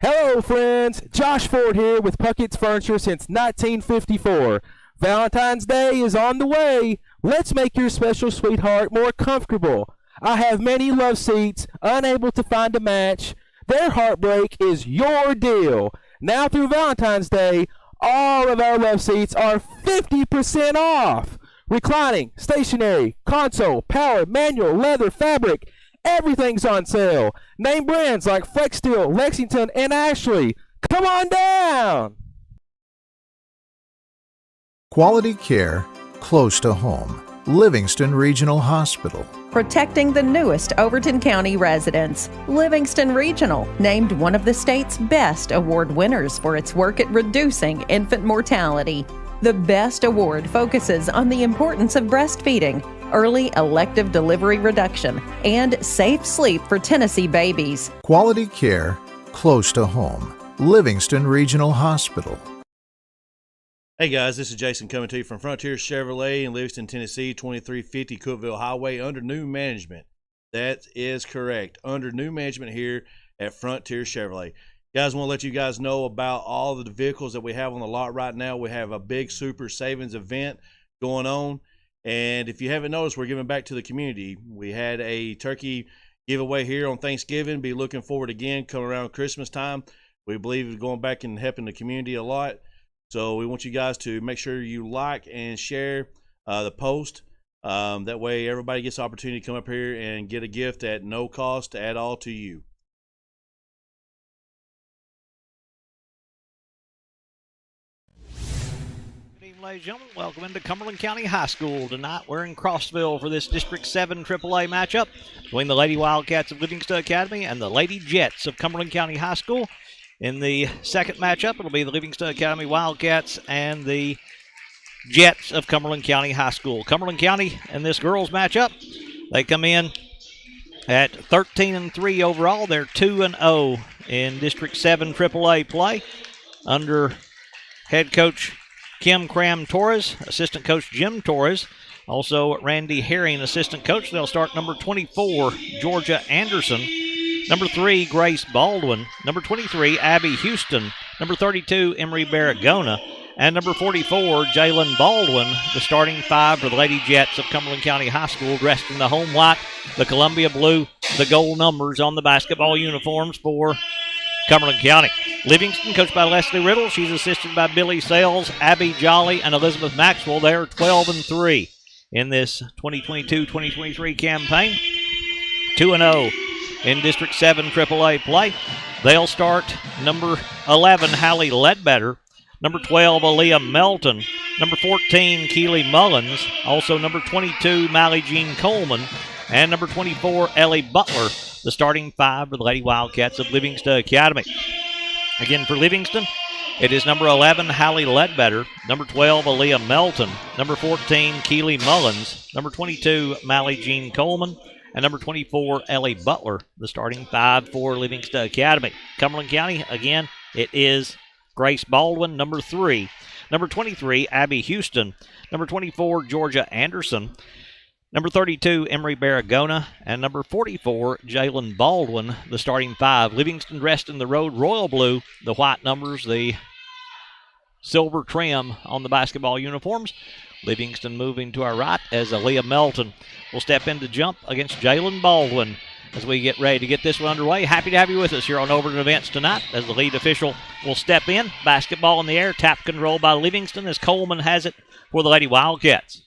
Hello, friends. Josh Ford here with Puckett's Furniture since 1954. Valentine's Day is on the way. Let's make your special sweetheart more comfortable. I have many love seats, unable to find a match. Their heartbreak is your deal. Now through Valentine's Day, all of our love seats are 50% off. Reclining, stationary, console, power, manual, leather, fabric. Everything's on sale. Name brands like Flex Steel, Lexington, and Ashley. Come on down! Quality care close to home. Livingston Regional Hospital. Protecting the newest Overton County residents. Livingston Regional, named one of the state's best award winners for its work at reducing infant mortality. The BEST Award focuses on the importance of breastfeeding, early elective delivery reduction, and safe sleep for Tennessee babies. Quality care close to home. Livingston Regional Hospital. Hey guys, this is Jason coming to you from Frontier Chevrolet in Livingston, Tennessee, 2350 Cookeville Highway, under new management. That is correct. Under new management here at Frontier Chevrolet. Guys, I want to let you guys know about all of the vehicles that we have on the lot right now. We have a big super savings event going on. And if you haven't noticed, we're giving back to the community. We had a turkey giveaway here on Thanksgiving. Be looking forward again coming around Christmas time. We believe in going back and helping the community a lot. So we want you guys to make sure you like and share the post. That way everybody gets the opportunity to come up here and get a gift at no cost at all to you. Ladies and gentlemen, welcome into Cumberland County High School. Tonight we're in Crossville for this District 7 AAA matchup between the Lady Wildcats of Livingston Academy and the Lady Jets of Cumberland County High School. In the second matchup, it'll be the Livingston Academy Wildcats and the Jets of Cumberland County High School. Cumberland County in this girls matchup, they come in at 13-3 overall. They're 2-0 in District 7 AAA play under head coach Kim Cram Torres, assistant coach Jim Torres, also Randy Herring, assistant coach. They'll start number 24, Georgia Anderson, number 3, Grace Baldwin, number 23, Abby Houston, number 32, Emery Barragona, and number 44, Jalen Baldwin, the starting five for the Lady Jets of Cumberland County High School, dressed in the home white, the Columbia blue, the gold numbers on the basketball uniforms for Cumberland County. Livingston, coached by Leslie Riddle. She's assisted by Billy Sales, Abby Jolly, and Elizabeth Maxwell. They are 12-3 in this 2022-2023 campaign. 2-0 in District 7 AAA play. They'll start number 11, Hallie Ledbetter, number 12, Aaliyah Melton, number 14, Keely Mullins, also number 22, Mally Jean Coleman, and number 24, Ellie Butler, the starting five for the Lady Wildcats of Livingston Academy. Again, for Livingston, it is number 11, Hallie Ledbetter, number 12, Aaliyah Melton, number 14, Keely Mullins, number 22, Mally Jean Coleman, and number 24, Ellie Butler, the starting five for Livingston Academy. Cumberland County, again, it is Grace Baldwin, number 3, number 23, Abby Houston, number 24, Georgia Anderson, number 32, Emery Barragona, and number 44, Jalen Baldwin, the starting five. Livingston dressed in the road royal blue, the white numbers, the silver trim on the basketball uniforms. Livingston moving to our right as Aaliyah Melton will step in to jump against Jalen Baldwin as we get ready to get this one underway. Happy to have you with us here on Overton Events tonight as the lead official will step in. Basketball in the air, tap control by Livingston as Coleman has it for the Lady Wildcats.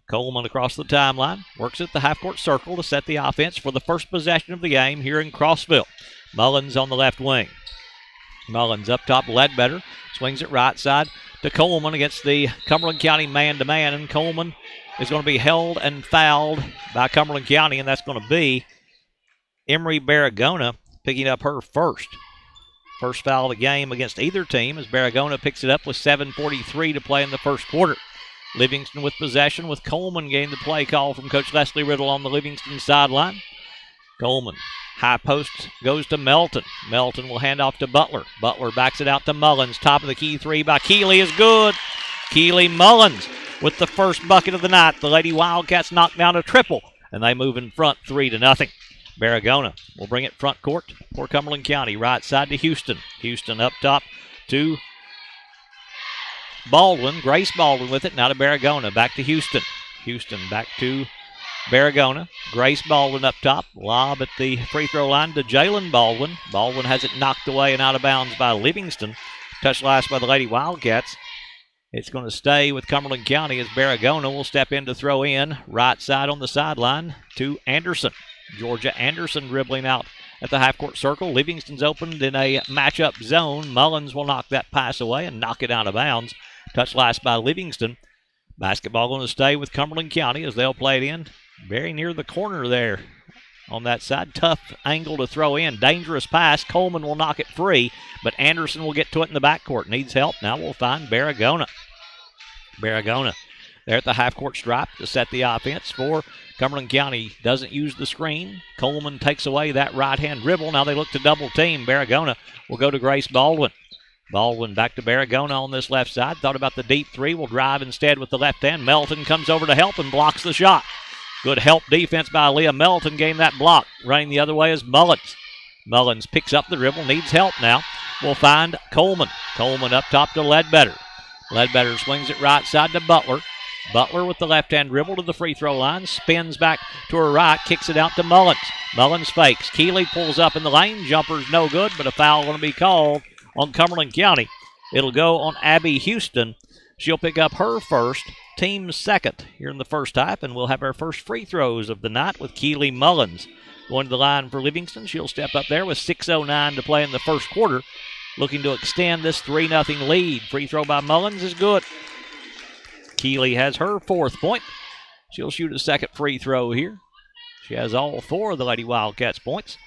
Coleman across the timeline, works at the half-court circle to set the offense for the first possession of the game here in Crossville. Mullins on the left wing. Mullins up top, Ledbetter, swings it right side to Coleman against the Cumberland County man-to-man, and Coleman is going to be held and fouled by Cumberland County, and that's going to be Emery Barragona picking up her first. First foul of the game against either team as Barragona picks it up with 7:43 to play in the first quarter. Livingston with possession with Coleman getting the play call from Coach Leslie Riddle on the Livingston sideline. Coleman, high post goes to Melton. Melton will hand off to Butler. Butler backs it out to Mullins. Top of the key three by Keely is good. Keely Mullins with the first bucket of the night. The Lady Wildcats knock down a triple and they move in front 3-0. Baragona will bring it front court for Cumberland County. Right side to Houston. Houston up top to Baldwin. Grace Baldwin with it. Now to Baragona. Back to Houston. Houston back to Baragona. Grace Baldwin up top. Lob at the free throw line to Jalen Baldwin. Baldwin has it knocked away and out of bounds by Livingston. Touch last by the Lady Wildcats. It's going to stay with Cumberland County as Baragona will step in to throw in. Right side on the sideline to Anderson. Georgia Anderson dribbling out at the half-court circle. Livingston's opened in a matchup zone. Mullins will knock that pass away and knock it out of bounds. Touch last by Livingston. Basketball going to stay with Cumberland County as they'll play it in very near the corner there on that side. Tough angle to throw in. Dangerous pass. Coleman will knock it free, but Anderson will get to it in the backcourt. Needs help. Now we'll find Baragona. Baragona there at the half-court stripe to set the offense for Cumberland County. Doesn't use the screen. Coleman takes away that right-hand dribble. Now they look to double team. Baragona will go to Grace Baldwin. Baldwin back to Baragona on this left side. Thought about the deep three. Will drive instead with the left hand. Melton comes over to help and blocks the shot. Good help defense by Leah Melton. Gained that block. Running the other way is Mullins. Mullins picks up the dribble. Needs help now. We'll find Coleman. Coleman up top to Ledbetter. Ledbetter swings it right side to Butler. Butler with the left-hand dribble to the free throw line. Spins back to her right. Kicks it out to Mullins. Mullins fakes. Keeley pulls up in the lane. Jumper's no good, but a foul going to be called on Cumberland County. It'll go on Abby Houston. She'll pick up her first, team second here in the first half, and we'll have our first free throws of the night with Keeley Mullins. Going to the line for Livingston. She'll step up there with 6:09 to play in the first quarter. Looking to extend this 3-0 lead. Free throw by Mullins is good. Keeley has her fourth point. She'll shoot a second free throw here. She has all four of the Lady Wildcats points.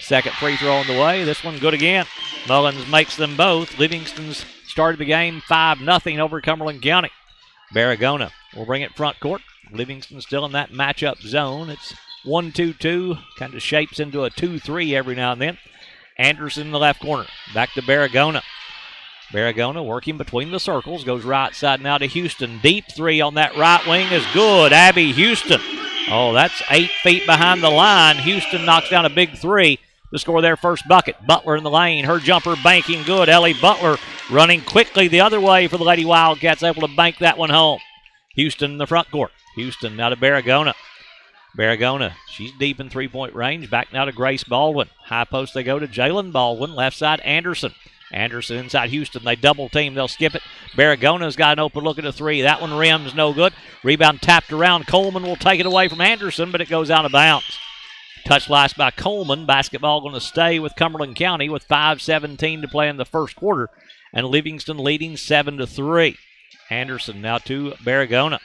Second free throw on the way. This one good again. Mullins makes them both. Livingston's started the game 5-0 over Cumberland County. Baragona will bring it front court. Livingston still in that matchup zone. It's 1-2-2. Kind of shapes into a 2-3 every now and then. Anderson in the left corner. Back to Baragona. Baragona working between the circles. Goes right side now to Houston. Deep three on that right wing is good. Abby Houston. Oh, that's 8 feet behind the line. Houston knocks down a big three to score their first bucket. Butler in the lane. Her jumper banking good. Ellie Butler running quickly the other way for the Lady Wildcats. Able to bank that one home. Houston in the front court. Houston now to Baragona. Baragona, she's deep in three-point range. Back now to Grace Baldwin. High post they go to Jalen Baldwin. Left side Anderson. Anderson inside Houston. They double team. They'll skip it. Baragona's got an open look at a three. That one rims no good. Rebound tapped around. Coleman will take it away from Anderson, but it goes out of bounds. Touch last by Coleman. Basketball going to stay with Cumberland County with 5:17 to play in the first quarter. And Livingston leading 7-3. Anderson now to Baragona.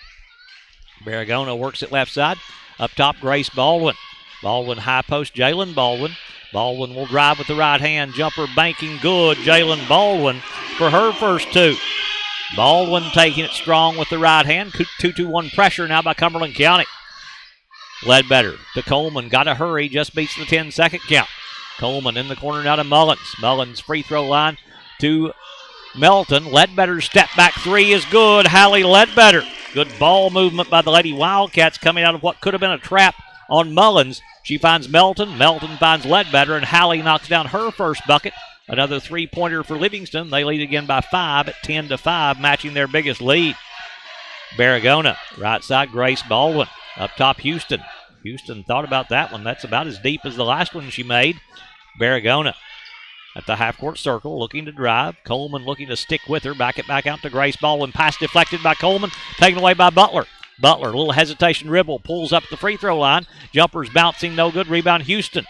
Baragona works it left side. Up top, Grace Baldwin. Baldwin high post, Jalen Baldwin. Baldwin will drive with the right hand. Jumper banking good. Jalen Baldwin for her first two. Baldwin taking it strong with the right hand. 2-2-1 pressure now by Cumberland County. Ledbetter to Coleman. Got to hurry. Just beats the 10-second count. Coleman in the corner now to Mullins. Mullins free throw line to Melton. Ledbetter's step back three is good. Hallie Ledbetter. Good ball movement by the Lady Wildcats coming out of what could have been a trap on Mullins. She finds Melton. Melton finds Ledbetter, and Hallie knocks down her first bucket. Another three-pointer for Livingston. They lead again by 5 at 10-5, matching their biggest lead. Baragona, right side, Grace Baldwin. Up top, Houston. Houston thought about that one. That's about as deep as the last one she made. Baragona at the half-court circle, looking to drive. Coleman looking to stick with her. Back it back out to Grace Baldwin. Pass deflected by Coleman, taken away by Butler. Butler, a little hesitation dribble, pulls up the free throw line. Jumper's bouncing, no good. Rebound, Houston.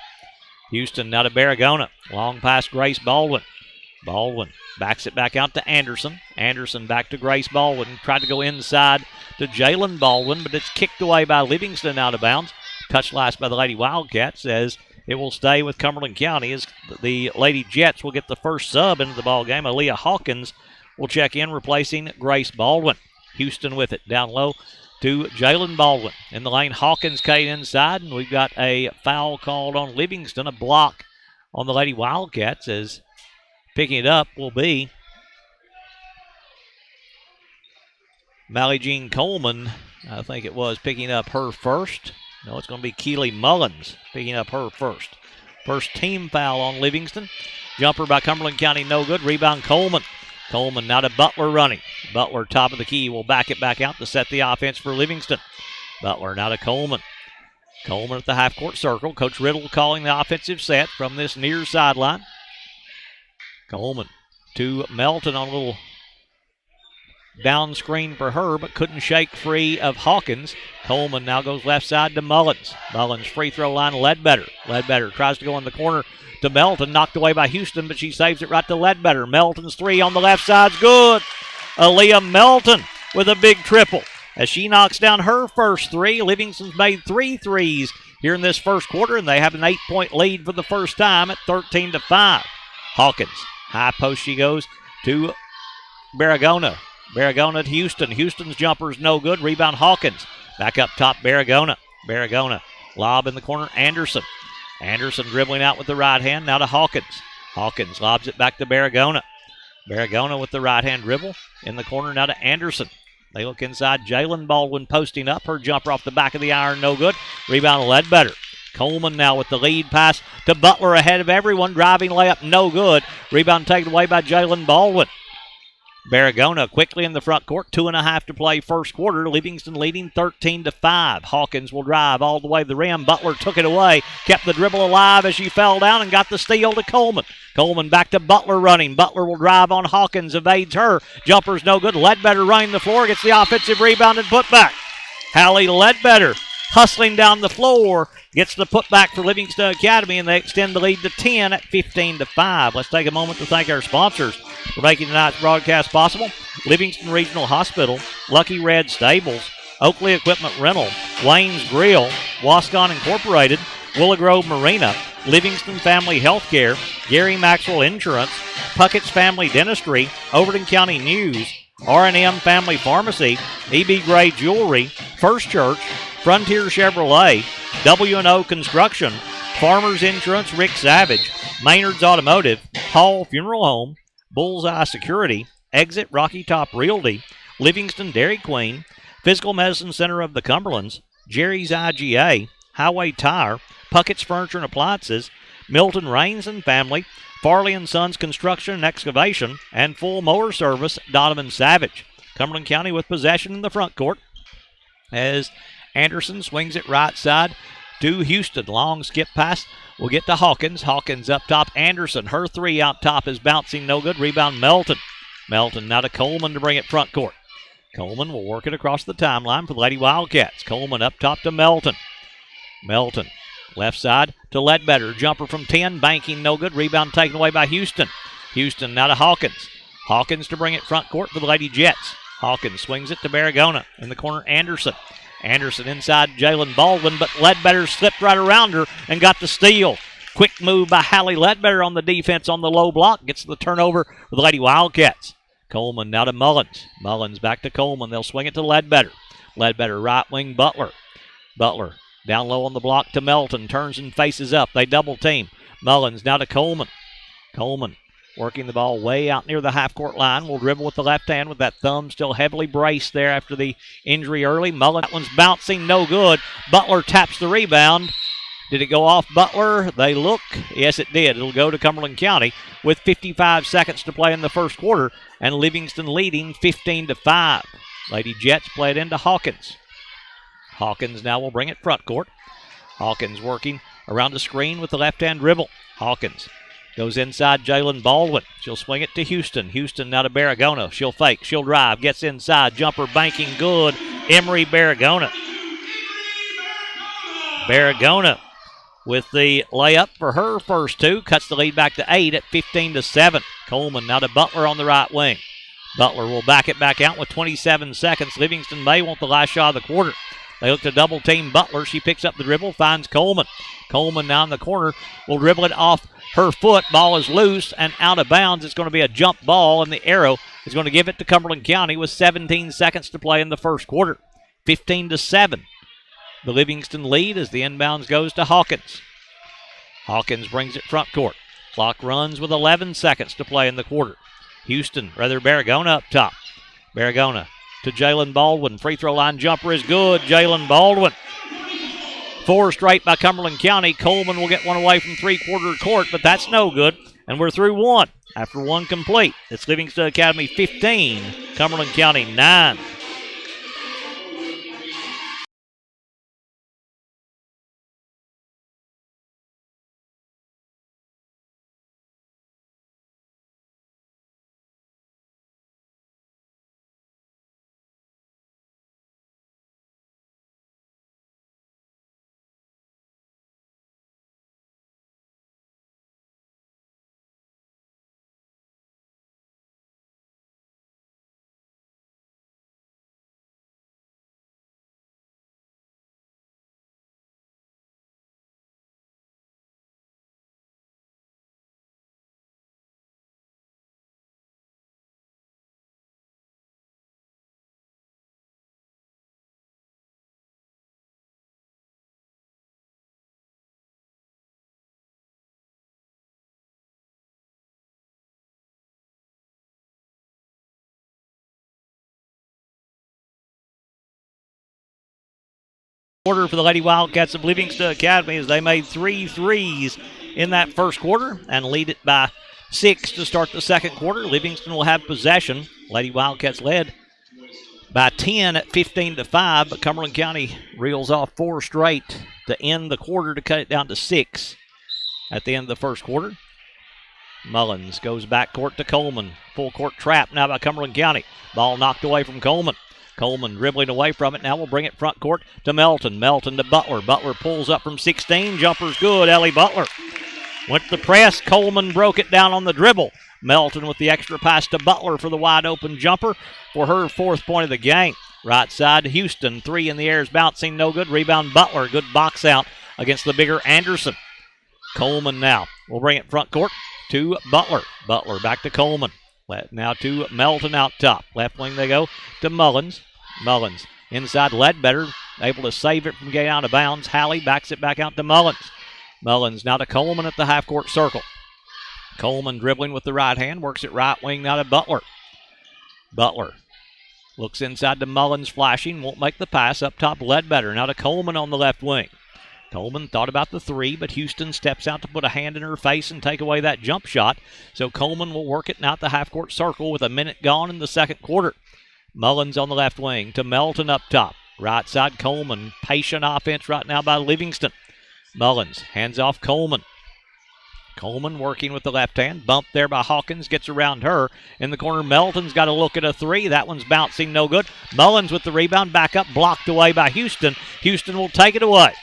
Houston now to Baragona. Long pass, Grace Baldwin. Baldwin backs it back out to Anderson. Anderson back to Grace Baldwin. Tried to go inside to Jalen Baldwin, but it's kicked away by Livingston out of bounds. Touch last by the Lady Wildcats as it will stay with Cumberland County as the Lady Jets will get the first sub into the ball game. Aaliyah Hawkins will check in, replacing Grace Baldwin. Houston with it down low to Jalen Baldwin. In the lane, Hawkins came inside, and we've got a foul called on Livingston, a block on the Lady Wildcats, as picking it up will be Mally Jean Coleman. I think it was picking up her first. No, it's going to be Keely Mullins picking up her first. First team foul on Livingston. Jumper by Cumberland County, no good. Rebound Coleman. Coleman now to Butler running. Butler, top of the key, will back it back out to set the offense for Livingston. Butler now to Coleman. Coleman at the half-court circle. Coach Riddle calling the offensive set from this near sideline. Coleman to Melton on a little down screen for her, but couldn't shake free of Hawkins. Coleman now goes left side to Mullins. Mullins free throw line, Ledbetter. Ledbetter tries to go in the corner to Melton, knocked away by Houston, but she saves it right to Ledbetter. Melton's three on the left side's good. Aaliyah Melton with a big triple. As she knocks down her first three, Livingston's made 3 threes here in this first quarter, and they have an 8-point lead for the first time at 13-5. Hawkins, high post she goes to Baragona. Baragona to Houston. Houston's jumper's no good. Rebound Hawkins. Back up top, Baragona. Baragona. Lob in the corner, Anderson. Anderson dribbling out with the right hand. Now to Hawkins. Hawkins lobs it back to Baragona. Baragona with the right hand dribble. In the corner now to Anderson. They look inside. Jalen Baldwin posting up. Her jumper off the back of the iron, no good. Rebound Ledbetter. Coleman now with the lead pass to Butler ahead of everyone. Driving layup, no good. Rebound taken away by Jalen Baldwin. Baragona quickly in the front court. 2.5 to play first quarter. Livingston leading 13-5. Hawkins will drive all the way to the rim. Butler took it away. Kept the dribble alive as she fell down and got the steal to Coleman. Coleman back to Butler running. Butler will drive on Hawkins. Evades her. Jumper's no good. Ledbetter running the floor. Gets the offensive rebound and put back. Hallie Ledbetter hustling down the floor. Gets the putback for Livingston Academy, and they extend the lead to 10 at 15-5. Let's take a moment to thank our sponsors for making tonight's broadcast possible. Livingston Regional Hospital, Lucky Red Stables, Oakley Equipment Rental, Wayne's Grill, Wascon Incorporated, Willow Grove Marina, Livingston Family Healthcare, Gary Maxwell Insurance, Puckett's Family Dentistry, Overton County News, R&M Family Pharmacy, E.B. Gray Jewelry, First Church, Frontier Chevrolet, W&O Construction, Farmers Insurance, Rick Savage, Maynard's Automotive, Hall Funeral Home, Bullseye Security, Exit Rocky Top Realty, Livingston Dairy Queen, Physical Medicine Center of the Cumberlands, Jerry's IGA, Highway Tire, Puckett's Furniture and Appliances, Milton Rains and Family, Farley & Sons Construction and Excavation, and Full Mower Service, Donovan Savage. Cumberland County with possession in the front court as Anderson swings it right side to Houston. Long skip pass will get to Hawkins. Hawkins up top. Anderson, her three out top is bouncing, no good. Rebound Melton. Melton now to Coleman to bring it front court. Coleman will work it across the timeline for the Lady Wildcats. Coleman up top to Melton. Melton left side to Ledbetter. Jumper from 10, banking, no good. Rebound taken away by Houston. Houston now to Hawkins. Hawkins to bring it front court for the Lady Jets. Hawkins swings it to Baragona. In the corner, Anderson. Anderson inside Jalen Baldwin, but Ledbetter slipped right around her and got the steal. Quick move by Hallie Ledbetter on the defense on the low block. Gets the turnover for the Lady Wildcats. Coleman now to Mullins. Mullins back to Coleman. They'll swing it to Ledbetter. Ledbetter right wing Butler. Butler down low on the block to Melton. Turns and faces up. They double team. Mullins now to Coleman. Coleman working the ball way out near the half-court line. Will dribble with the left hand with that thumb still heavily braced there after the injury early. Mullins, that one's bouncing, no good. Butler taps the rebound. Did it go off Butler? They look. Yes, it did. It'll go to Cumberland County with 55 seconds to play in the first quarter, and Livingston leading 15-5. Lady Jets play it into Hawkins. Hawkins now will bring it front court. Hawkins working around the screen with the left-hand dribble. Hawkins goes inside Jalen Baldwin. She'll swing it to Houston. Houston now to Baragona. She'll fake. She'll drive. Gets inside. Jumper banking good. Emery Baragona. Baragona with the layup for her first two. Cuts the lead back to 8 at 15-7. Coleman now to Butler on the right wing. Butler will back it back out with 27 seconds. Livingston may want the last shot of the quarter. They look to double team Butler. She picks up the dribble, finds Coleman. Coleman now in the corner will dribble it off her foot. Ball is loose and out of bounds. It's going to be a jump ball, and the arrow is going to give it to Cumberland County with 17 seconds to play in the first quarter. 15-7. The Livingston lead as the inbounds goes to Hawkins. Hawkins brings it front court. Clock runs with 11 seconds to play in the quarter. Baragona up top. Baragona to Jalen Baldwin. Free throw line jumper is good. Jalen Baldwin. 4 straight by Cumberland County. Coleman will get one away from three-quarter court, but that's no good. And we're through one after one complete. It's Livingston Academy 15, Cumberland County 9. Quarter for the Lady Wildcats of Livingston Academy as they made 3 threes in that first quarter and lead it by 6 to start the second quarter. Livingston will have possession. Lady Wildcats led by 10 at 15-5, but Cumberland County reels off 4 straight to end the quarter to cut it down to 6 at the end of the first quarter. Mullins goes back court to Coleman. Full court trap now by Cumberland County. Ball knocked away from Coleman. Coleman dribbling away from it. Now we'll bring it front court to Melton. Melton to Butler. Butler pulls up from 16. Jumper's good. Ellie Butler went to the press. Coleman broke it down on the dribble. Melton with the extra pass to Butler for the wide open jumper for her 4th point of the game. Right side to Houston. 3 in the air is bouncing. No good. Rebound Butler. Good box out against the bigger Anderson. Coleman now. We'll bring it front court to Butler. Butler back to Coleman. Now to Melton out top. Left wing they go to Mullins. Mullins inside Ledbetter, able to save it from getting out of bounds. Halley backs it back out to Mullins. Mullins now to Coleman at the half-court circle. Coleman dribbling with the right hand, works it right wing now to Butler. Butler looks inside to Mullins, flashing, won't make the pass. Up top Ledbetter, now to Coleman on the left wing. Coleman thought about the 3, but Houston steps out to put a hand in her face and take away that jump shot. So Coleman will work it now at the half-court circle with a minute gone in the second quarter. Mullins on the left wing to Melton up top. Right side Coleman. Patient offense right now by Livingston. Mullins hands off Coleman. Coleman working with the left hand. Bump there by Hawkins. Gets around her. In the corner, Melton's got to look at a 3. That one's bouncing no good. Mullins with the rebound. Back up. Blocked away by Houston. Houston will take it away.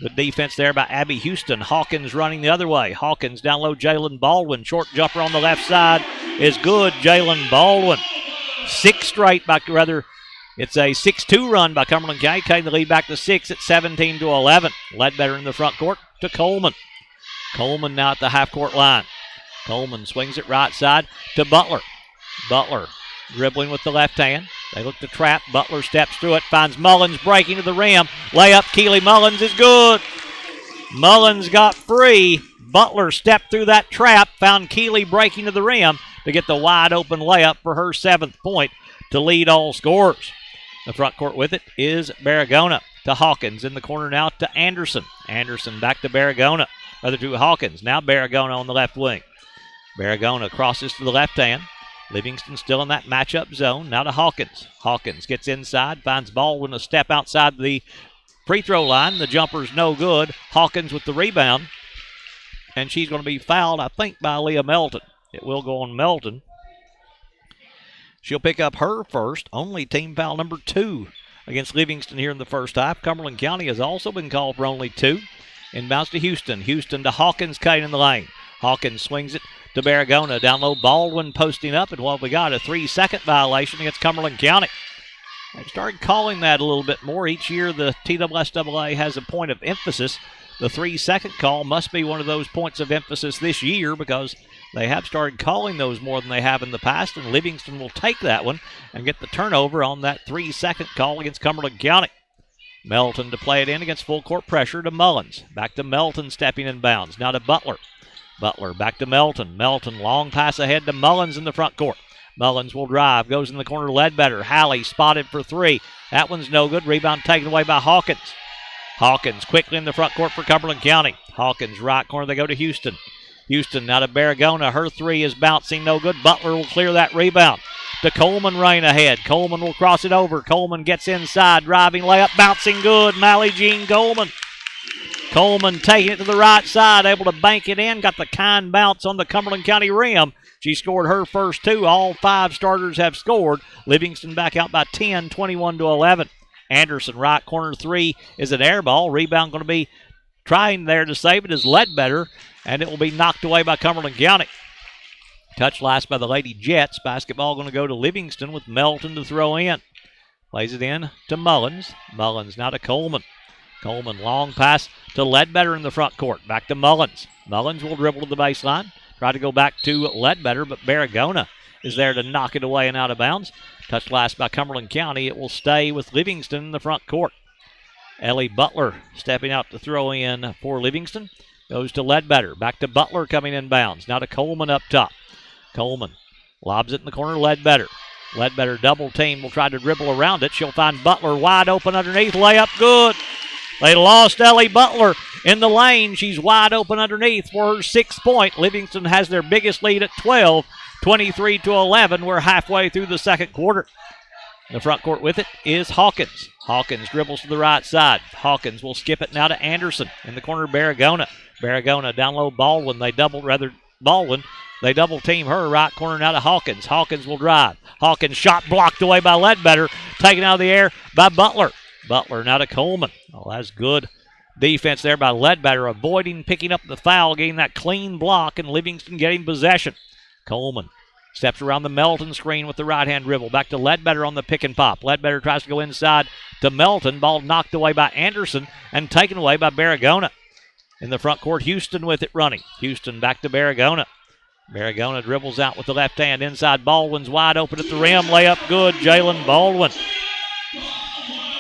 Good defense there by Abby Houston. Hawkins running the other way. Hawkins down low, Jalen Baldwin. Short jumper on the left side is good. Jalen Baldwin. 6 straight it's a 6-2 run by Cumberland County, taking the lead back to 6 at 17-11. Ledbetter in the front court to Coleman. Coleman now at the half-court line. Coleman swings it right side to Butler. Butler dribbling with the left hand. They look to trap. Butler steps through it, finds Mullins breaking to the rim. Layup, Keely Mullins is good. Mullins got free. Butler stepped through that trap, found Keely breaking to the rim to get the wide open layup for her 7th point to lead all scorers. The front court with it is Baragona to Hawkins. In the corner now to Anderson. Anderson back to Baragona. Other to Hawkins. Now Baragona on the left wing. Baragona crosses to the left hand. Livingston still in that matchup zone. Now to Hawkins. Hawkins gets inside, finds Baldwin a step outside the free throw line. The jumper's no good. Hawkins with the rebound. And she's going to be fouled, I think, by Leah Melton. It will go on Melton. She'll pick up her first, only team foul number 2 against Livingston here in the first half. Cumberland County has also been called for only 2. Inbounds to Houston. Houston to Hawkins, cutting in the lane. Hawkins swings it to Baragona. Down low, Baldwin posting up, and what we got, a 3-second violation against Cumberland County. They've started calling that a little bit more. Each year the TSSAA has a point of emphasis. The 3-second call must be one of those points of emphasis this year because they have started calling those more than they have in the past, and Livingston will take that one and get the turnover on that 3-second call against Cumberland County. Melton to play it in against full court pressure to Mullins. Back to Melton stepping in bounds. Now to Butler. Butler back to Melton. Melton long pass ahead to Mullins in the front court. Mullins will drive. Goes in the corner to Ledbetter. Halley spotted for 3. That one's no good. Rebound taken away by Hawkins. Hawkins quickly in the front court for Cumberland County. Hawkins right corner, they go to Houston. Houston now to Baragona. Her three is bouncing, no good. Butler will clear that rebound. To Coleman, rain ahead. Coleman will cross it over. Coleman gets inside, driving layup, bouncing good. Mally Jean Coleman. Coleman taking it to the right side, able to bank it in. Got the kind bounce on the Cumberland County rim. She scored her first two. All five starters have scored. Livingston back out by 10, 21-11. Anderson, right corner three is an air ball. Rebound going to be trying there to save it is Ledbetter, and it will be knocked away by Cumberland County. Touch last by the Lady Jets. Basketball going to go to Livingston with Melton to throw in. Plays it in to Mullins. Mullins now to Coleman. Coleman, long pass to Ledbetter in the front court. Back to Mullins. Mullins will dribble to the baseline. Try to go back to Ledbetter, but Baragona is there to knock it away and out of bounds. Touch last by Cumberland County. It will stay with Livingston in the front court. Ellie Butler stepping out to throw in for Livingston. Goes to Ledbetter. Back to Butler coming in bounds. Now to Coleman up top. Coleman lobs it in the corner. Ledbetter. Ledbetter double team will try to dribble around it. She'll find Butler wide open underneath. Layup good. They lost Ellie Butler in the lane. She's wide open underneath for her 6th point. Livingston has their biggest lead at 12, 23-11. We're halfway through the second quarter. In the front court with it is Hawkins. Hawkins dribbles to the right side. Hawkins will skip it now to Anderson. In the corner, Baragona. Baragona down low, Baldwin. Baldwin. They double team her. Right corner now to Hawkins. Hawkins will drive. Hawkins shot blocked away by Ledbetter. Taken out of the air by Butler. Butler now to Coleman. Oh, that's good defense there by Ledbetter, avoiding picking up the foul, getting that clean block, and Livingston getting possession. Coleman steps around the Melton screen with the right-hand dribble. Back to Ledbetter on the pick and pop. Ledbetter tries to go inside to Melton. Ball knocked away by Anderson and taken away by Baragona. In the front court, Houston with it running. Houston back to Baragona. Baragona dribbles out with the left hand inside. Baldwin's wide open at the rim. Layup good. Jalen Baldwin.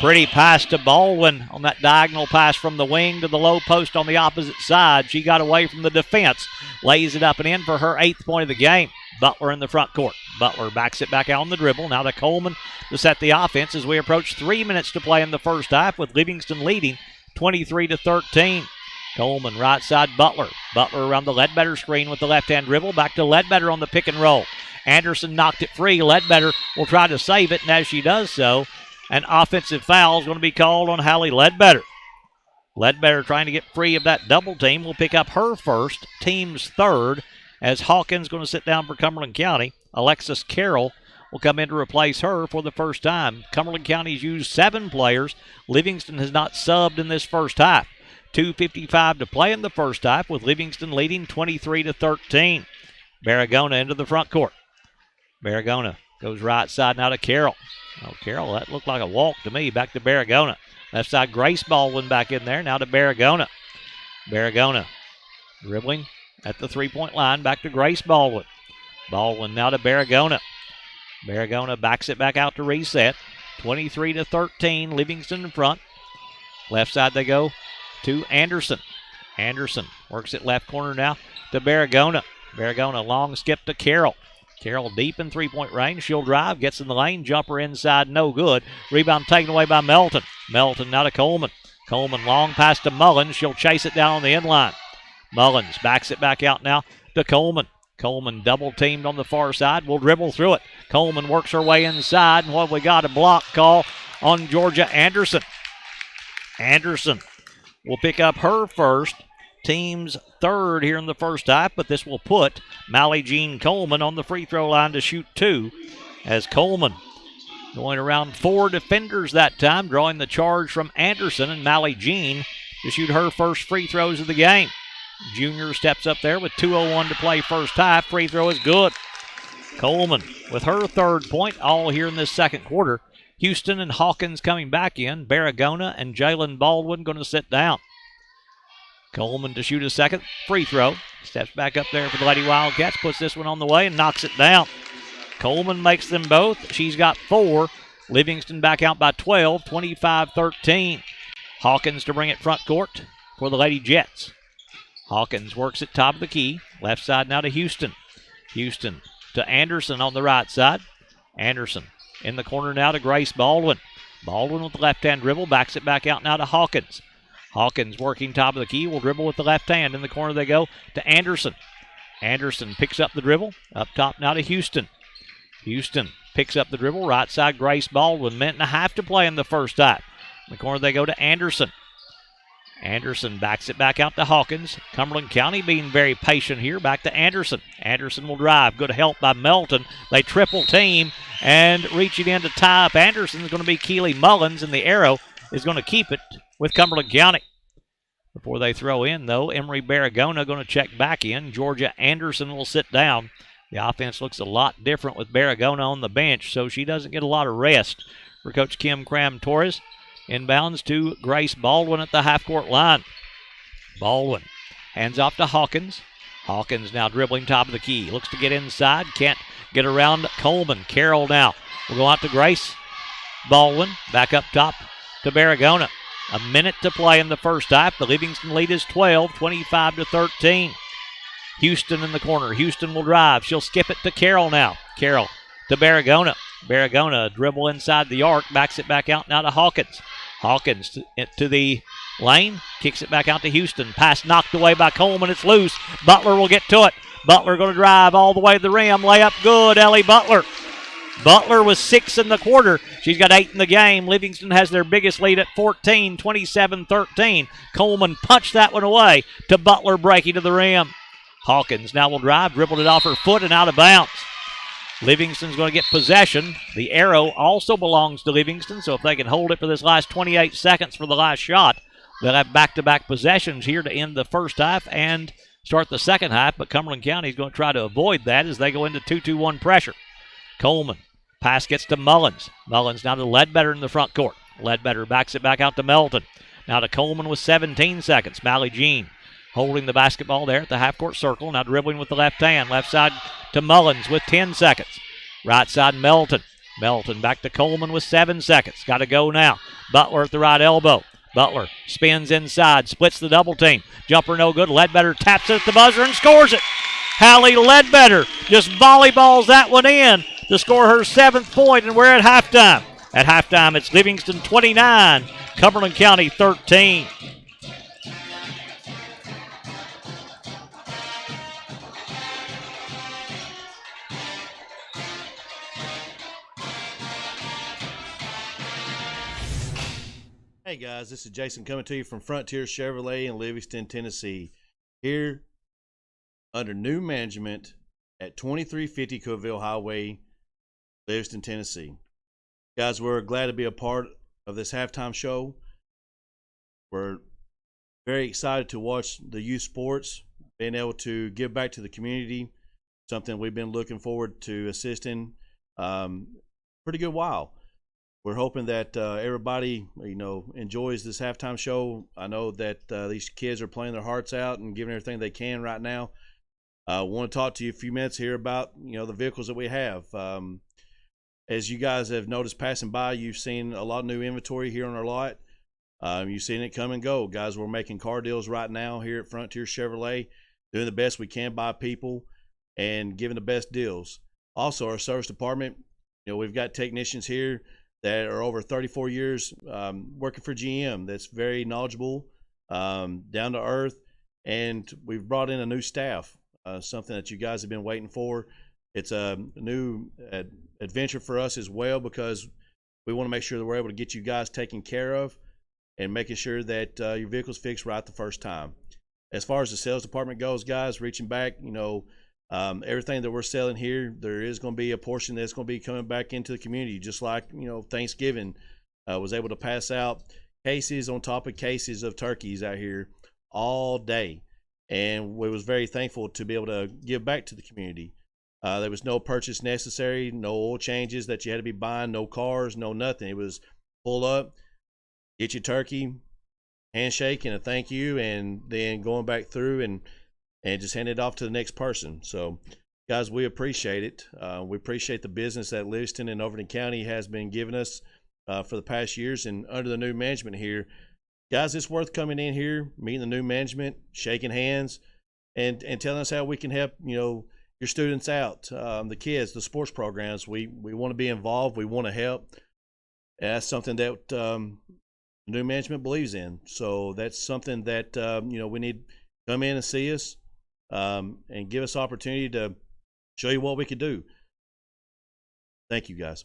Pretty pass to Baldwin on that diagonal pass from the wing to the low post on the opposite side. She got away from the defense. Lays it up and in for her 8th point of the game. Butler in the front court. Butler backs it back out on the dribble. Now to Coleman to set the offense as we approach 3 minutes to play in the first half with Livingston leading 23-13. Coleman right side Butler. Butler around the Ledbetter screen with the left-hand dribble. Back to Ledbetter on the pick and roll. Anderson knocked it free. Ledbetter will try to save it, and as she does so, an offensive foul is going to be called on Hallie Ledbetter. Ledbetter trying to get free of that double team will pick up her first, team's 3rd, as Hawkins going to sit down for Cumberland County. Alexis Carroll will come in to replace her for the first time. Cumberland County's used 7 players. Livingston has not subbed in this first half. 2:55 to play in the first half with Livingston leading 23-13. Baragona into the front court. Baragona goes right side now to Carroll. Oh, Carroll, that looked like a walk to me. Back to Baragona. Left side, Grace Baldwin back in there. Now to Baragona. Baragona dribbling at the three-point line. Back to Grace Baldwin. Baldwin now to Baragona. Baragona backs it back out to reset. 23-13. Livingston in front. Left side they go to Anderson. Anderson works it left corner now to Baragona. Baragona long skip to Carroll. Carroll deep in three-point range. She'll drive, gets in the lane, jumper inside, no good. Rebound taken away by Melton. Melton now to Coleman. Coleman long pass to Mullins. She'll chase it down on the inline. Mullins backs it back out now to Coleman. Coleman double teamed on the far side. Will dribble through it. Coleman works her way inside, and what have we got? A block call on Georgia Anderson. Anderson will pick up her first, team's 3rd here in the first half, but this will put Mally Jean Coleman on the free throw line to shoot 2, as Coleman going around 4 defenders that time, drawing the charge from Anderson, and Mally Jean to shoot her first free throws of the game. Junior steps up there with 2:01 to play first half. Free throw is good. Coleman with her 3rd point, all here in this second quarter. Houston and Hawkins coming back in. Baragona and Jalen Baldwin going to sit down. Coleman to shoot a second free throw. Steps back up there for the Lady Wildcats. Puts this one on the way and knocks it down. Coleman makes them both. She's got 4. Livingston back out by 12, 25-13. Hawkins to bring it front court for the Lady Jets. Hawkins works it top of the key. Left side now to Houston. Houston to Anderson on the right side. Anderson in the corner now to Grace Baldwin. Baldwin with the left-hand dribble. Backs it back out now to Hawkins. Hawkins working top of the key, will dribble with the left hand. In the corner they go to Anderson. Anderson picks up the dribble. Up top now to Houston. Houston picks up the dribble. Right side, Grace Baldwin. Minute and a half to play in the first half. In the corner they go to Anderson. Anderson backs it back out to Hawkins. Cumberland County being very patient here. Back to Anderson. Anderson will drive. Good help by Melton. They triple team and reaching in to tie up Anderson is going to be Keely Mullins, and the arrow is going to keep it with Cumberland County. Before they throw in, though, Emery Barragona going to check back in. Georgia Anderson will sit down. The offense looks a lot different with Barragona on the bench, so she doesn't get a lot of rest for Coach Kim Cram-Torres. Inbounds to Grace Baldwin at the half-court line. Baldwin hands off to Hawkins. Hawkins now dribbling top of the key. Looks to get inside. Can't get around Coleman. Carroll now will go out to Grace Baldwin. Back up top to Barragona. A minute to play in the first half. The Livingston lead is 12, 25-13. Houston in the corner. Houston will drive. She'll skip it to Carroll now. Carroll to Barragona. Barragona dribble inside the arc. Backs it back out now to Hawkins. Hawkins to the lane. Kicks it back out to Houston. Pass knocked away by Coleman. It's loose. Butler will get to it. Butler going to drive all the way to the rim. Layup good. Ellie Butler. Butler was 6 in the quarter. She's got 8 in the game. Livingston has their biggest lead at 14, 27-13. Coleman punched that one away to Butler breaking to the rim. Hawkins now will drive, dribbled it off her foot and out of bounds. Livingston's going to get possession. The arrow also belongs to Livingston, so if they can hold it for this last 28 seconds for the last shot, they'll have back-to-back possessions here to end the first half and start the second half, but Cumberland County is going to try to avoid that as they go into 2-2-1 pressure. Coleman. Pass gets to Mullins. Mullins now to Ledbetter in the front court. Ledbetter backs it back out to Melton. Now to Coleman with 17 seconds. Mally Jean holding the basketball there at the half-court circle. Now dribbling with the left hand. Left side to Mullins with 10 seconds. Right side Melton. Melton back to Coleman with 7 seconds. Got to go now. Butler at the right elbow. Butler spins inside. Splits the double team. Jumper no good. Ledbetter taps it at the buzzer and scores it. Hallie Ledbetter just volleyballs that one in to score her 7th point, and we're at halftime. At halftime, it's Livingston 29, Cumberland County 13. Hey guys, this is Jason coming to you from Frontier Chevrolet in Livingston, Tennessee. Here under new management at 2350 Cookeville Highway, Livingston, Tennessee. Guys, we're glad to be a part of this halftime show. We're very excited to watch the youth sports, being able to give back to the community, something we've been looking forward to assisting pretty good while. We're hoping that everybody, enjoys this halftime show. I know that these kids are playing their hearts out and giving everything they can right now. I want to talk to you a few minutes here about, the vehicles that we have. As you guys have noticed passing by, you've seen a lot of new inventory here on our lot. You've seen it come and go. Guys, we're making car deals right now here at Frontier Chevrolet, doing the best we can by people and giving the best deals. Also, our service department, we've got technicians here that are over 34 years working for GM that's very knowledgeable, down to earth, and we've brought in a new staff, something that you guys have been waiting for. It's a new adventure for us as well, because we want to make sure that we're able to get you guys taken care of and making sure that your vehicle's fixed right the first time. As far as the sales department goes, guys, reaching back, everything that we're selling here, there is going to be a portion that's going to be coming back into the community, just like, Thanksgiving was able to pass out cases on top of cases of turkeys out here all day. And we was very thankful to be able to give back to the community. There was no purchase necessary, no oil changes that you had to be buying, no cars, no nothing. It was pull up, get your turkey, handshake and a thank you, and then going back through and just hand it off to the next person. So, guys, we appreciate it. We appreciate the business that Livingston and Overton County has been giving us for the past years. And under the new management here, guys, it's worth coming in here, meeting the new management, shaking hands, and telling us how we can help, your students out, the kids, the sports programs. We want to be involved. We want to help. And that's something that the new management believes in. So that's something that we need to come in and see us and give us opportunity to show you what we could do. Thank you, guys.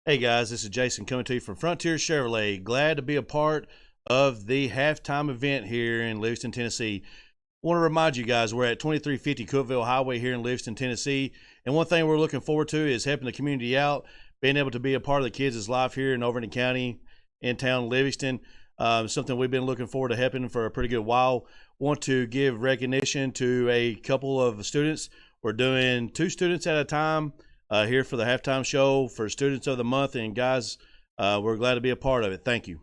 Hey guys, this is Jason coming to you from Frontier Chevrolet. Glad to be a part of the halftime event here in Livingston, Tennessee. I want to remind you guys, we're at 2350 Cookeville Highway here in Livingston, Tennessee. And one thing we're looking forward to is helping the community out, being able to be a part of the kids' life here in Overton County, in town Livingston. Something we've been looking forward to helping for a pretty good while. Want to give recognition to a couple of students. We're doing 2 students at a time here for the halftime show for Students of the Month. And guys, we're glad to be a part of it. Thank you.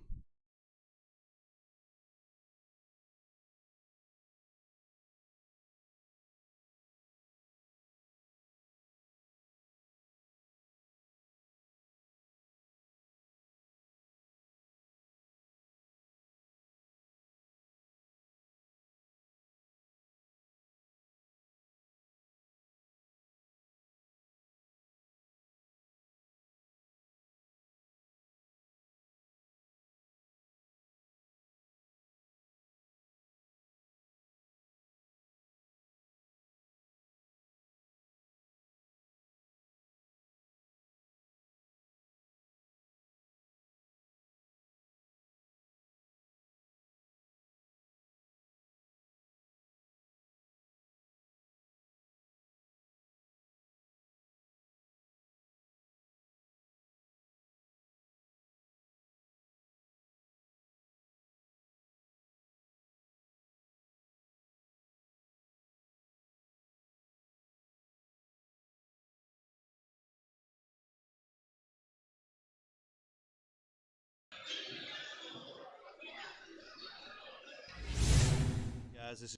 Guys, this is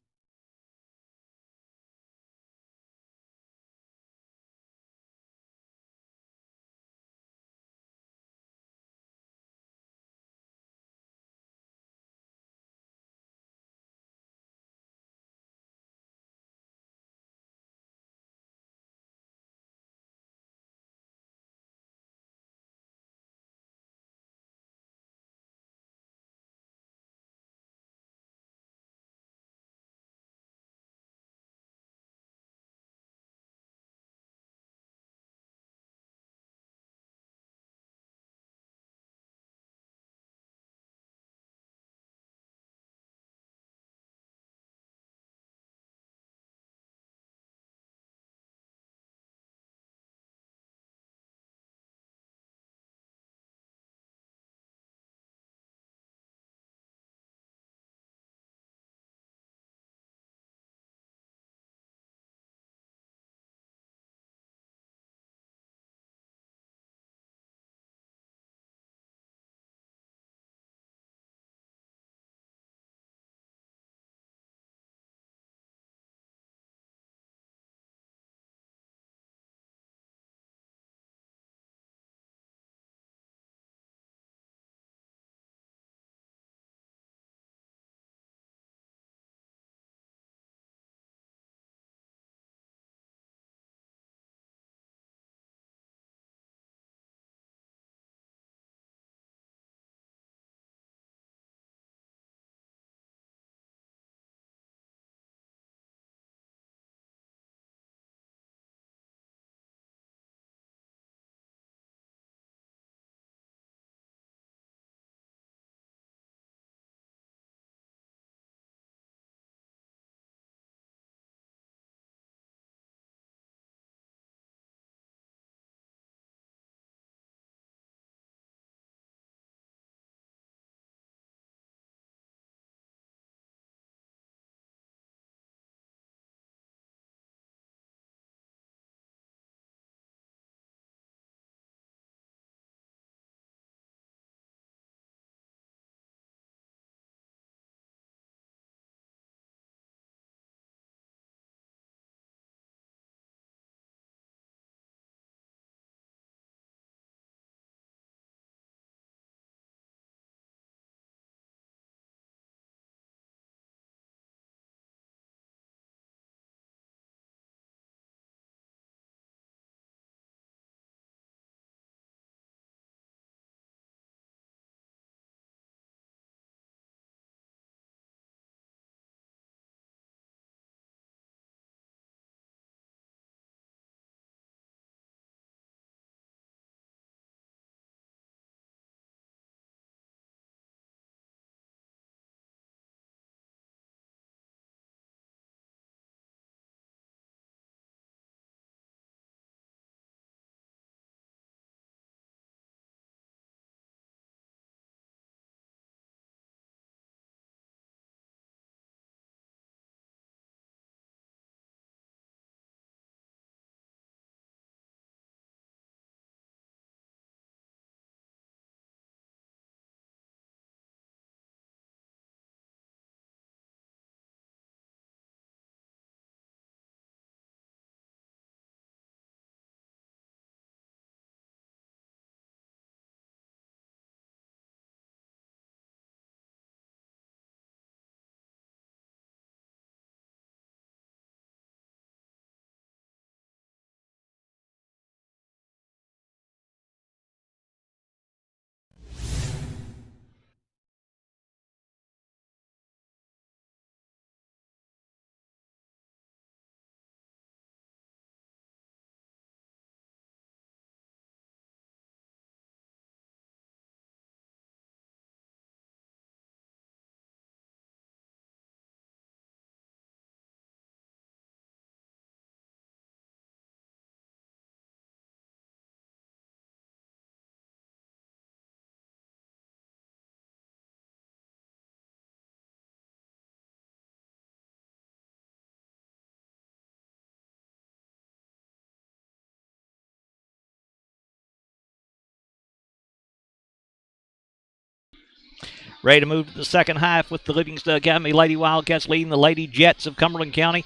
Ready to move to the second half with the Livingston Academy Lady Wildcats leading the Lady Jets of Cumberland County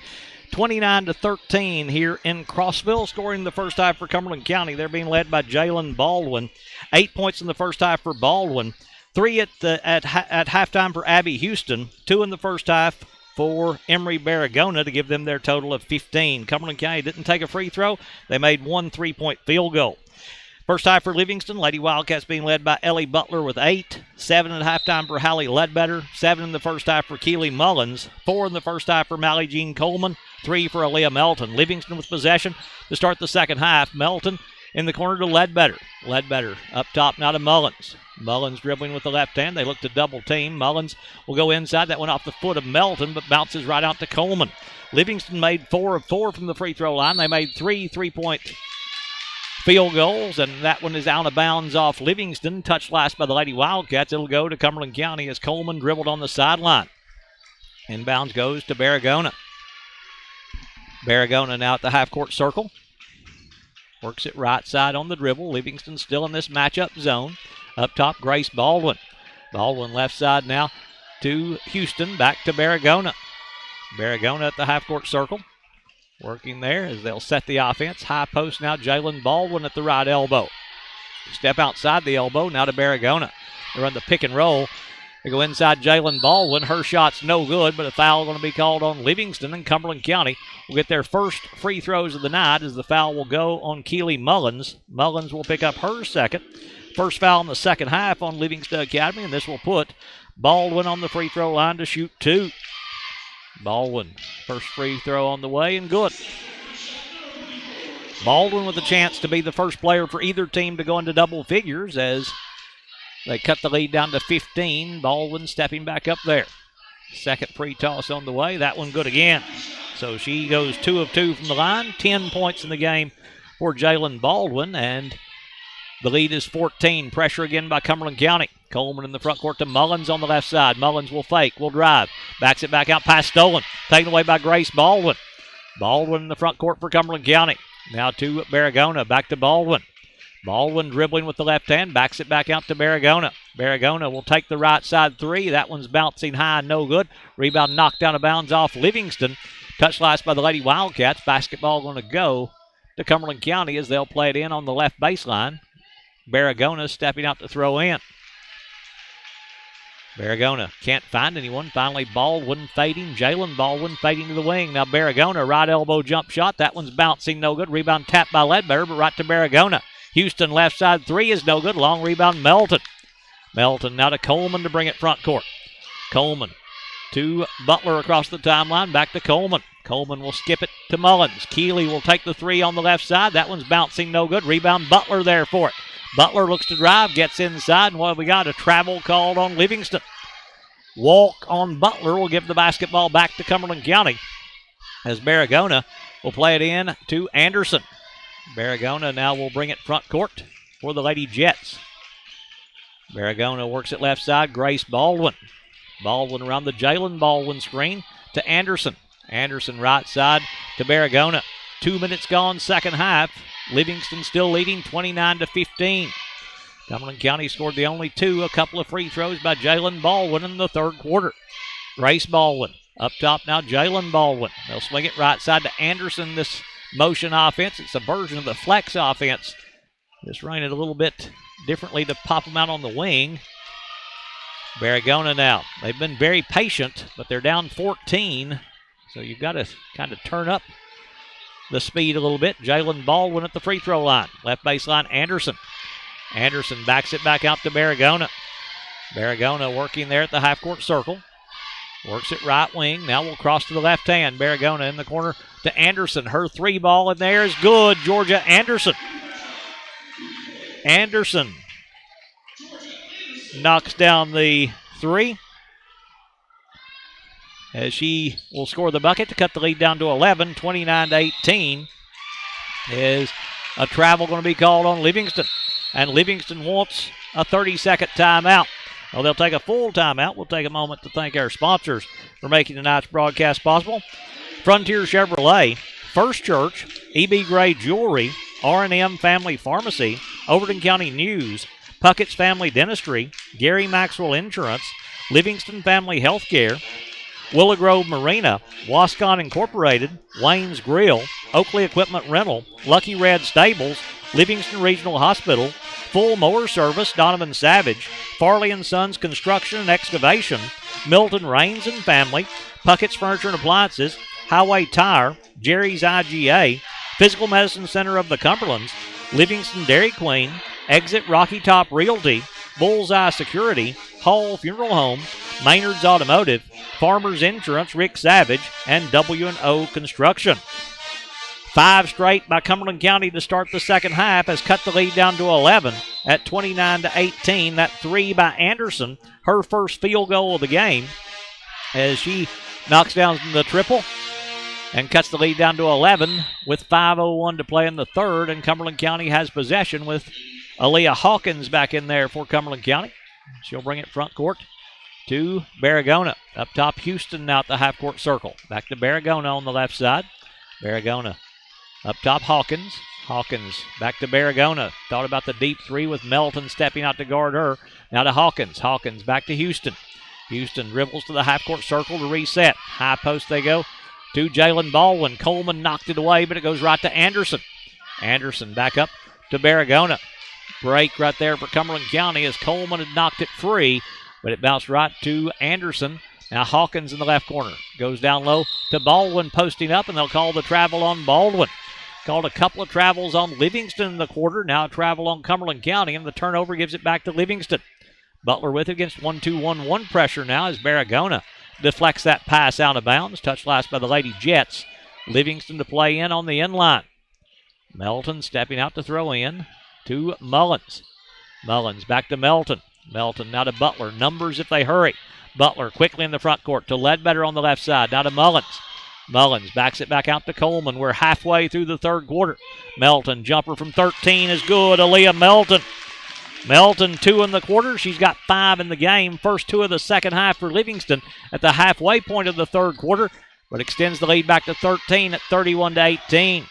29-13 here in Crossville. Scoring the first half for Cumberland County. They're being led by Jalen Baldwin. 8 points in the first half for Baldwin. 3 at halftime for Abby Houston. 2 in the first half for Emory Barragona to give them their total of 15. Cumberland County didn't take a free throw. They made 1 3-point field goal. First half for Livingston, Lady Wildcats being led by Ellie Butler with 8. 7 at halftime for Hallie Ledbetter. 7 in the first half for Keely Mullins. 4 in the first half for Mally Jean Coleman. 3 for Aaliyah Melton. Livingston with possession to start the second half. Melton in the corner to Ledbetter. Ledbetter up top now to Mullins. Mullins dribbling with the left hand. They look to double team. Mullins will go inside. That went off the foot of Melton, but bounces right out to Coleman. Livingston made 4 of 4 from the free throw line. They made 3 3-point field goals, and that one is out of bounds off Livingston. Touched last by the Lady Wildcats. It'll go to Cumberland County as Coleman dribbled on the sideline. Inbounds goes to Barragona. Barragona now at the half-court circle. Works it right side on the dribble. Livingston still in this matchup zone. Up top, Grace Baldwin. Baldwin left side now to Houston. Back to Barragona. Barragona at the half-court circle. Working there as they'll set the offense. High post now, Jalen Baldwin at the right elbow. Step outside the elbow, now to Barragona. They run the pick and roll. They go inside Jalen Baldwin. Her shot's no good, but a foul going to be called on Livingston, and Cumberland County will get their first free throws of the night as the foul will go on Keely Mullins. Mullins will pick up her second. First foul in the second half on Livingston Academy, and this will put Baldwin on the free throw line to shoot 2. Baldwin, first free throw on the way, and good. Baldwin with a chance to be the first player for either team to go into double figures as they cut the lead down to 15. Baldwin stepping back up there. Second free toss on the way. That one good again. So she goes 2 of 2 from the line. 10 points in the game for Jalen Baldwin, and the lead is 14. Pressure again by Cumberland County. Coleman in the front court to Mullins on the left side. Mullins will fake, will drive. Backs it back out past Stolen. Taken away by Grace Baldwin. Baldwin in the front court for Cumberland County. Now to Barragona. Back to Baldwin. Baldwin dribbling with the left hand. Backs it back out to Barragona. Barragona will take the right side 3. That one's bouncing high, no good. Rebound knocked out of bounds off Livingston. Touch last by the Lady Wildcats. Basketball going to go to Cumberland County as they'll play it in on the left baseline. Barragona stepping out to throw in. Barragona can't find anyone. Finally, Baldwin fading. Jalen Baldwin fading to the wing. Now Barragona, right elbow jump shot. That one's bouncing, no good. Rebound tapped by Ledbetter, but right to Barragona. Houston left side 3 is no good. Long rebound, Melton. Melton now to Coleman to bring it front court. Coleman to Butler across the timeline. Back to Coleman. Coleman will skip it to Mullins. Keeley will take the 3 on the left side. That one's bouncing, no good. Rebound, Butler there for it. Butler looks to drive, gets inside, and what have we got? A travel called on Livingston. Walk on Butler will give the basketball back to Cumberland County as Barragona will play it in to Anderson. Barragona now will bring it front court for the Lady Jets. Barragona works it left side, Grace Baldwin. Baldwin around the Jalen Baldwin screen to Anderson. Anderson right side to Barragona. 2 minutes gone, second half. Livingston still leading 29-15. Cumberland County scored the only 2, a couple of free throws by Jalen Baldwin in the third quarter. Grace Baldwin up top now, Jalen Baldwin. They'll swing it right side to Anderson. This motion offense, it's a version of the flex offense. Just running it a little bit differently to pop them out on the wing. Barragona now. They've been very patient, but they're down 14. So you've got to kind of turn up the speed a little bit. Jalen Baldwin at the free throw line. Left baseline, Anderson. Anderson backs it back out to Barragona. Barragona working there at the half-court circle. Works it right wing. Now we'll cross to the left hand. Barragona in the corner to Anderson. Her 3 ball in there is good. Georgia Anderson. Anderson knocks down the 3 as she will score the bucket to cut the lead down to 11. 29-18 is a travel going to be called on Livingston. And Livingston wants a 30-second timeout. Well, they'll take a full timeout. We'll take a moment to thank our sponsors for making tonight's broadcast possible. Frontier Chevrolet, First Church, E.B. Gray Jewelry, R&M Family Pharmacy, Overton County News, Puckett's Family Dentistry, Gary Maxwell Insurance, Livingston Family Healthcare, Willow Grove Marina, Wascon Incorporated, Wayne's Grill, Oakley Equipment Rental, Lucky Red Stables, Livingston Regional Hospital, Full Mower Service, Donovan Savage, Farley & Sons Construction and Excavation, Milton Rains and Family, Puckett's Furniture and Appliances, Highway Tire, Jerry's IGA, Physical Medicine Center of the Cumberlands, Livingston Dairy Queen, Exit Rocky Top Realty, Bullseye Security, Hall Funeral Home, Maynard's Automotive, Farmers Insurance, Rick Savage, and W&O Construction. 5 straight by Cumberland County to start the second half has cut the lead down to 11 at 29-18. That 3 by Anderson, her first field goal of the game, as she knocks down the triple and cuts the lead down to 11 with 5:01 to play in the third, and Cumberland County has possession with Aaliyah Hawkins back in there for Cumberland County. She'll bring it front court to Barragona. Up top, Houston now at the half-court circle. Back to Barragona on the left side. Barragona up top, Hawkins. Hawkins back to Barragona. Thought about the deep 3 with Melton stepping out to guard her. Now to Hawkins. Hawkins back to Houston. Houston dribbles to the half-court circle to reset. High post they go to Jalen Baldwin. Coleman knocked it away, but it goes right to Anderson. Anderson back up to Barragona. Break right there for Cumberland County as Coleman had knocked it free, but it bounced right to Anderson. Now Hawkins in the left corner. Goes down low to Baldwin posting up, and they'll call the travel on Baldwin. Called a couple of travels on Livingston in the quarter. Now a travel on Cumberland County, and the turnover gives it back to Livingston. Butler with it against 1-2-1-1 pressure now as Barragona deflects that pass out of bounds. Touched last by the Lady Jets. Livingston to play in on the end line. Melton stepping out to throw in to Mullins. Mullins back to Melton. Melton now to Butler. Numbers if they hurry. Butler quickly in the front court to Ledbetter on the left side. Now to Mullins. Mullins backs it back out to Coleman. We're halfway through the third quarter. Melton, jumper from 13 is good. Aaliyah Melton. Melton 2 in the quarter. She's got 5 in the game. First 2 of the second half for Livingston at the halfway point of the third quarter, but extends the lead back to 13 at 31-18.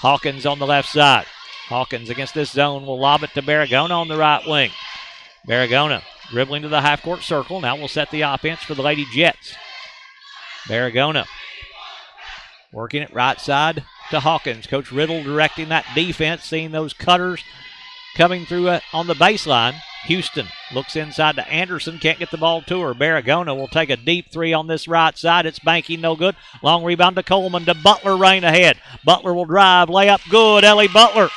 Hawkins on the left side. Hawkins against this zone will lob it to Barragona on the right wing. Barragona dribbling to the half-court circle. Now we'll set the offense for the Lady Jets. Barragona working it right side to Hawkins. Coach Riddle directing that defense, seeing those cutters coming through on the baseline. Houston looks inside to Anderson. Can't get the ball to her. Barragona will take a deep 3 on this right side. It's banking, no good. Long rebound to Coleman to Butler, rain ahead. Butler will drive. Layup good. Ellie Butler.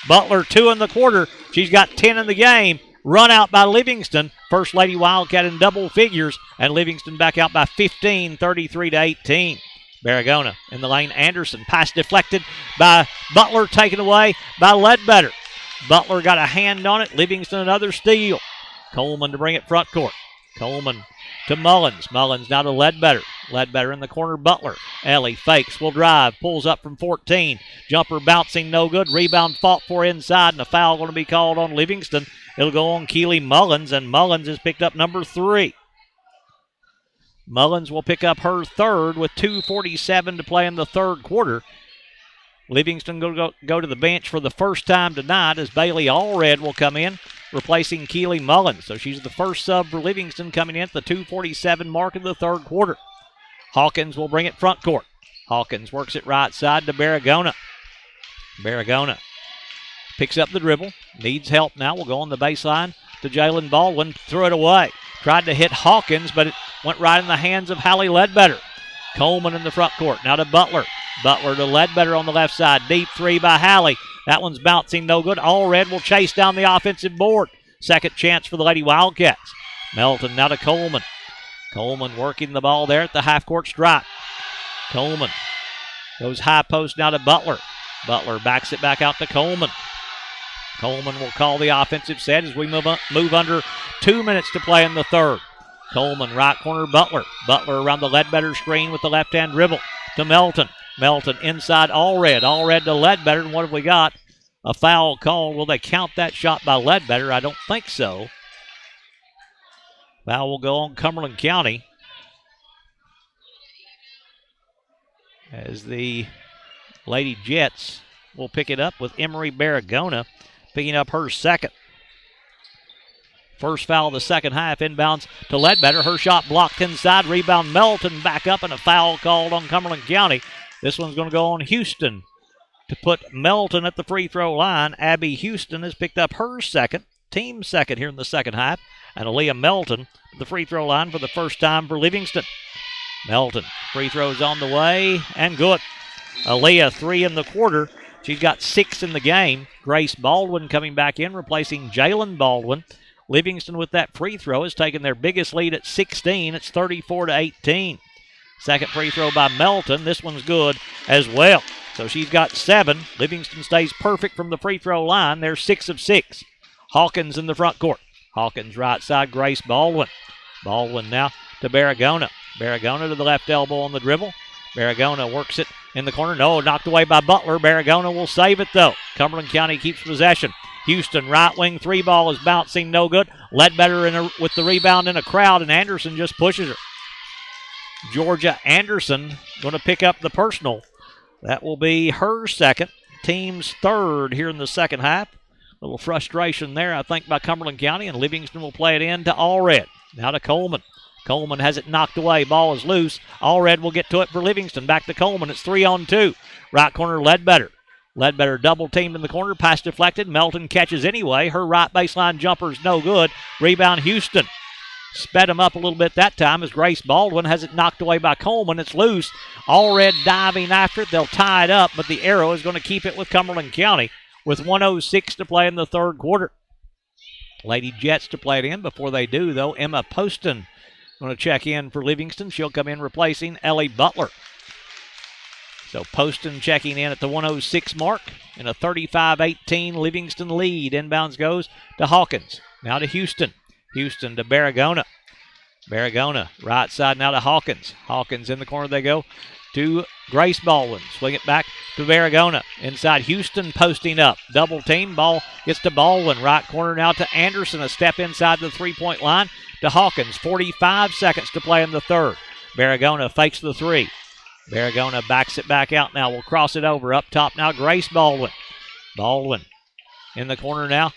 Butler 2 in the quarter. She's got 10 in the game. Run out by Livingston. First Lady Wildcat in double figures. And Livingston back out by 15, 33-18. Barragona in the lane. Anderson. Pass deflected by Butler. Taken away by Ledbetter. Butler got a hand on it. Livingston another steal. Coleman to bring it front court. Coleman to Mullins. Mullins now to Ledbetter. Ledbetter in the corner. Butler. Ellie fakes. Will drive. Pulls up from 14. Jumper bouncing. No good. Rebound fought for inside. And a foul going to be called on Livingston. It'll go on Keely Mullins. And Mullins has picked up number 3. Mullins will pick up her third with 2:47 to play in the third quarter. Livingston will go to the bench for the first time tonight as Bailey Allred will come in, replacing Keely Mullins. So she's the first sub for Livingston coming in at the 2:47 mark of the third quarter. Hawkins will bring it front court. Hawkins works it right side to Barragona. Barragona picks up the dribble, needs help now. Will go on the baseline to Jalen Baldwin, threw it away. Tried to hit Hawkins, but it went right in the hands of Hallie Ledbetter. Coleman in the front court. Now to Butler. Butler to Ledbetter on the left side. Deep 3 by Hallie. That one's bouncing, no good. Allred will chase down the offensive board. Second chance for the Lady Wildcats. Melton now to Coleman. Coleman working the ball there at the half-court stripe. Coleman goes high post now to Butler. Butler backs it back out to Coleman. Coleman will call the offensive set as we move under 2 minutes to play in the third. Coleman, right corner, Butler. Butler around the Ledbetter screen with the left-hand dribble to Melton. Melton inside Allred. Allred to Ledbetter. And what have we got? A foul call. Will they count that shot by Ledbetter? I don't think so. Foul will go on Cumberland County as the Lady Jets will pick it up with Emery Barragona picking up her second. First foul of the second half, inbounds to Ledbetter. Her shot blocked inside. Rebound Melton back up, and a foul called on Cumberland County. This one's going to go on Houston to put Melton at the free throw line. Abby Houston has picked up her second, team second here in the second half. And Aaliyah Melton at the free throw line for the first time for Livingston. Melton, free throws on the way, and good. Aaliyah, 3 in the quarter. She's got 6 in the game. Grace Baldwin coming back in, replacing Jalen Baldwin. Livingston with that free throw has taken their biggest lead at 16. It's 34-18. Second free throw by Melton. This one's good as well. So she's got 7. Livingston stays perfect from the free throw line. They're 6 of 6. Hawkins in the front court. Hawkins right side, Grace Baldwin. Baldwin now to Baragona. Baragona to the left elbow on the dribble. Baragona works it in the corner. No, knocked away by Butler. Baragona will save it, though. Cumberland County keeps possession. Houston, right wing, 3 ball is bouncing, no good. Ledbetter with the rebound in a crowd, and Anderson just pushes her. Georgia Anderson going to pick up the personal. That will be her second. Team's third here in the second half. A little frustration there, I think, by Cumberland County, and Livingston will play it in to Allred. Now to Coleman. Coleman has it knocked away. Ball is loose. Allred will get to it for Livingston. Back to Coleman. It's 3-on-2. Right corner, Ledbetter. Ledbetter double teamed in the corner. Pass deflected. Melton catches anyway. Her right baseline jumper's no good. Rebound Houston. Sped him up a little bit that time as Grace Baldwin has it knocked away by Coleman. It's loose. Allred diving after it. They'll tie it up, but the arrow is going to keep it with Cumberland County with 1:06 to play in the third quarter. Lady Jets to play it in. Before they do, though, Emma Poston going to check in for Livingston. She'll come in replacing Ellie Butler. So Poston checking in at the 1:06 mark in a 35-18 Livingston lead. Inbounds goes to Hawkins. Now to Houston. Houston to Baragona. Baragona right side now to Hawkins. Hawkins in the corner they go to Grace Baldwin. Swing it back to Baragona. Inside Houston posting up. Double team. Ball gets to Baldwin. Right corner now to Anderson. A step inside the three-point line to Hawkins. 45 seconds to play in the third. Baragona fakes the three. Baragona backs it back out now. We'll cross it over. Up top now, Grace Baldwin. Baldwin in the corner now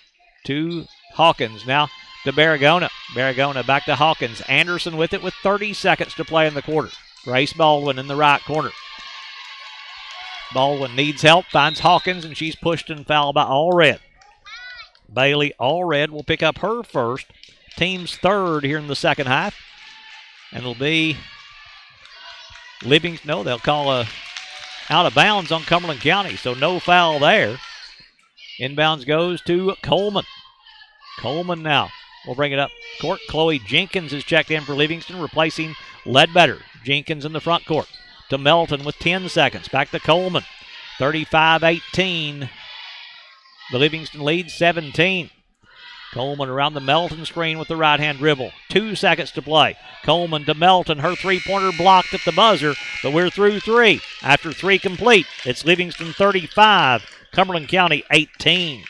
to Hawkins. Now to Baragona. Baragona back to Hawkins. Anderson with it with 30 seconds to play in the quarter. Grace Baldwin in the right corner. Baldwin needs help, finds Hawkins, and she's pushed and fouled by Allred. Bailey Allred will pick up her first. Team's third here in the second half. And it'll be Livingston. No, they'll call a out of bounds on Cumberland County, so no foul there. Inbounds goes to Coleman. Coleman now will bring it up court. Chloe Jenkins is checked in for Livingston, replacing Ledbetter. Jenkins in the front court to Melton with 10 seconds. Back to Coleman. 35-18. The Livingston lead 17. Coleman around the Melton screen with the right-hand dribble. 2 seconds to play. Coleman to Melton. Her three-pointer blocked at the buzzer, but we're through 3. After 3 complete, it's Livingston 35, Cumberland County 18.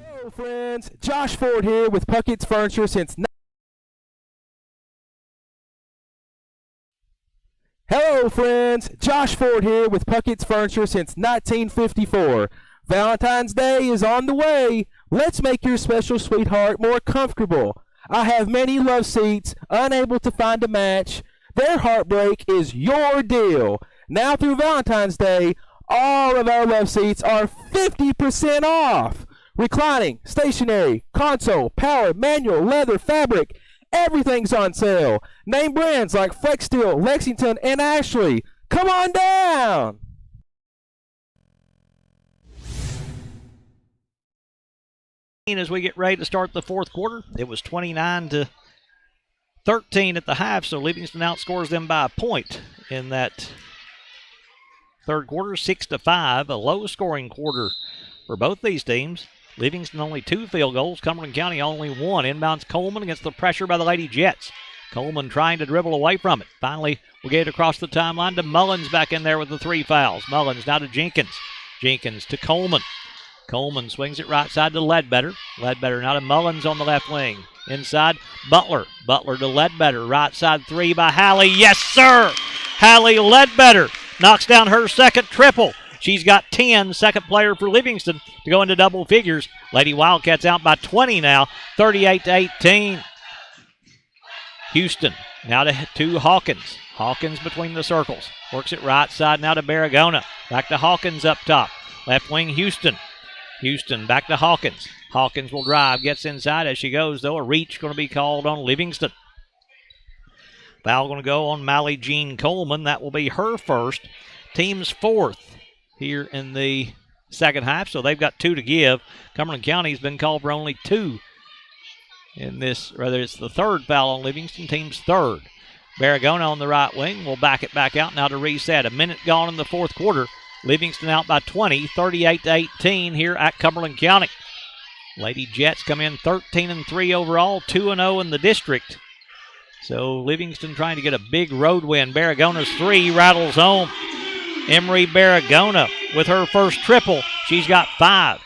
Hello, friends. Josh Ford here with Puckett's Furniture since. Hello, friends. Josh Ford here with Puckett's Furniture since 1954. Valentine's Day is on the way. Let's make your special sweetheart more comfortable. I have many love seats, unable to find a match. Their heartbreak is your deal. Now through Valentine's Day, all of our love seats are 50% off. Reclining, stationary, console, power, manual, leather, fabric, everything's on sale. Name brands like Flex Steel, Lexington, and Ashley. Come on down! As we get ready to start the fourth quarter, it was 29-13 at the half, so Livingston outscores them by a point in that third quarter, 6-5, a low-scoring quarter for both these teams. Livingston only 2 field goals. Cumberland County only 1. Inbounds Coleman against the pressure by the Lady Jets. Coleman trying to dribble away from it. Finally, we'll get it across the timeline to Mullins back in there with the 3 fouls. Mullins now to Jenkins. Jenkins to Coleman. Coleman swings it right side to Ledbetter. Ledbetter now to Mullins on the left wing. Inside, Butler. Butler to Ledbetter. Right side three by Hallie. Yes, sir! Hallie Ledbetter knocks down her second triple. She's got 10, second player for Livingston to go into double figures. Lady Wildcats out by 20 now, 38-18. Houston now to Hawkins. Hawkins between the circles. Works it right side now to Baragona. Back to Hawkins up top. Left wing Houston. Houston back to Hawkins. Hawkins will drive, gets inside as she goes, though. A reach going to be called on Livingston. Foul going to go on Mally Jean Coleman. That will be her first. Team's fourth here in the second half, so they've got 2 to give. Cumberland County's been called for only 2 in this. Rather, it's the third foul on Livingston. Team's third. Baragona on the right wing will back it back out now to reset. A minute gone in the fourth quarter. Livingston out by 20, 38-18 here at Cumberland County. Lady Jets come in 13-3 overall, 2-0 in the district. So Livingston trying to get a big road win. Baragona's three rattles home. Emery Baragona with her first triple. She's got 5.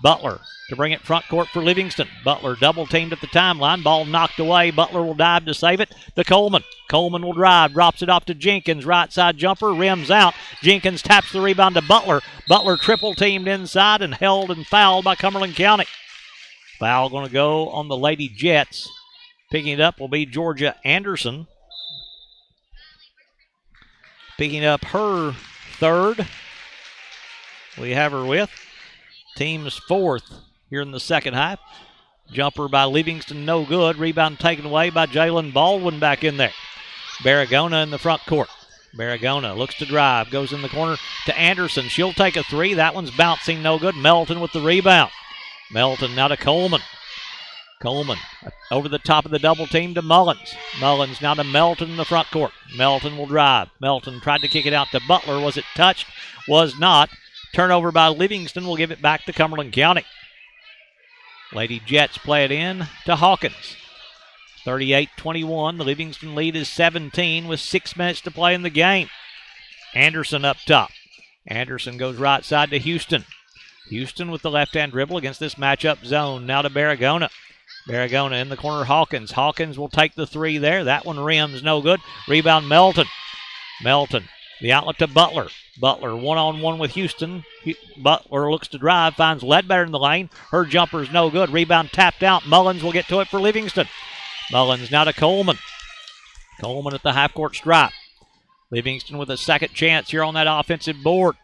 Butler to bring it front court for Livingston. Butler double teamed at the timeline. Ball knocked away. Butler will dive to save it to Coleman. Coleman will drive. Drops it off to Jenkins. Right side jumper. Rims out. Jenkins taps the rebound to Butler. Butler triple teamed inside and held and fouled by Cumberland County. Foul going to go on the Lady Jets. Picking it up will be Georgia Anderson. Picking up her third. We have her with team's fourth here in the second half. Jumper by Livingston, no good. Rebound taken away by Jalen Baldwin back in there. Baragona in the front court. Baragona looks to drive, goes in the corner to Anderson. She'll take a three. That one's bouncing, no good. Melton with the rebound. Melton now to Coleman. Coleman over the top of the double team to Mullins. Mullins now to Melton in the front court. Melton will drive. Melton tried to kick it out to Butler. Was it touched? Was not. Turnover by Livingston will give it back to Cumberland County. Lady Jets play it in to Hawkins. 38-21. The Livingston lead is 17 with 6 minutes to play in the game. Anderson up top. Anderson goes right side to Houston. Houston with the left-hand dribble against this matchup zone. Now to Baragona. Baragona in the corner, Hawkins. Hawkins will take the three there. That one rims, no good. Rebound, Melton. Melton, the outlet to Butler. Butler one-on-one with Houston. Butler looks to drive, finds Ledbetter in the lane. Her jumper's no good. Rebound tapped out. Mullins will get to it for Livingston. Mullins now to Coleman. Coleman at the half-court stripe. Livingston with a second chance here on that offensive board.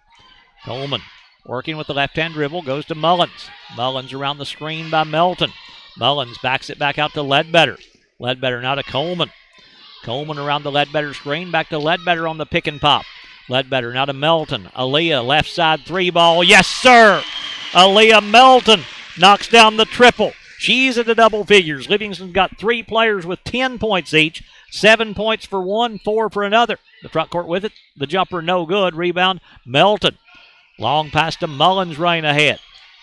Coleman working with the left-hand dribble, goes to Mullins. Mullins around the screen by Melton. Mullins backs it back out to Ledbetter. Ledbetter now to Coleman. Coleman around the Ledbetter screen, back to Ledbetter on the pick and pop. Ledbetter now to Melton. Aaliyah left side three ball. Yes, sir! Aaliyah Melton knocks down the triple. She's at the double figures. Livingston's got 3 players with 10 points each. 7 points for one, 4 for another. The front court with it. The jumper no good. Rebound, Melton. Long pass to Mullins, rain ahead.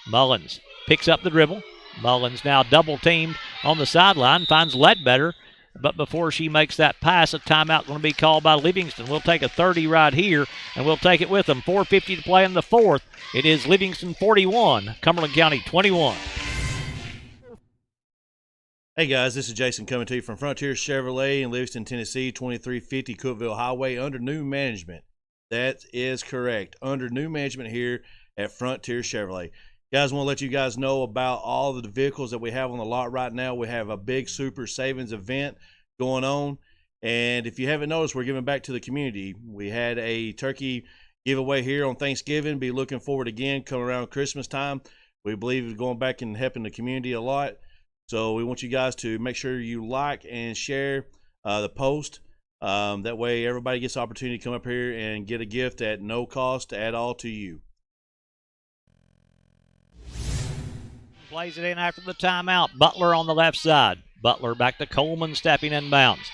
Mullins picks up the dribble. Mullins now double teamed on the sideline, finds Ledbetter. But before she makes that pass, a timeout going to be called by Livingston. We'll take a 30 right here, and we'll take it with them. 4:50 to play in the fourth. It is Livingston 41, Cumberland County 21. Hey guys, this is Jason coming to you from Frontier Chevrolet in Livingston, Tennessee, 2350 Cookeville Highway, under new management. That is correct. Under new management here at Frontier Chevrolet. Guys, I want to let you guys know about all of the vehicles that we have on the lot right now. We have a big super savings event going on. And if you haven't noticed, we're giving back to the community. We had a turkey giveaway here on Thanksgiving. Be looking forward again coming around Christmas time. We believe it's going back and helping the community a lot. So we want you guys to make sure you like and share the post. That way everybody gets the opportunity to come up here and get a gift at no cost at all to you. Plays it in after the timeout. Butler on the left side. Butler back to Coleman stepping inbounds.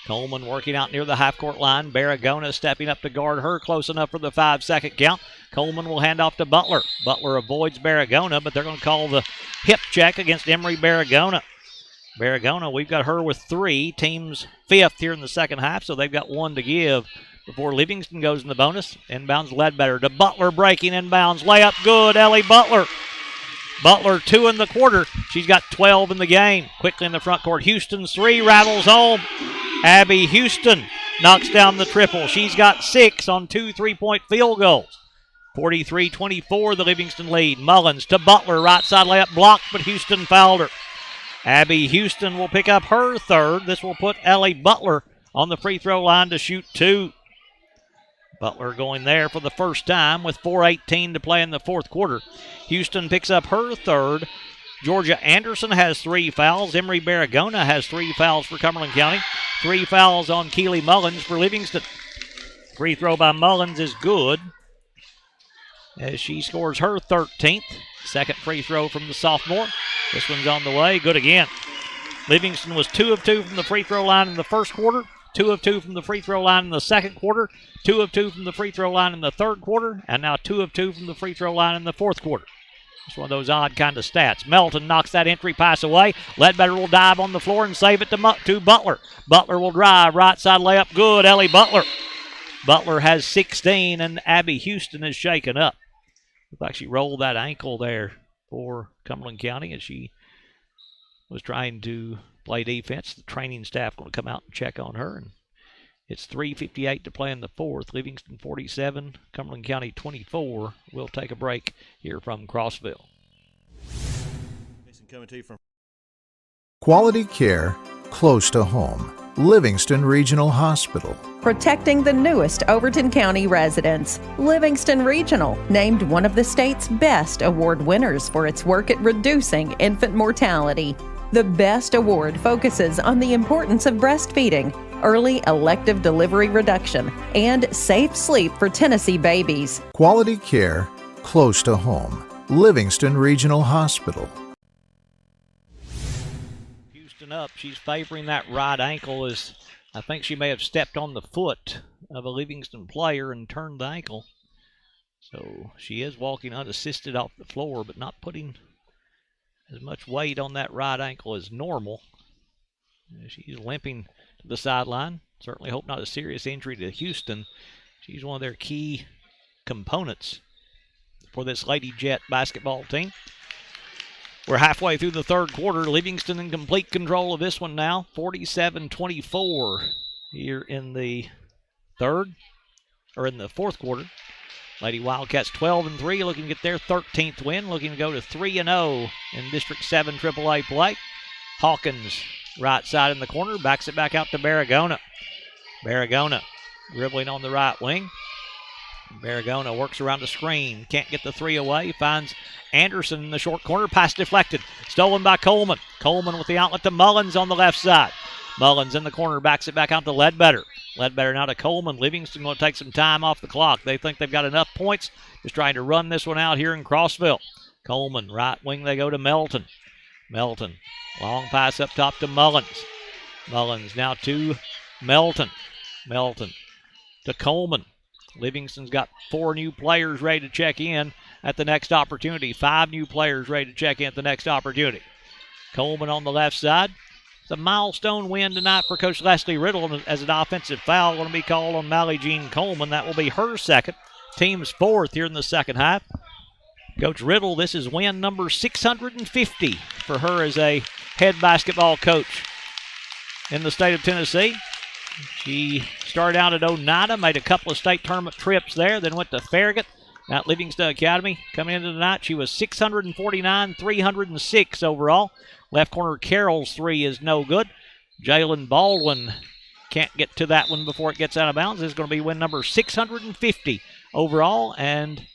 Coleman working out near the half-court line. Baragona stepping up to guard her, close enough for the 5-second count. Coleman will hand off to Butler. Butler avoids Baragona, but they're going to call the hip check against Emery Baragona. Baragona, we've got her with 3. Team's 5th here in the second half, so they've got 1 to give before Livingston goes in the bonus. Inbounds Ledbetter to Butler, breaking inbounds. Layup good, Ellie Butler. Butler 2 in the quarter. She's got 12 in the game. Quickly in the front court. Houston's 3 rattles home. Abby Houston knocks down the triple. She's got 6 on 2 3-point field goals. 43-24, the Livingston lead. Mullins to Butler. Right side layup blocked, but Houston fouled her. Abby Houston will pick up her third. This will put Ellie Butler on the free throw line to shoot 2. Butler going there for the first time with 4:18 to play in the fourth quarter. Houston picks up her third. Georgia Anderson has 3 fouls. Emery Barragona has 3 fouls for Cumberland County. 3 fouls on Keely Mullins for Livingston. Free throw by Mullins is good as she scores her 13th. Second free throw from the sophomore. This one's on the way. Good again. Livingston was 2 of 2 from the free throw line in the first quarter. 2 of 2 from the free throw line in the second quarter. 2 of 2 from the free throw line in the third quarter. And now 2 of 2 from the free throw line in the fourth quarter. It's one of those odd kind of stats. Melton knocks that entry pass away. Ledbetter will dive on the floor and save it to Butler. Butler will drive. Right side layup. Good. Ellie Butler. Butler has 16, and Abby Houston is shaken up. Looks like she rolled that ankle there for Cumberland County as she was trying to play defense. The training staff going to come out and check on her. And it's 3:58 to play in the fourth. Livingston 47, Cumberland County 24. We'll take a break here from Crossville. Coming to you from Quality care close to home. Livingston Regional Hospital. Protecting the newest Overton County residents. Livingston Regional, named one of the state's best award winners for its work at reducing infant mortality. The BEST Award focuses on the importance of breastfeeding, early elective delivery reduction, and safe sleep for Tennessee babies. Quality care close to home. Livingston Regional Hospital. Houston up. She's favoring that right ankle as I think she may have stepped on the foot of a Livingston player and turned the ankle. So she is walking unassisted off the floor, but not putting as much weight on that right ankle as normal. She's limping to the sideline. Certainly hope not a serious injury to Houston. She's one of their key components for this Lady Jet basketball team. We're halfway through the third quarter. Livingston in complete control of this one now. 47-24 here in the fourth quarter. Lady Wildcats 12-3, looking to get their 13th win, looking to go to 3-0 in District 7 AAA play. Hawkins, right side in the corner, backs it back out to Barragona. Barragona dribbling on the right wing. Barragona works around the screen, can't get the 3 away, finds Anderson in the short corner, pass deflected, stolen by Coleman. Coleman with the outlet to Mullins on the left side. Mullins in the corner, backs it back out to Ledbetter. Ledbetter now to Coleman. Livingston going to take some time off the clock. They think they've got enough points. Just trying to run this one out here in Crossville. Coleman, right wing, they go to Melton. Melton, long pass up top to Mullins. Mullins now to Melton. Melton to Coleman. Livingston's got 4 new players ready to check in at the next opportunity. 5 new players ready to check in at the next opportunity. Coleman on the left side. It's a milestone win tonight for Coach Leslie Riddle as an offensive foul going to be called on Mally Jean Coleman. That will be her second. Team's 4th here in the second half. Coach Riddle, this is win number 650 for her as a head basketball coach in the state of Tennessee. She started out at Oneida, made a couple of state tournament trips there, then went to Farragut at Livingston Academy. Coming into tonight, she was 649, 306 overall. Left corner Carroll's 3 is no good. Jalen Baldwin can't get to that one before it gets out of bounds. This is going to be win number 650 overall, and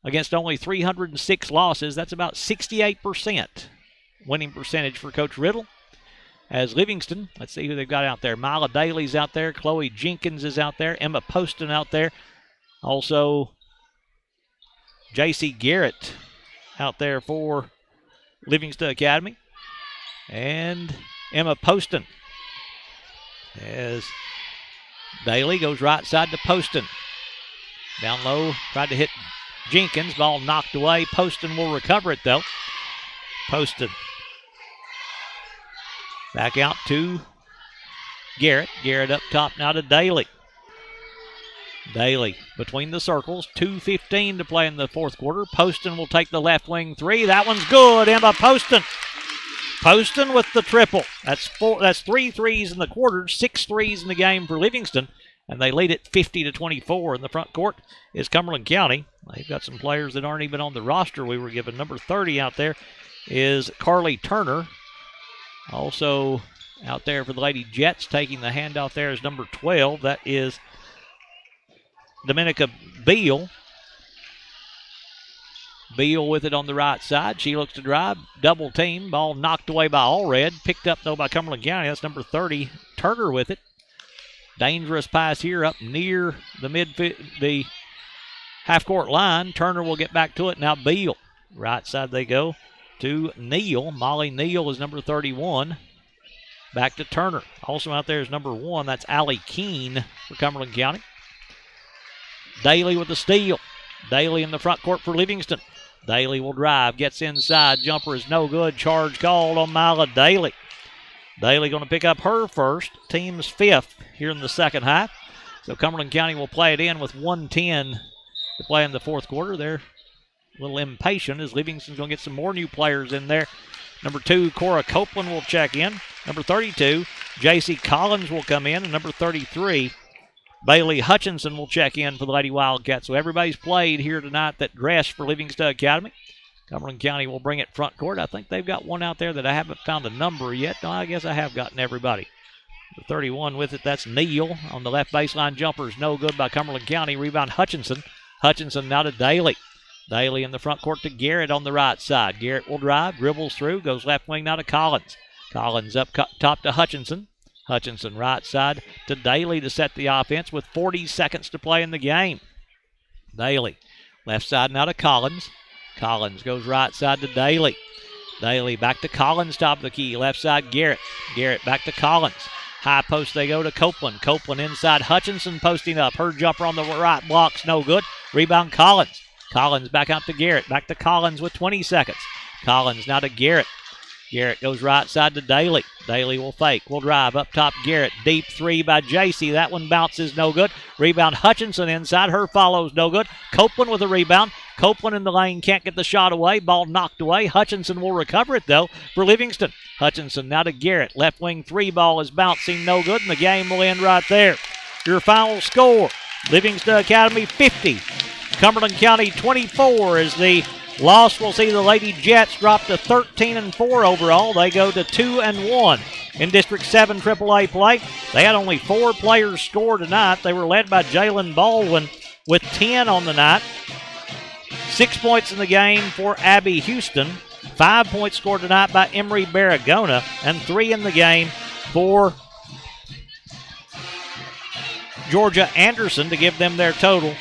against only 306 losses, that's about 68% winning percentage for Coach Riddle. As Livingston, let's see who they've got out there. Mila Daly's out there. Chloe Jenkins is out there. Emma Poston out there. Also, J.C. Garrett out there for Livingston Academy. And Emma Poston. As Daly goes right side to Poston. Down low, tried to hit Jenkins. Ball knocked away. Poston will recover it, though. Poston. Back out to Garrett. Garrett up top now to Daly. Daly between the circles. 2:15 to play in the fourth quarter. Poston will take the left wing three. That one's good. Emma Poston. Poston with the triple. That's 3 threes in the quarter, 6 threes in the game for Livingston, and they lead it 50-24. In the front court is Cumberland County. They've got some players that aren't even on the roster we were given. Number 30 out there is Carly Turner. Also out there for the Lady Jets, taking the handoff there is number 12. That is Dominica Beal. Beal with it on the right side. She looks to drive. Double team. Ball knocked away by Allred. Picked up, though, by Cumberland County. That's number 30. Turner with it. Dangerous pass here up near the half-court line. Turner will get back to it. Now Beal. Right side they go to Neal. Molly Neal is number 31. Back to Turner. Also out there is number 1. That's Allie Keene for Cumberland County. Daly with the steal. Daly in the front court for Livingston. Daly will drive, gets inside, jumper is no good, charge called on Mila Daly. Daly going to pick up her first, team's 5th here in the second half. So Cumberland County will play it in with 1:10 to play in the fourth quarter. They're a little impatient as Livingston's going to get some more new players in there. Number 2, Cora Copeland will check in. Number 32, J.C. Collins will come in, and number 33, Bailey Hutchinson will check in for the Lady Wildcats. So everybody's played here tonight that dressed for Livingston Academy. Cumberland County will bring it front court. I think they've got one out there that I haven't found a number yet. No, I guess I have gotten everybody. The 31 with it, that's Neal. On the left baseline jumper is no good by Cumberland County. Rebound Hutchinson. Hutchinson now to Daly. Daly in the front court to Garrett on the right side. Garrett will drive, dribbles through, goes left wing now to Collins. Collins up top to Hutchinson. Hutchinson right side to Daly to set the offense with 40 seconds to play in the game. Daly left side now to Collins. Collins goes right side to Daly. Daly back to Collins, top of the key. Left side Garrett. Garrett back to Collins. High post they go to Copeland. Copeland inside. Hutchinson posting up. Her jumper on the right block's no good. Rebound Collins. Collins back out to Garrett. Back to Collins with 20 seconds. Collins now to Garrett. Garrett goes right side to Daly. Daly will fake. Will drive up top. Garrett. Deep 3 by JC. That one bounces no good. Rebound Hutchinson inside. Her follows no good. Copeland with a rebound. Copeland in the lane can't get the shot away. Ball knocked away. Hutchinson will recover it, though, for Livingston. Hutchinson now to Garrett. Left wing 3 ball is bouncing no good, and the game will end right there. Your final score, Livingston Academy 50. Cumberland County 24 is the loss. We'll see the Lady Jets drop to 13-4 overall. They go to 2-1 in District 7 AAA play. They had only 4 players score tonight. They were led by Jalen Baldwin with 10 on the night. 6 points in the game for Abby Houston. 5 points scored tonight by Emery Barragona, and 3 in the game for Georgia Anderson to give them their total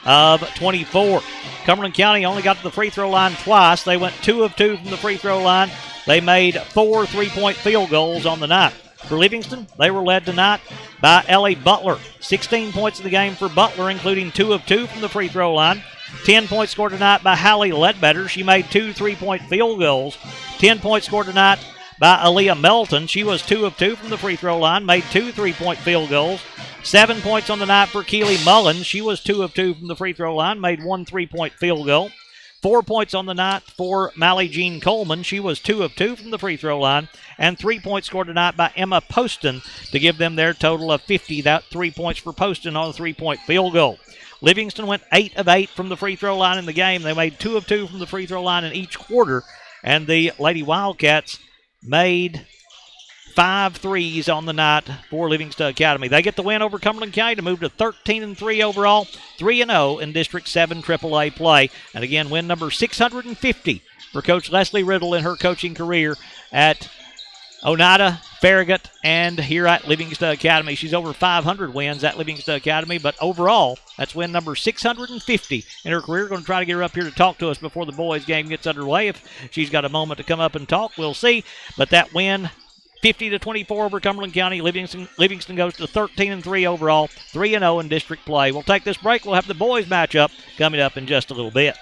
of 24. Cumberland County only got to the free throw line twice. They went 2 of 2 from the free throw line. They made 4 3-point field goals on the night. For Livingston, they were led tonight by Ellie Butler. 16 points in the game for Butler, including 2 of 2 from the free throw line. 10 points scored tonight by Hallie Ledbetter. She made 2 3-point field goals. 10 points scored tonight by Aaliyah Melton. She was 2 of 2 from the free throw line, made 2 3-point field goals. 7 points on the night for Keely Mullins. She was 2 of 2 from the free throw line, made 1 3-point field goal. 4 points on the night for Mally Jean Coleman. She was 2 of 2 from the free throw line. And 3 points scored tonight by Emma Poston to give them their total of 50. That 3 points for Poston on a 3-point field goal. Livingston went 8 of 8 from the free throw line in the game. They made 2 of 2 from the free throw line in each quarter. And the Lady Wildcats made 5 threes on the night for Livingston Academy. They get the win over Cumberland County to move to 13-3 overall, 3-0 in District 7 AAA play. And again, win number 650 for Coach Leslie Riddle in her coaching career at Oneida, Farragut, and here at Livingston Academy. She's over 500 wins at Livingston Academy, but overall, that's win number 650 in her career. Going to try to get her up here to talk to us before the boys' game gets underway. If she's got a moment to come up and talk, we'll see. But that win, 50-24 over Cumberland County. Livingston goes to 13-3 overall, 3-0 in district play. We'll take this break. We'll have the boys match up coming up in just a little bit.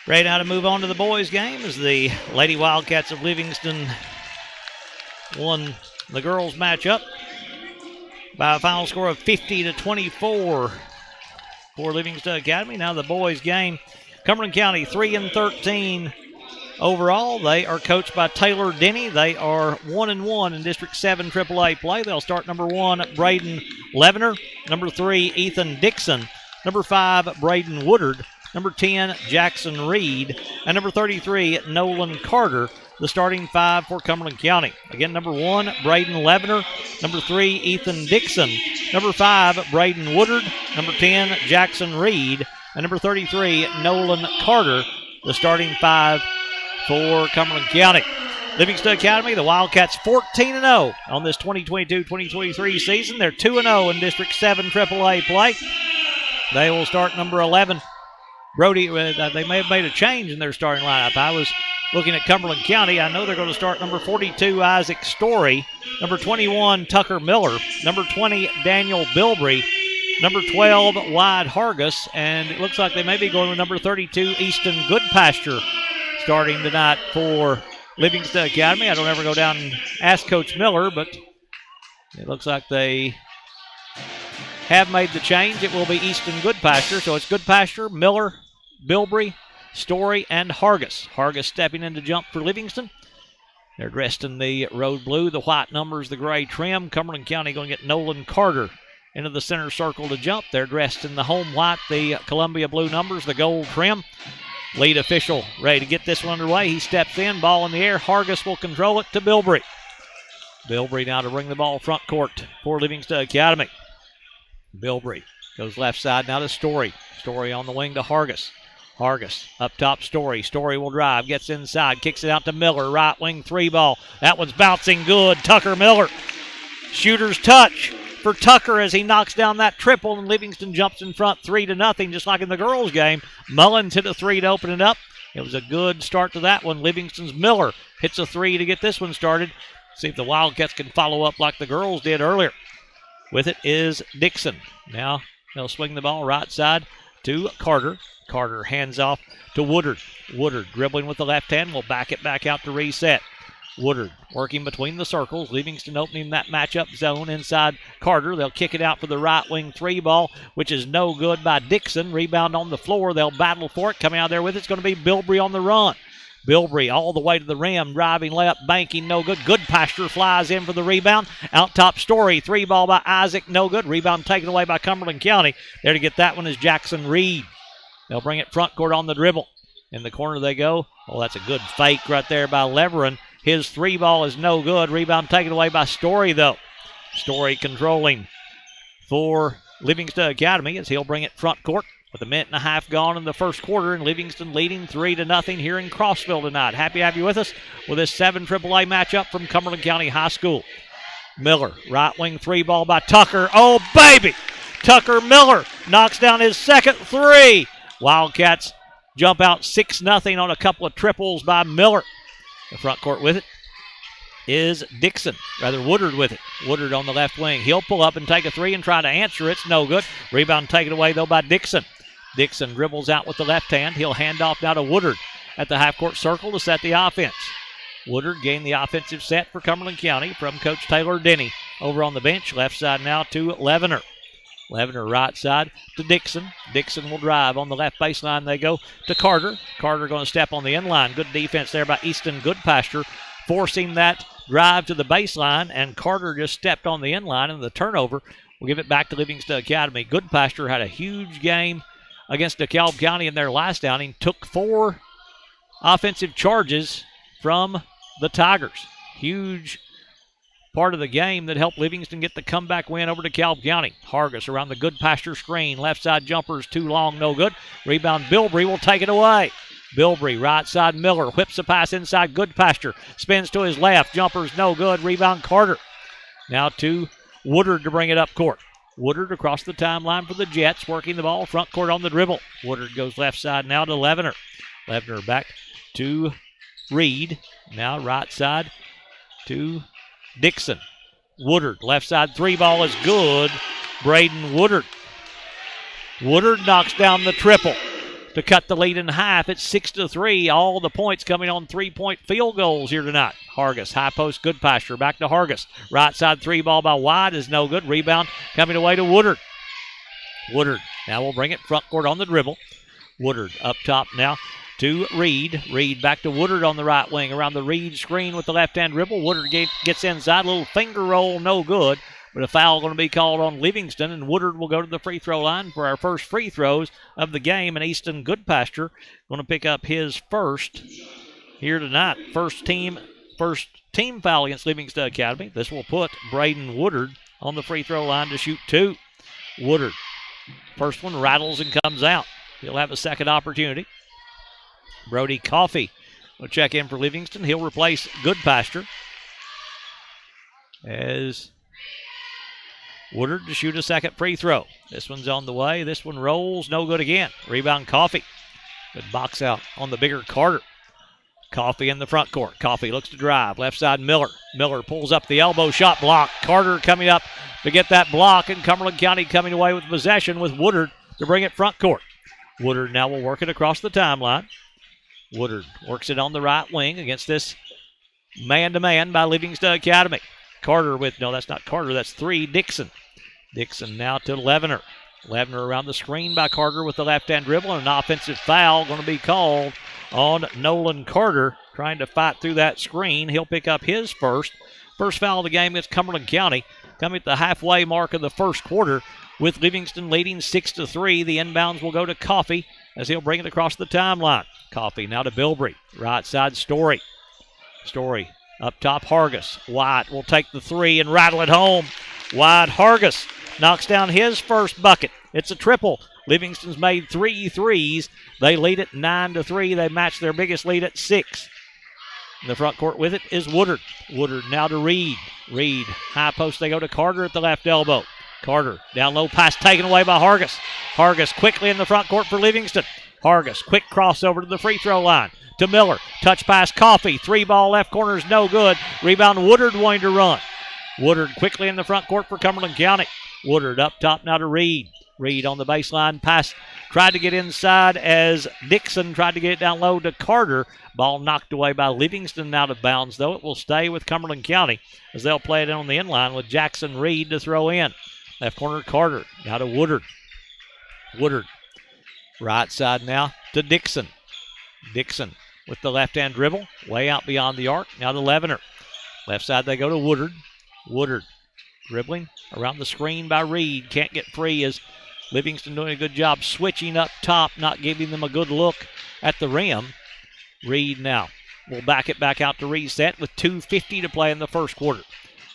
Ready now to move on to the boys' game as the Lady Wildcats of Livingston won the girls' matchup by a final score of 50-24 for Livingston Academy. Now the boys' game, Cumberland County 3-13 overall. They are coached by Taylor Denny. They are 1-1 in District 7 AAA play. They'll start number 1, Braden Levener. Number 3, Ethan Dixon. Number 5, Braden Woodard. Number 10, Jackson Reed. And number 33, Nolan Carter, the starting 5 for Cumberland County. Again, number 1, Braden Levener. Number 3, Ethan Dixon. Number 5, Braden Woodard. Number 10, Jackson Reed. And number 33, Nolan Carter, the starting 5 for Cumberland County. Livingston Academy, the Wildcats 14-0 on this 2022-2023 season. They're 2-0 in District 7 AAA play. They will start number 11. Brody, they may have made a change in their starting lineup. I was looking at Cumberland County. I know they're going to start number 42, Isaac Story. Number 21, Tucker Miller. Number 20, Daniel Bilbrey. Number 12, Wyatt Hargis. And it looks like they may be going with number 32, Easton Goodpasture, starting tonight for Livingston Academy. I don't ever go down and ask Coach Miller, but it looks like they have made the change. It will be Easton Goodpasture. So it's Goodpasture, Miller, Bilbrey, Story, and Hargis. Hargis stepping in to jump for Livingston. They're dressed in the road blue, the white numbers, the gray trim. Cumberland County going to get Nolan Carter into the center circle to jump. They're dressed in the home white, the Columbia blue numbers, the gold trim. Lead official ready to get this one underway. He steps in, ball in the air. Hargis will control it to Bilbrey. Bilbrey now to bring the ball front court for Livingston Academy. Bilbrey goes left side now to Story. Story on the wing to Hargis. Hargis up top, Story. Story will drive, gets inside, kicks it out to Miller. Right wing 3 ball. That one's bouncing good. Tucker Miller. Shooter's touch for Tucker as he knocks down that triple, and Livingston jumps in front 3-0, just like in the girls' game. Mullins hit a 3 to open it up. It was a good start to that one. Livingston's Miller hits a 3 to get this one started. See if the Wildcats can follow up like the girls did earlier. With it is Dixon. Now they'll swing the ball right side to Carter. Carter hands off to Woodard. Woodard dribbling with the left hand will back it back out to reset. Woodard working between the circles. Livingston opening that matchup zone inside Carter. They'll kick it out for the right wing 3 ball, which is no good by Dixon. Rebound on the floor. They'll battle for it. Coming out there with it's going to be Bilbrey on the run. Bilbrey all the way to the rim, driving layup, banking, no good. Goodpasture flies in for the rebound. Out top, Story, 3 ball by Isaac, no good. Rebound taken away by Cumberland County. There to get that one is Jackson Reed. They'll bring it front court on the dribble. In the corner they go. Oh, that's a good fake right there by Leverin. His 3 ball is no good. Rebound taken away by Story, though. Story controlling for Livingston Academy as he'll bring it front court. With 1.5 minutes gone in the first quarter, and Livingston leading 3-0 here in Crossville tonight. Happy to have you with us with this 7 AAA matchup from Cumberland County High School. Miller, right wing 3 ball by Tucker. Oh, baby! Tucker Miller knocks down his second 3. Wildcats jump out 6-0 on a couple of triples by Miller. The front court with it is Dixon, rather Woodard with it. Woodard on the left wing. He'll pull up and take a 3 and try to answer. It's no good. Rebound taken away, though, by Dixon. Dixon dribbles out with the left hand. He'll hand off now to Woodard at the half-court circle to set the offense. Woodard gained the offensive set for Cumberland County from Coach Taylor Denny. Over on the bench, left side now to Levener. Levener right side to Dixon. Dixon will drive on the left baseline. They go to Carter. Carter going to step on the inline. Good defense there by Easton Goodpasture, forcing that drive to the baseline, and Carter just stepped on the inline, and the turnover will give it back to Livingston Academy. Goodpasture had a huge game against DeKalb County in their last outing, took 4 offensive charges from the Tigers. Huge part of the game that helped Livingston get the comeback win over DeKalb County. Hargis around the Goodpasture screen. Left side jumper is too long, no good. Rebound, Bilbrey will take it away. Bilbrey, right side, Miller, whips a pass inside Goodpasture. Spins to his left, jumper's no good. Rebound, Carter. Now to Woodard to bring it up court. Woodard across the timeline for the Jets, working the ball front court on the dribble. Woodard goes left side now to Levener. Levener back to Reed. Now right side to Dixon. Woodard, left side 3 ball is good. Braden Woodard. Woodard knocks down the triple to cut the lead in half. It's 6-3. All the points coming on 3-point field goals here tonight. Hargis, high post, good pasture. Back to Hargis. Right side three ball by Wide is no good. Rebound coming away to Woodard. Woodard now will bring it front court on the dribble. Woodard up top now to Reed. Reed back to Woodard on the right wing around the Reed screen with the left-hand dribble. Woodard gets inside. A little finger roll, no good. But a foul going to be called on Livingston, and Woodard will go to the free throw line for our first free throws of the game. And Easton Goodpasture going to pick up his first here tonight. First team foul against Livingston Academy. This will put Braden Woodard on the free throw line to shoot 2. Woodard, first one rattles and comes out. He'll have a second opportunity. Brody Coffey will check in for Livingston. He'll replace Goodpasture as Woodard to shoot a second free throw. This one's on the way. This one rolls. No good again. Rebound Coffey. Good box out on the bigger Carter. Coffey in the front court. Coffey looks to drive. Left side Miller. Miller pulls up the elbow shot block. Carter coming up to get that block, and Cumberland County coming away with possession with Woodard to bring it front court. Woodard now will work it across the timeline. Woodard works it on the right wing against this man-to-man by Livingston Academy. Carter with, no, that's not Carter, that's 3, Dixon. Dixon now to Levener. Levener around the screen by Carter with the left-hand dribble, and an offensive foul going to be called on Nolan Carter, trying to fight through that screen. He'll pick up his first foul of the game against Cumberland County, coming at the halfway mark of the first quarter with Livingston leading 6-3. The inbounds will go to Coffey as he'll bring it across the timeline. Coffey now to Bilbrey. Right side Story. Story up top Hargis. White will take the 3 and rattle it home. Wide Hargis knocks down his first bucket. It's a triple. Livingston's made 3 threes. They lead it 9-3. They match their biggest lead at 6. In the front court with it is Woodard. Woodard now to Reed. Reed, high post, they go to Carter at the left elbow. Carter, down low pass taken away by Hargis. Hargis quickly in the front court for Livingston. Hargis, quick crossover to the free throw line. To Miller, touch pass Coffey. 3-ball left corner is no good. Rebound Woodard wanting to run. Woodard quickly in the front court for Cumberland County. Woodard up top now to Reed. Reed on the baseline pass. Tried to get inside as Dixon tried to get it down low to Carter. Ball knocked away by Livingston out of bounds, though. It will stay with Cumberland County as they'll play it on the inline with Jackson Reed to throw in. Left corner Carter. Now to Woodard. Woodard. Right side now to Dixon. Dixon with the left-hand dribble. Way out beyond the arc. Now to Levener. Left side they go to Woodard. Woodard dribbling around the screen by Reed. Can't get free as Livingston doing a good job switching up top, not giving them a good look at the rim. Reed now will back it back out to reset with 2:50 to play in the first quarter.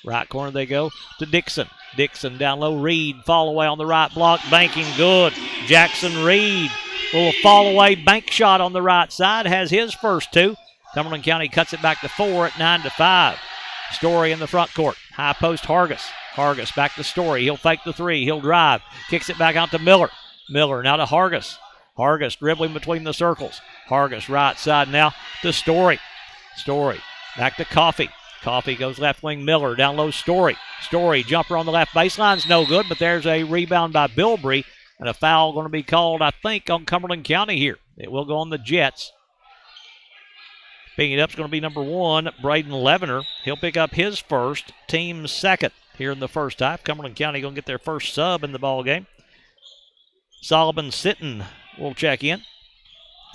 Right corner they go to Dixon. Dixon down low. Reed fall away on the right block. Banking good. Jackson Reed. Little fall away bank shot on the right side. Has his first 2. Cumberland County cuts it back to 4 at 9-5. Story in the front court. High post Hargis. Hargis back to Story. He'll fake the 3. He'll drive. Kicks it back out to Miller. Miller now to Hargis. Hargis dribbling between the circles. Hargis right side now to Story. Story back to Coffey. Coffey goes left wing Miller. Down low Story. Story jumper on the left baseline's no good, but there's a rebound by Bilbrey. And a foul going to be called, I think, on Cumberland County here. It will go on the Jets. Picking it up is going to be number 1, Braden Levener. He'll pick up his first, team second here in the first half. Cumberland County going to get their first sub in the ball game. Solomon Sitton will check in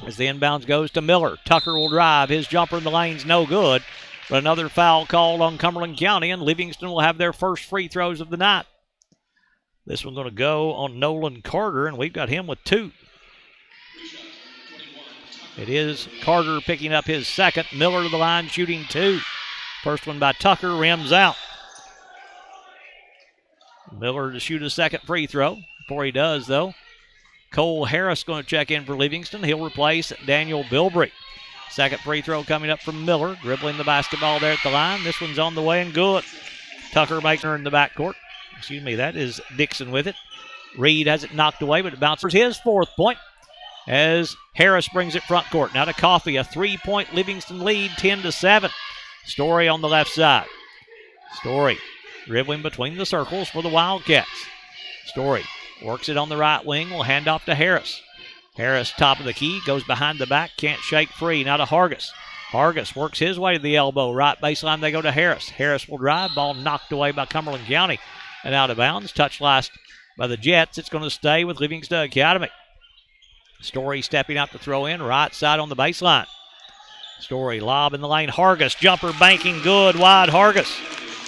as the inbounds goes to Miller. Tucker will drive. His jumper in the lane's no good. But another foul called on Cumberland County, and Livingston will have their first free throws of the night. This one's going to go on Nolan Carter, and we've got him with 2. It is Carter picking up his second. Miller to the line shooting 2. First one by Tucker, rims out. Miller to shoot a second free throw. Before he does, though, Cole Harris going to check in for Livingston. He'll replace Daniel Bilbrey. Second free throw coming up from Miller, dribbling the basketball there at the line. This one's on the way and good. Tucker makes her in the backcourt. Excuse me, that is Dixon with it. Reed has it knocked away, but it bounces his 4th point as Harris brings it front court. Now to Coffey, a 3-point Livingston lead, 10-7. Story on the left side. Story dribbling between the circles for the Wildcats. Story works it on the right wing, will hand off to Harris. Harris, top of the key, goes behind the back, can't shake free. Now to Hargis. Hargis works his way to the elbow. Right baseline, they go to Harris. Harris will drive. Ball knocked away by Cumberland County and out of bounds. Touch last by the Jets. It's going to stay with Livingston Academy. Story stepping out to throw in. Right side on the baseline. Story lob in the lane. Hargis, jumper banking good. Wide Hargis.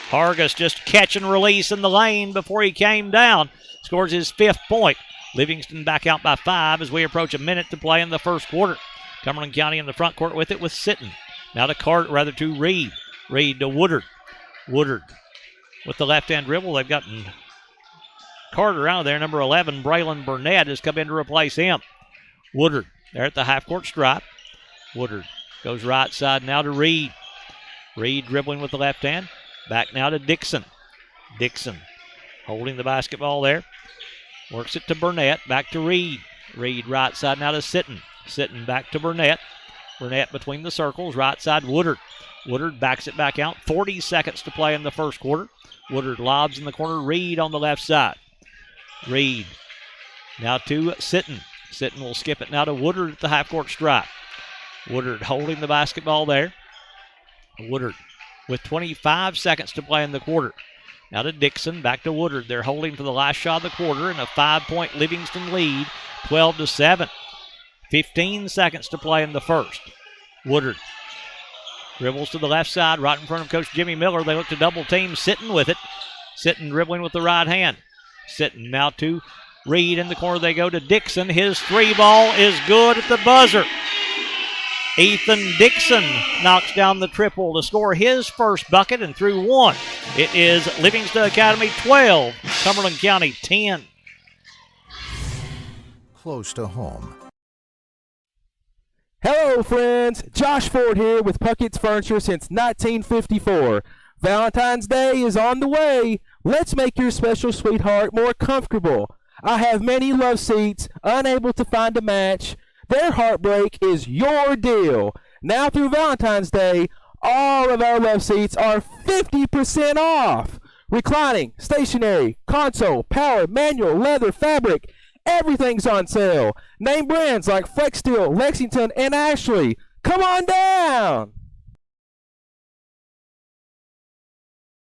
Hargis just catch and release in the lane before he came down. Scores his 5th point. Livingston back out by 5 as we approach a minute to play in the first quarter. Cumberland County in the front court with it with Sitton. Now to Reed. Reed to Woodard. Woodard with the left-hand dribble. They've gotten Carter out of there. Number 11, Braylon Burnett, has come in to replace him. Woodard there at the half-court stripe. Woodard goes right side now to Reed. Reed dribbling with the left hand. Back now to Dixon. Dixon holding the basketball there. Works it to Burnett. Back to Reed. Reed right side now to Sitton. Sitton back to Burnett. Burnett between the circles. Right side Woodard. Woodard backs it back out. 40 seconds to play in the first quarter. Woodard lobs in the corner. Reed on the left side. Reed now to Sitton. Sitton will skip it now to Woodard at the half-court stripe. Woodard holding the basketball there. Woodard with 25 seconds to play in the quarter. Now to Dixon, back to Woodard. They're holding for the last shot of the quarter and a 5-point Livingston lead, 12-7. 15 seconds to play in the first. Woodard dribbles to the left side, right in front of Coach Jimmy Miller. They look to double team. Sitton with it. Sitton dribbling with the right hand. Sitton now to Reed in the corner. They go to Dixon. His 3 ball is good at the buzzer. Ethan Dixon knocks down the triple to score his first bucket, and through 1, it is Livingston Academy 12, Cumberland County 10. Close to home. Hello, friends. Josh Ford here with Puckett's Furniture since 1954. Valentine's Day is on the way. Let's make your special sweetheart more comfortable. I have many love seats, unable to find a match. Their heartbreak is your deal. Now through Valentine's Day, all of our love seats are 50% off. Reclining, stationary, console, power, manual, leather, fabric, everything's on sale. Name brands like Flex Steel, Lexington, and Ashley. Come on down!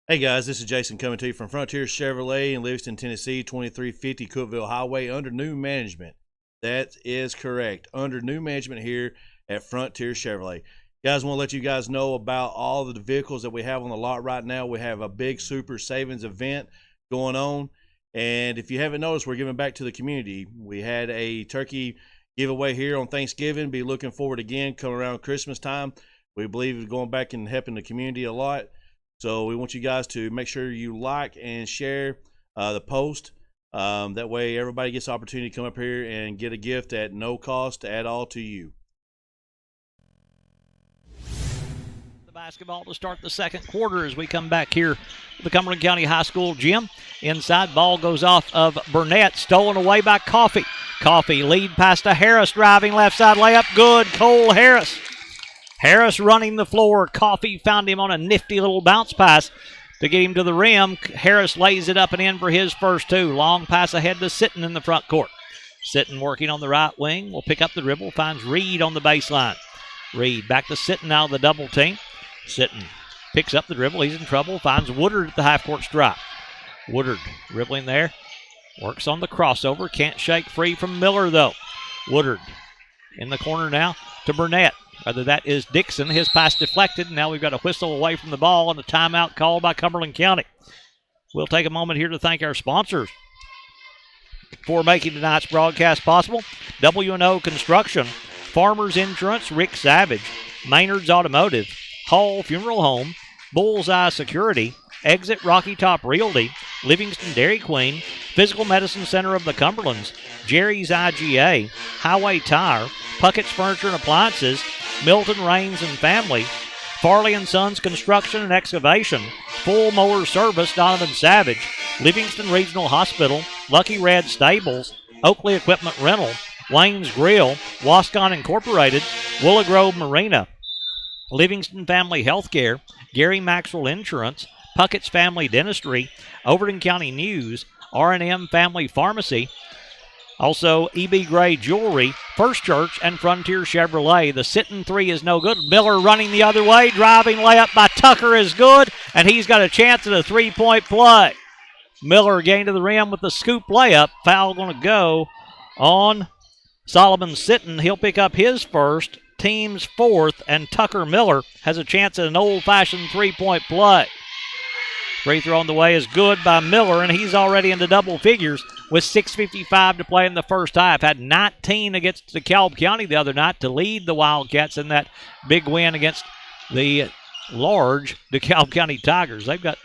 Hey guys, this is Jason coming to you from Frontier Chevrolet in Livingston, Tennessee, 2350 Cookeville Highway under new management. That is correct. Under new management here at Frontier Chevrolet. Guys, want to let you guys know about all of the vehicles that we have on the lot right now. We have a big super savings event going on. And if you haven't noticed, we're giving back to the community. We had a turkey giveaway here on Thanksgiving. Be looking forward again coming around Christmas time. We believe it's going back and helping the community a lot. So we want you guys to make sure you like and share the post. That way everybody gets the opportunity to come up here and get a gift at no cost at all to you. The basketball to start the second quarter as we come back here to the Cumberland County High School gym. Inside, ball goes off of Burnett, stolen away by Coffey. Coffey lead pass to Harris, driving left side layup, good. Cole Harris. Harris running the floor. Coffey found him on a nifty little bounce pass to get him to the rim. Harris lays it up and in for his first 2. Long pass ahead to Sitton in the front court. Sitton working on the right wing. Will pick up the dribble. Finds Reed on the baseline. Reed back to Sitton out of the double team. Sitton picks up the dribble. He's in trouble. Finds Woodard at the half-court stripe. Woodard dribbling there. Works on the crossover. Can't shake free from Miller, though. Woodard in the corner now to Burnett. Rather, that is Dixon. His pass deflected. Now we've got a whistle away from the ball and a timeout called by Cumberland County. We'll take a moment here to thank our sponsors for making tonight's broadcast possible. W&O Construction, Farmers Insurance, Rick Savage, Maynard's Automotive, Hall Funeral Home, Bullseye Security, Exit Rocky Top Realty, Livingston Dairy Queen, Physical Medicine Center of the Cumberlands, Jerry's IGA, Highway Tire, Puckett's Furniture and Appliances, Milton Rains and Family, Farley & Sons Construction and Excavation, Full Mower Service, Donovan Savage, Livingston Regional Hospital, Lucky Red Stables, Oakley Equipment Rental, Wayne's Grill, Wascon Incorporated, Willow Grove Marina, Livingston Family Healthcare, Gary Maxwell Insurance, Puckett's Family Dentistry, Overton County News, R&M Family Pharmacy, Also, E.B. Gray Jewelry, First Church, and Frontier Chevrolet. The sitting three is no good. Miller running the other way. Driving layup by Tucker is good, and he's got a chance at a three-point play. Miller gained to the rim with the scoop layup. Foul going to go on Solomon Sitton. He'll pick up his first, team's fourth, and Tucker Miller has a chance at an old-fashioned three-point play. Free throw on the way is good by Miller, and he's already into double figures with 6:55 to play in the first half. Had 19 against DeKalb County the other night to lead the Wildcats in that big win against the large DeKalb County Tigers. They've got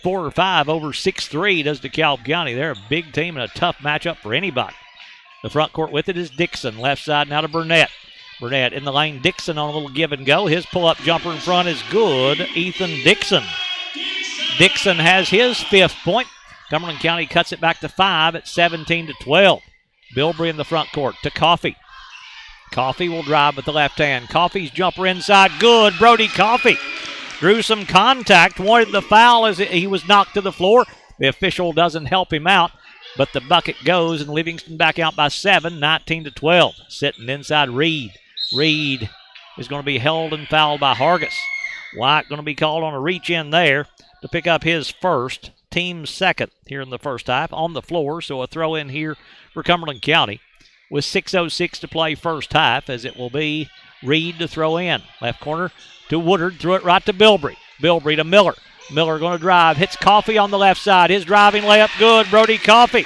4 or 5 over 6'3" does DeKalb County. They're a big team and a tough matchup for anybody. The front court with it is Dixon. Left side now to Burnett. Burnett in the lane. Dixon on a little give and go. His pull-up jumper in front is good. Ethan Dixon. Dixon has his 5th point. Cumberland County cuts it back to 5 at 17-12. Bilbrey in the front court to Coffey. Coffey will drive with the left hand. Coffey's jumper inside, good. Brody Coffey drew some contact, wanted the foul as he was knocked to the floor. The official doesn't help him out, but the bucket goes, and Livingston back out by 7, 19-12. Sitting inside Reed. Reed is going to be held and fouled by Hargis. White going to be called on a reach in there to pick up his first, team's second here in the first half on the floor. So a throw in here for Cumberland County with 6:06 to play first half, as it will be Reed to throw in. Left corner to Woodard, threw it right to Bilbrey. Bilbrey to Miller. Miller going to drive, hits Coffey on the left side. His driving layup good, Brody Coffey.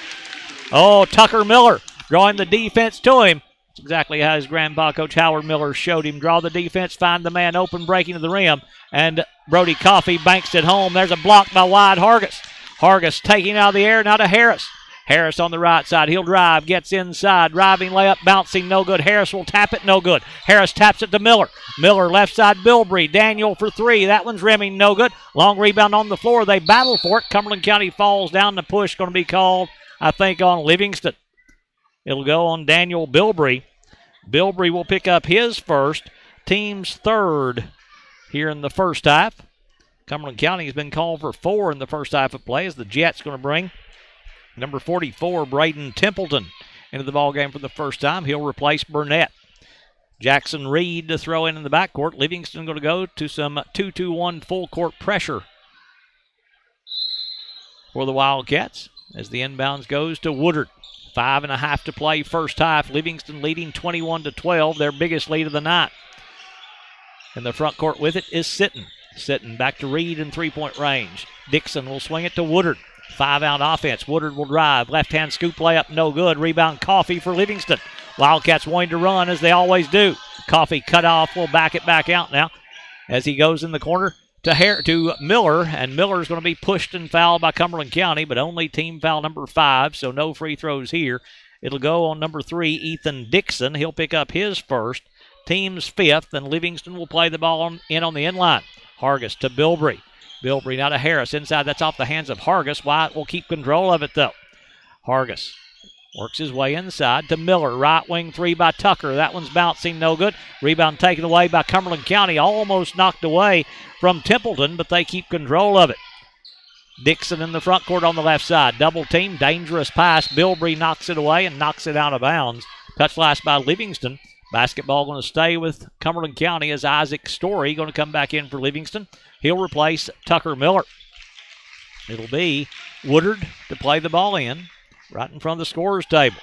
Oh, Tucker Miller drawing the defense to him. That's exactly how his grandpa, Coach Howard Miller, showed him. Draw the defense, find the man open, breaking to the rim, and Brody Coffey banks it home. There's a block by Wide Hargis. Hargis taking out of the air, now to Harris. Harris on the right side. He'll drive, gets inside. Driving layup, bouncing, no good. Harris will tap it, no good. Harris taps it to Miller. Miller left side, Bilbrey. Daniel for 3. That one's rimming, no good. Long rebound on the floor. They battle for it. Cumberland County falls down. The push going to be called, I think, on Livingston. It'll go on Daniel Bilbrey. Bilbrey will pick up his first, team's third here in the first half. Cumberland County has been called for 4 in the first half of play, as the Jets going to bring number 44, Braden Templeton, into the ballgame for the first time. He'll replace Burnett. Jackson Reed to throw in the backcourt. Livingston going to go to some 2-2-1 full court pressure for the Wildcats, as the inbounds goes to Woodard. 5.5 to play first half. Livingston leading 21-12, their biggest lead of the night. In the front court with it is Sitton. Sitton back to Reed in three-point range. Dixon will swing it to Woodard. 5-out offense. Woodard will drive. Left-hand scoop layup, no good. Rebound Coffey for Livingston. Wildcats wanting to run, as they always do. Coffey cut off. Will back it back out now as he goes in the corner to Miller, and Miller's going to be pushed and fouled by Cumberland County, but only team foul number 5, so no free throws here. It'll go on number 3, Ethan Dixon. He'll pick up his first, team's 5th, and Livingston will play the ball on the inline. Hargis to Bilbrey. Bilbrey now to Harris. Inside, that's off the hands of Hargis. Wyatt will keep control of it, though. Hargis works his way inside to Miller. Right wing 3 by Tucker. That one's bouncing, no good. Rebound taken away by Cumberland County. Almost knocked away from Templeton, but they keep control of it. Dixon in the front court on the left side. Double team, dangerous pass. Bilbrey knocks it away and knocks it out of bounds. Touch last by Livingston. Basketball going to stay with Cumberland County, as Isaac Story going to come back in for Livingston. He'll replace Tucker Miller. It'll be Woodard to play the ball in, right in front of the scorer's table.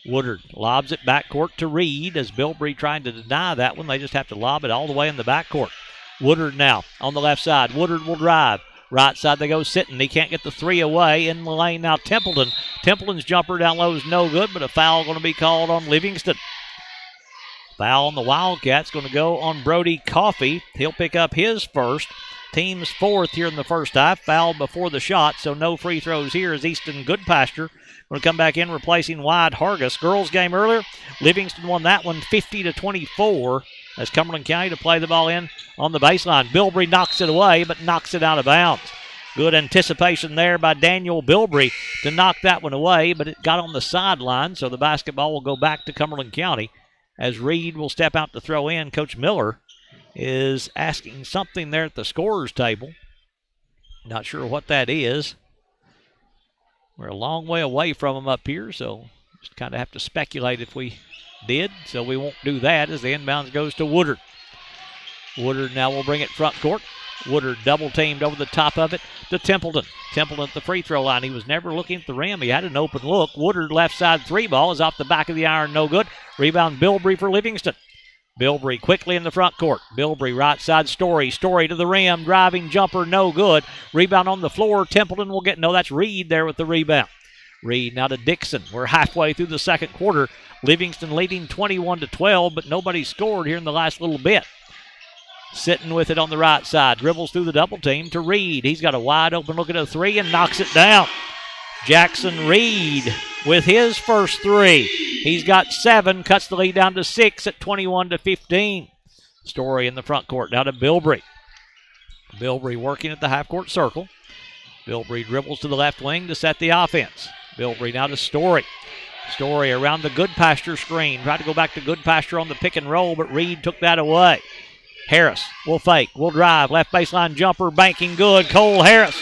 Woodard lobs it backcourt to Reed, as Bilbrey trying to deny that one. They just have to lob it all the way in the backcourt. Woodard now on the left side. Woodard will drive. Right side they go Sitton. He can't get the 3 away. In the lane now Templeton. Templeton's jumper down low is no good, but a foul going to be called on Livingston. Foul on the Wildcats going to go on Brody Coffey. He'll pick up his first, team's 4th here in the first half. Fouled before the shot, so no free throws here, as Easton Goodpasture going to come back in, replacing Wide Hargis. Girls game earlier, Livingston won that one 50-24, as Cumberland County to play the ball in on the baseline. Bilbrey knocks it away, but knocks it out of bounds. Good anticipation there by Daniel Bilbrey to knock that one away, but it got on the sideline, so the basketball will go back to Cumberland County, as Reed will step out to throw in. Coach Miller is asking something there at the scorer's table. Not sure what that is. We're a long way away from them up here, so just kind of have to speculate if we did. So we won't do that as the inbounds goes to Woodard. Woodard now will bring it front court. Woodard double teamed over the top of it to Templeton. Templeton at the free throw line. He was never looking at the rim. He had an open look. Woodard left side three ball is off the back of the iron. No good. Rebound Bilbrey for Livingston. Bilbrey quickly in the front court. Bilbrey right side Story. Story to the rim. Driving jumper. No good. Rebound on the floor. Templeton will get. No, that's Reed there with the rebound. Reed now to Dixon. We're halfway through the second quarter. Livingston leading 21-12, but nobody scored here in the last little bit. Sitting with it on the right side. Dribbles through the double team to Reed. He's got a wide open look at a three and knocks it down. Jackson Reed with his first three. He's got 7, cuts the lead down to 6 at 21-15. Story in the front court. Now to Bilbrey. Bilbrey working at the half-court circle. Bilbrey dribbles to the left wing to set the offense. Bilbrey now to Story. Story around the Goodpasture screen. Tried to go back to Goodpasture on the pick and roll, but Reed took that away. Harris will fake, will drive, left baseline jumper, banking good. Cole Harris.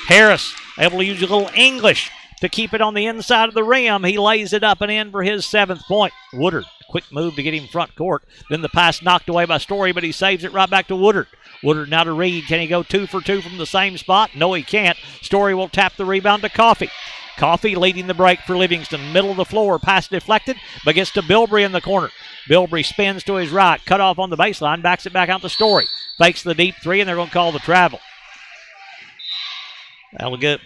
Harris able to use a little English to keep it on the inside of the rim. He lays it up and in for his 7th point. Woodard, quick move to get him front court. Then the pass knocked away by Story, but he saves it right back to Woodard. Woodard now to Reed. Can he go 2 for 2 from the same spot? No, he can't. Story will tap the rebound to Coffey. Coffey leading the break for Livingston. Middle of the floor, pass deflected, but gets to Bilbrey in the corner. Bilbrey spins to his right, cut off on the baseline, backs it back out to Story. Fakes the deep three, and they're going to call the travel. That'll give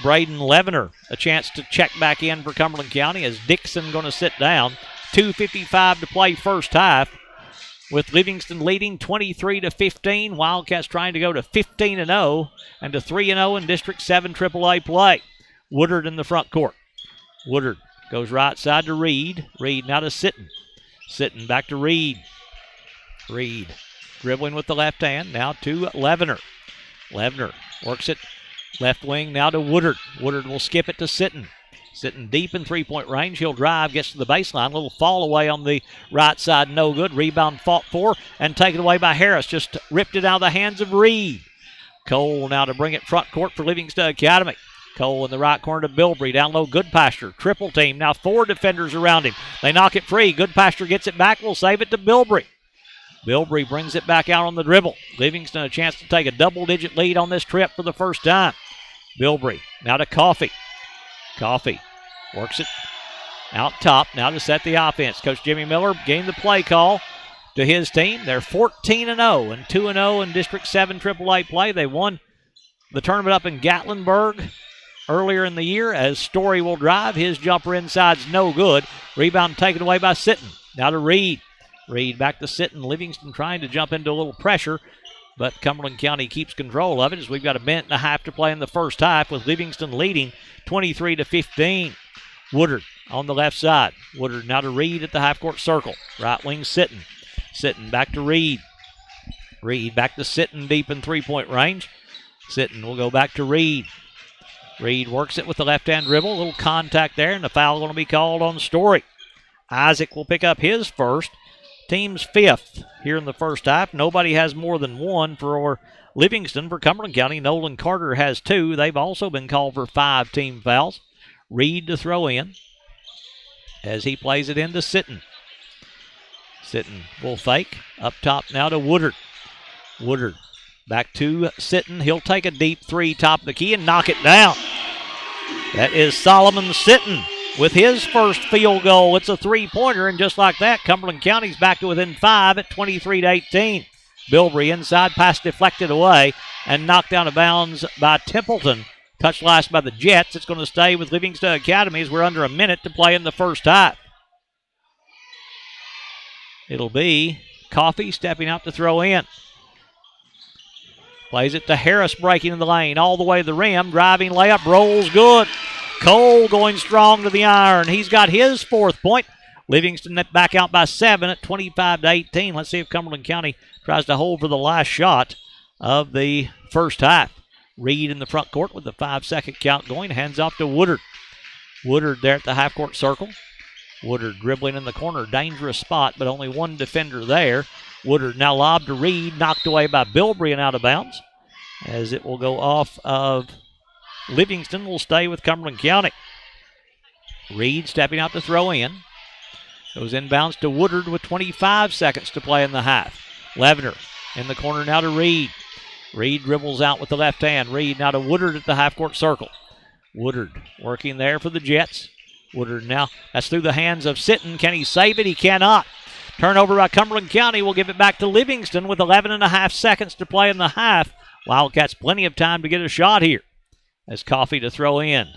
Braden Levener a chance to check back in for Cumberland County as Dixon going to sit down. 2:55 to play first half with Livingston leading 23-15. Wildcats trying to go to 15-0 and to 3-0 in District 7 AAA play. Woodard in the front court. Woodard goes right side to Reed. Reed now to Sitton. Sitton back to Reed. Reed dribbling with the left hand. Now to Levener. Levener works it left wing now to Woodard. Woodard will skip it to Sitton. Sitton deep in three-point range. He'll drive, gets to the baseline. A little fall away on the right side. No good. Rebound fought for and taken away by Harris. Just ripped it out of the hands of Reed. Cole now to bring it front court for Livingston Academy. Cole in the right corner to Bilbrey. Down low, Goodpasture. Triple team. Now 4 defenders around him. They knock it free. Goodpasture gets it back. Will save it to Bilbrey. Bilbrey brings it back out on the dribble. Livingston a chance to take a double-digit lead on this trip for the first time. Bilbrey now to Coffey. Coffey works it out top now to set the offense. Coach Jimmy Miller gave the play call to his team. They're 14-0 and 2-0 in District 7 AAA play. They won the tournament up in Gatlinburg earlier in the year as Story will drive. His jumper inside's no good. Rebound taken away by Sitton. Now to Reed. Reed back to Sitton. Livingston trying to jump into a little pressure, but Cumberland County keeps control of it as we've got a minute and a half to play in the first half with Livingston leading 23-15. Woodard on the left side. Woodard now to Reed at the half-court circle. Right wing Sitton. Sitton back to Reed. Reed back to Sitton deep in three-point range. Sitton will go back to Reed. Reed works it with the left-hand dribble. A little contact there, and the foul going to be called on Story. Isaac will pick up his first. Team's 5th here in the first half. Nobody has more than 1 for Livingston. For Cumberland County, Nolan Carter has 2. They've also been called for 5 team fouls. Reed to throw in as he plays it into Sitton. Sitton will fake. Up top now to Woodard. Woodard back to Sitton. He'll take a deep 3 top of the key and knock it down. That is Solomon Sitton with his first field goal. It's a 3-pointer, and just like that, Cumberland County's back to within 5 at 23-18. Bilbrey inside, pass deflected away and knocked down of bounds by Templeton. Touched last by the Jets. It's going to stay with Livingston Academy as we're under a minute to play in the first half. It'll be Coffey stepping out to throw in. Plays it to Harris, breaking in the lane all the way to the rim. Driving layup, rolls good. Cole going strong to the iron. He's got his 4th point. Livingston back out by 7 at 25-18. Let's see if Cumberland County tries to hold for the last shot of the first half. Reed in the front court with the 5-second count going. Hands off to Woodard. Woodard there at the half-court circle. Woodard dribbling in the corner. Dangerous spot, but only 1 defender there. Woodard now lobbed to Reed. Knocked away by Bilbrey and out of bounds as it will go off of Livingston will stay with Cumberland County. Reed stepping out to throw in. Goes inbounds to Woodard with 25 seconds to play in the half. Levener in the corner now to Reed. Reed dribbles out with the left hand. Reed now to Woodard at the half-court circle. Woodard working there for the Jets. Woodard now, that's through the hands of Sitton. Can he save it? He cannot. Turnover by Cumberland County. Will give it back to Livingston with 11.5 seconds to play in the half. Wildcats plenty of time to get a shot here. As Coffey to throw in.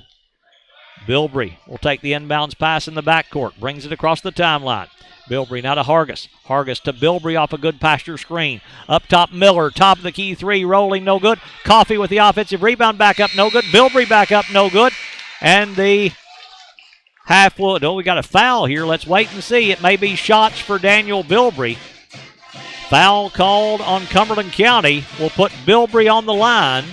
Bilbrey will take the inbounds pass in the backcourt. Brings it across the timeline. Bilbrey now to Hargis. Hargis to Bilbrey off a good pasture screen. Up top, Miller. Top of the key three. Rolling, no good. Coffey with the offensive rebound back up, no good. Bilbrey back up, no good. And the half will... Oh, we got a foul here. Let's wait and see. It may be shots for Daniel Bilbrey. Foul called on Cumberland County. Will put Bilbrey on the line.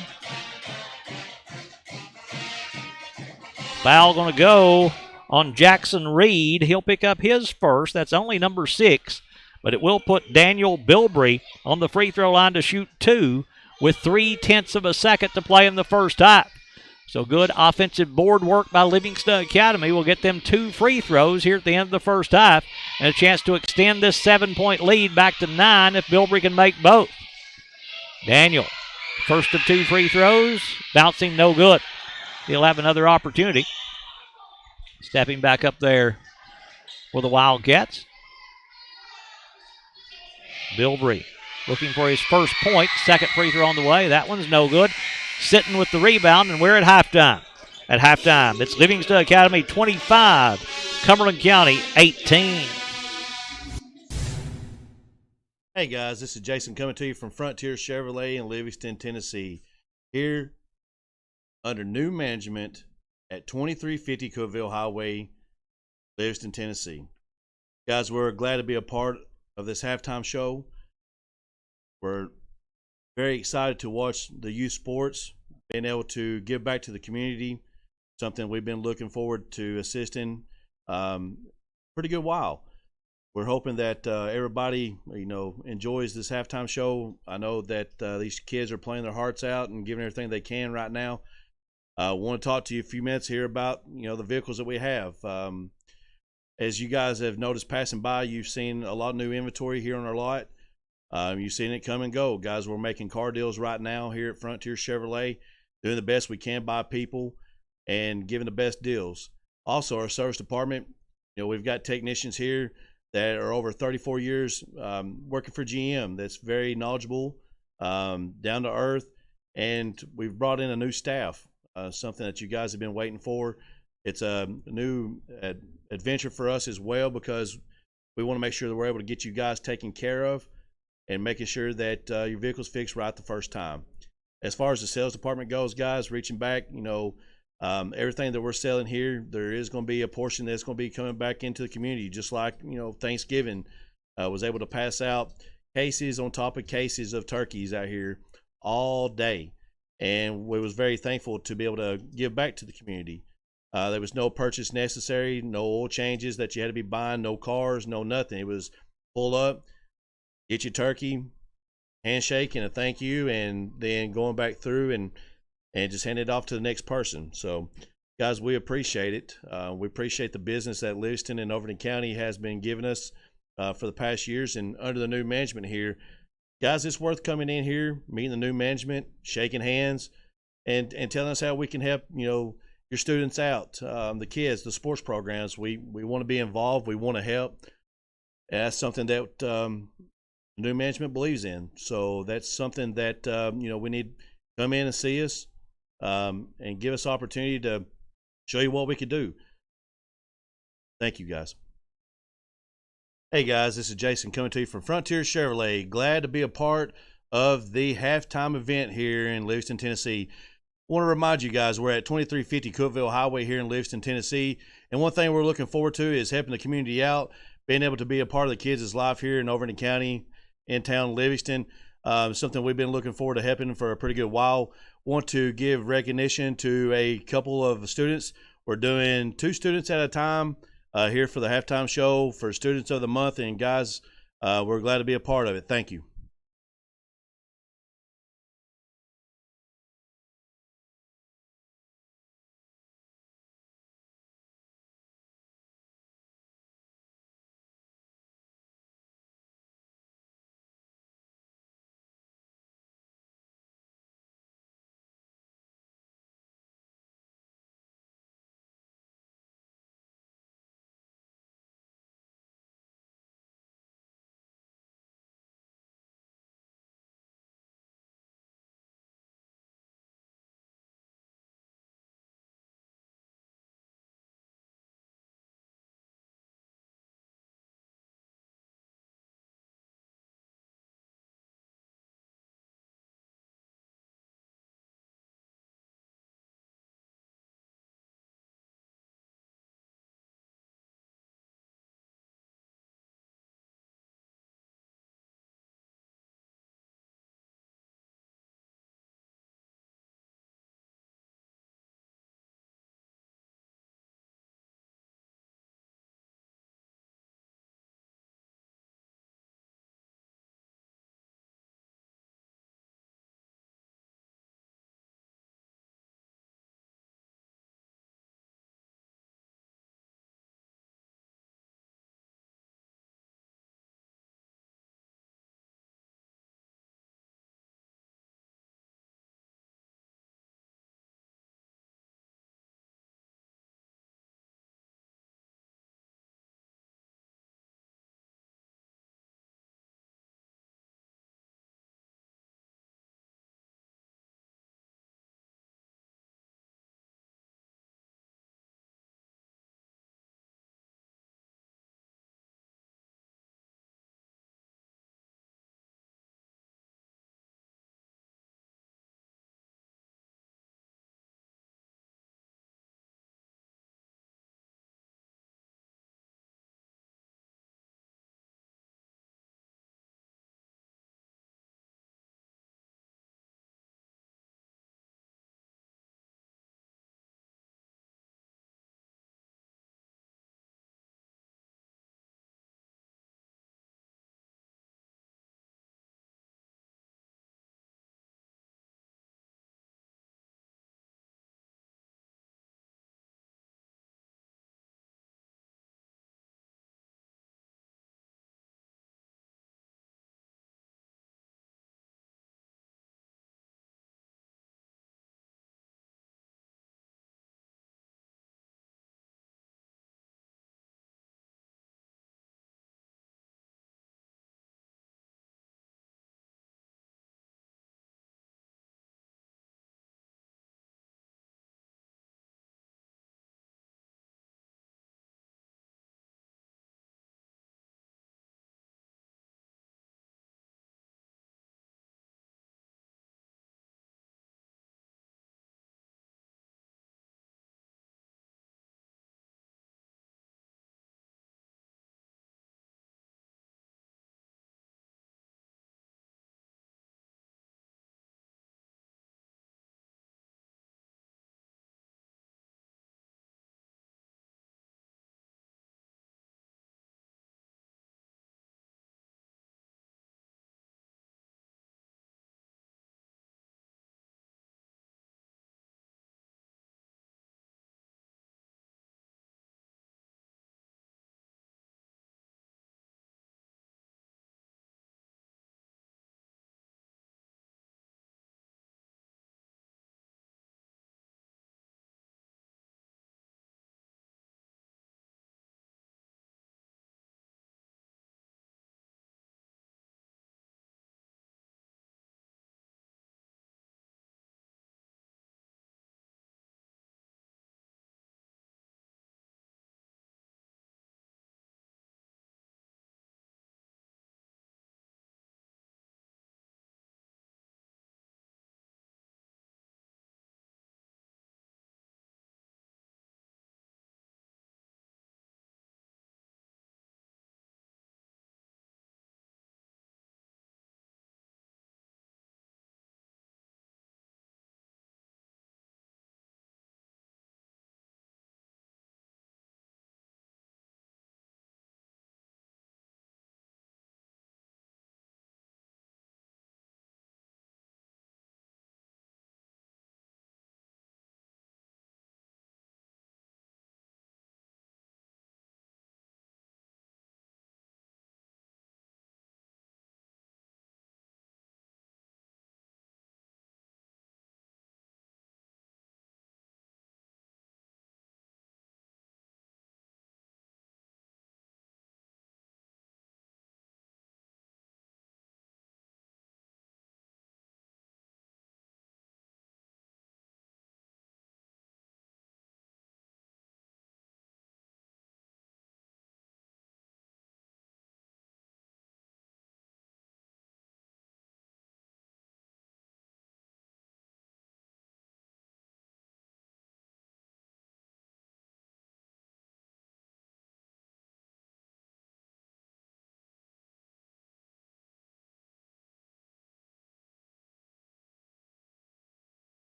Foul going to go on Jackson Reed. He'll pick up his first. That's only number 6, but it will put Daniel Bilbrey on the free throw line to shoot 2 with 0.3 of a second to play in the first half. So good offensive board work by Livingston Academy will get them 2 free throws here at the end of the first half and a chance to extend this 7-point lead back to 9 if Bilbrey can make both. Daniel, first of 2 free throws, bouncing no good. He'll have another opportunity. Stepping back up there for the Wildcats. Bilbrey looking for his first point. Second free throw on the way. That one's no good. Sitting with the rebound, and we're at halftime. At halftime, it's Livingston Academy 25, Cumberland County 18. Hey guys, this is Jason coming to you from Frontier Chevrolet in Livingston, Tennessee. Here under new management at 2350 Cookeville Highway, Livingston, Tennessee. Guys, we're glad to be a part of this halftime show. We're very excited to watch the youth sports, being able to give back to the community, something we've been looking forward to assisting pretty good while. We're hoping that everybody, enjoys this halftime show. I know that these kids are playing their hearts out and giving everything they can right now. I want to talk to you a few minutes here about, the vehicles that we have. As you guys have noticed passing by, you've seen a lot of new inventory here on our lot. You've seen it come and go. Guys, we're making car deals right now here at Frontier Chevrolet, doing the best we can by people and giving the best deals. Also, our service department, we've got technicians here that are over 34 years working for GM that's very knowledgeable, down to earth, and we've brought in a new staff. Something that you guys have been waiting for. It's a new adventure for us as well because we want to make sure that we're able to get you guys taken care of and making sure that your vehicle's fixed right the first time. As far as the sales department goes, guys, reaching back, everything that we're selling here, there is going to be a portion that's going to be coming back into the community, just like, Thanksgiving was able to pass out cases on top of cases of turkeys out here all day. And we was very thankful to be able to give back to the community. There was no purchase necessary, no oil changes that you had to be buying, no cars, no nothing. It was pull up, get your turkey, handshake and a thank you, and then going back through and just hand it off to the next person. So, guys, we appreciate it. We appreciate the business that Livingston and Overton County has been giving us for the past years. And under the new management here, guys, it's worth coming in here, meeting the new management, shaking hands, and telling us how we can help, your students out, the kids, the sports programs. We want to be involved. We want to help. And that's something that the new management believes in. So that's something that, we need to come in and see us and give us opportunity to show you what we could do. Thank you, guys. Hey guys, this is Jason coming to you from Frontier Chevrolet. Glad to be a part of the halftime event here in Livingston, Tennessee. I want to remind you guys, we're at 2350 Cookeville Highway here in Livingston, Tennessee. And one thing we're looking forward to is helping the community out, being able to be a part of the kids' life here in Overton County, in town Livingston. Something we've been looking forward to helping for a pretty good while. Want to give recognition to a couple of students. We're doing 2 students at a time. Here for the halftime show for Students of the Month. And guys, we're glad to be a part of it. Thank you.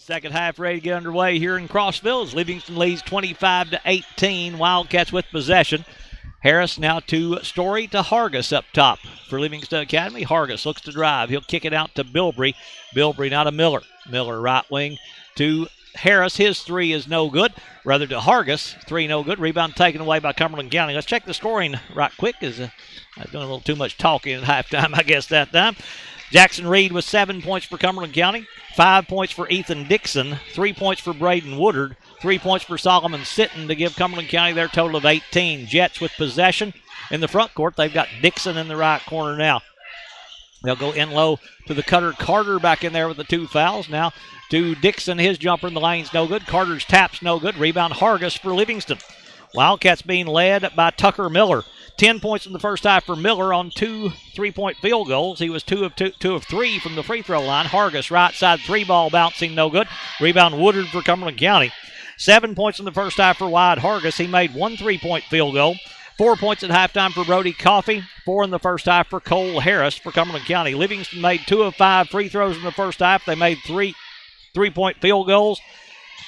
Second half ready to get underway here in Crossville as Livingston leads 25-18. Wildcats with possession. Harris now to Story to Hargis up top for Livingston Academy. Hargis looks to drive. He'll kick it out to Bilbrey. Bilbrey now to Miller. Miller right wing to Harris. His three is no good. Rather to Hargis. Three no good. Rebound taken away by Cumberland County. Let's check the scoring right quick. I was doing a little too much talking at halftime, I guess, that time. Jackson Reed with 7 points for Cumberland County. 5 points for Ethan Dixon. 3 points for Braden Woodard. 3 points for Solomon Sitton to give Cumberland County their total of 18. Jets with possession in the front court. They've got Dixon in the right corner now. They'll go in low to the cutter. Carter back in there with the 2 fouls. Now to Dixon. His jumper in the lane's no good. Carter's tap's no good. Rebound Hargis for Livingston. Wildcats being led by Tucker Miller. 10 points in the first half for Miller on 2 3-point field goals. He was 2 of 3 from the free throw line. Hargis right side 3-ball bouncing no good. Rebound Woodard for Cumberland County. 7 points in the first half for Wyatt Hargis. He made 1 3-point field goal. 4 points at halftime for Brody Coffey. 4 in the first half for Cole Harris for Cumberland County. Livingston made 2 of 5 free throws in the first half. They made 3 3-point field goals.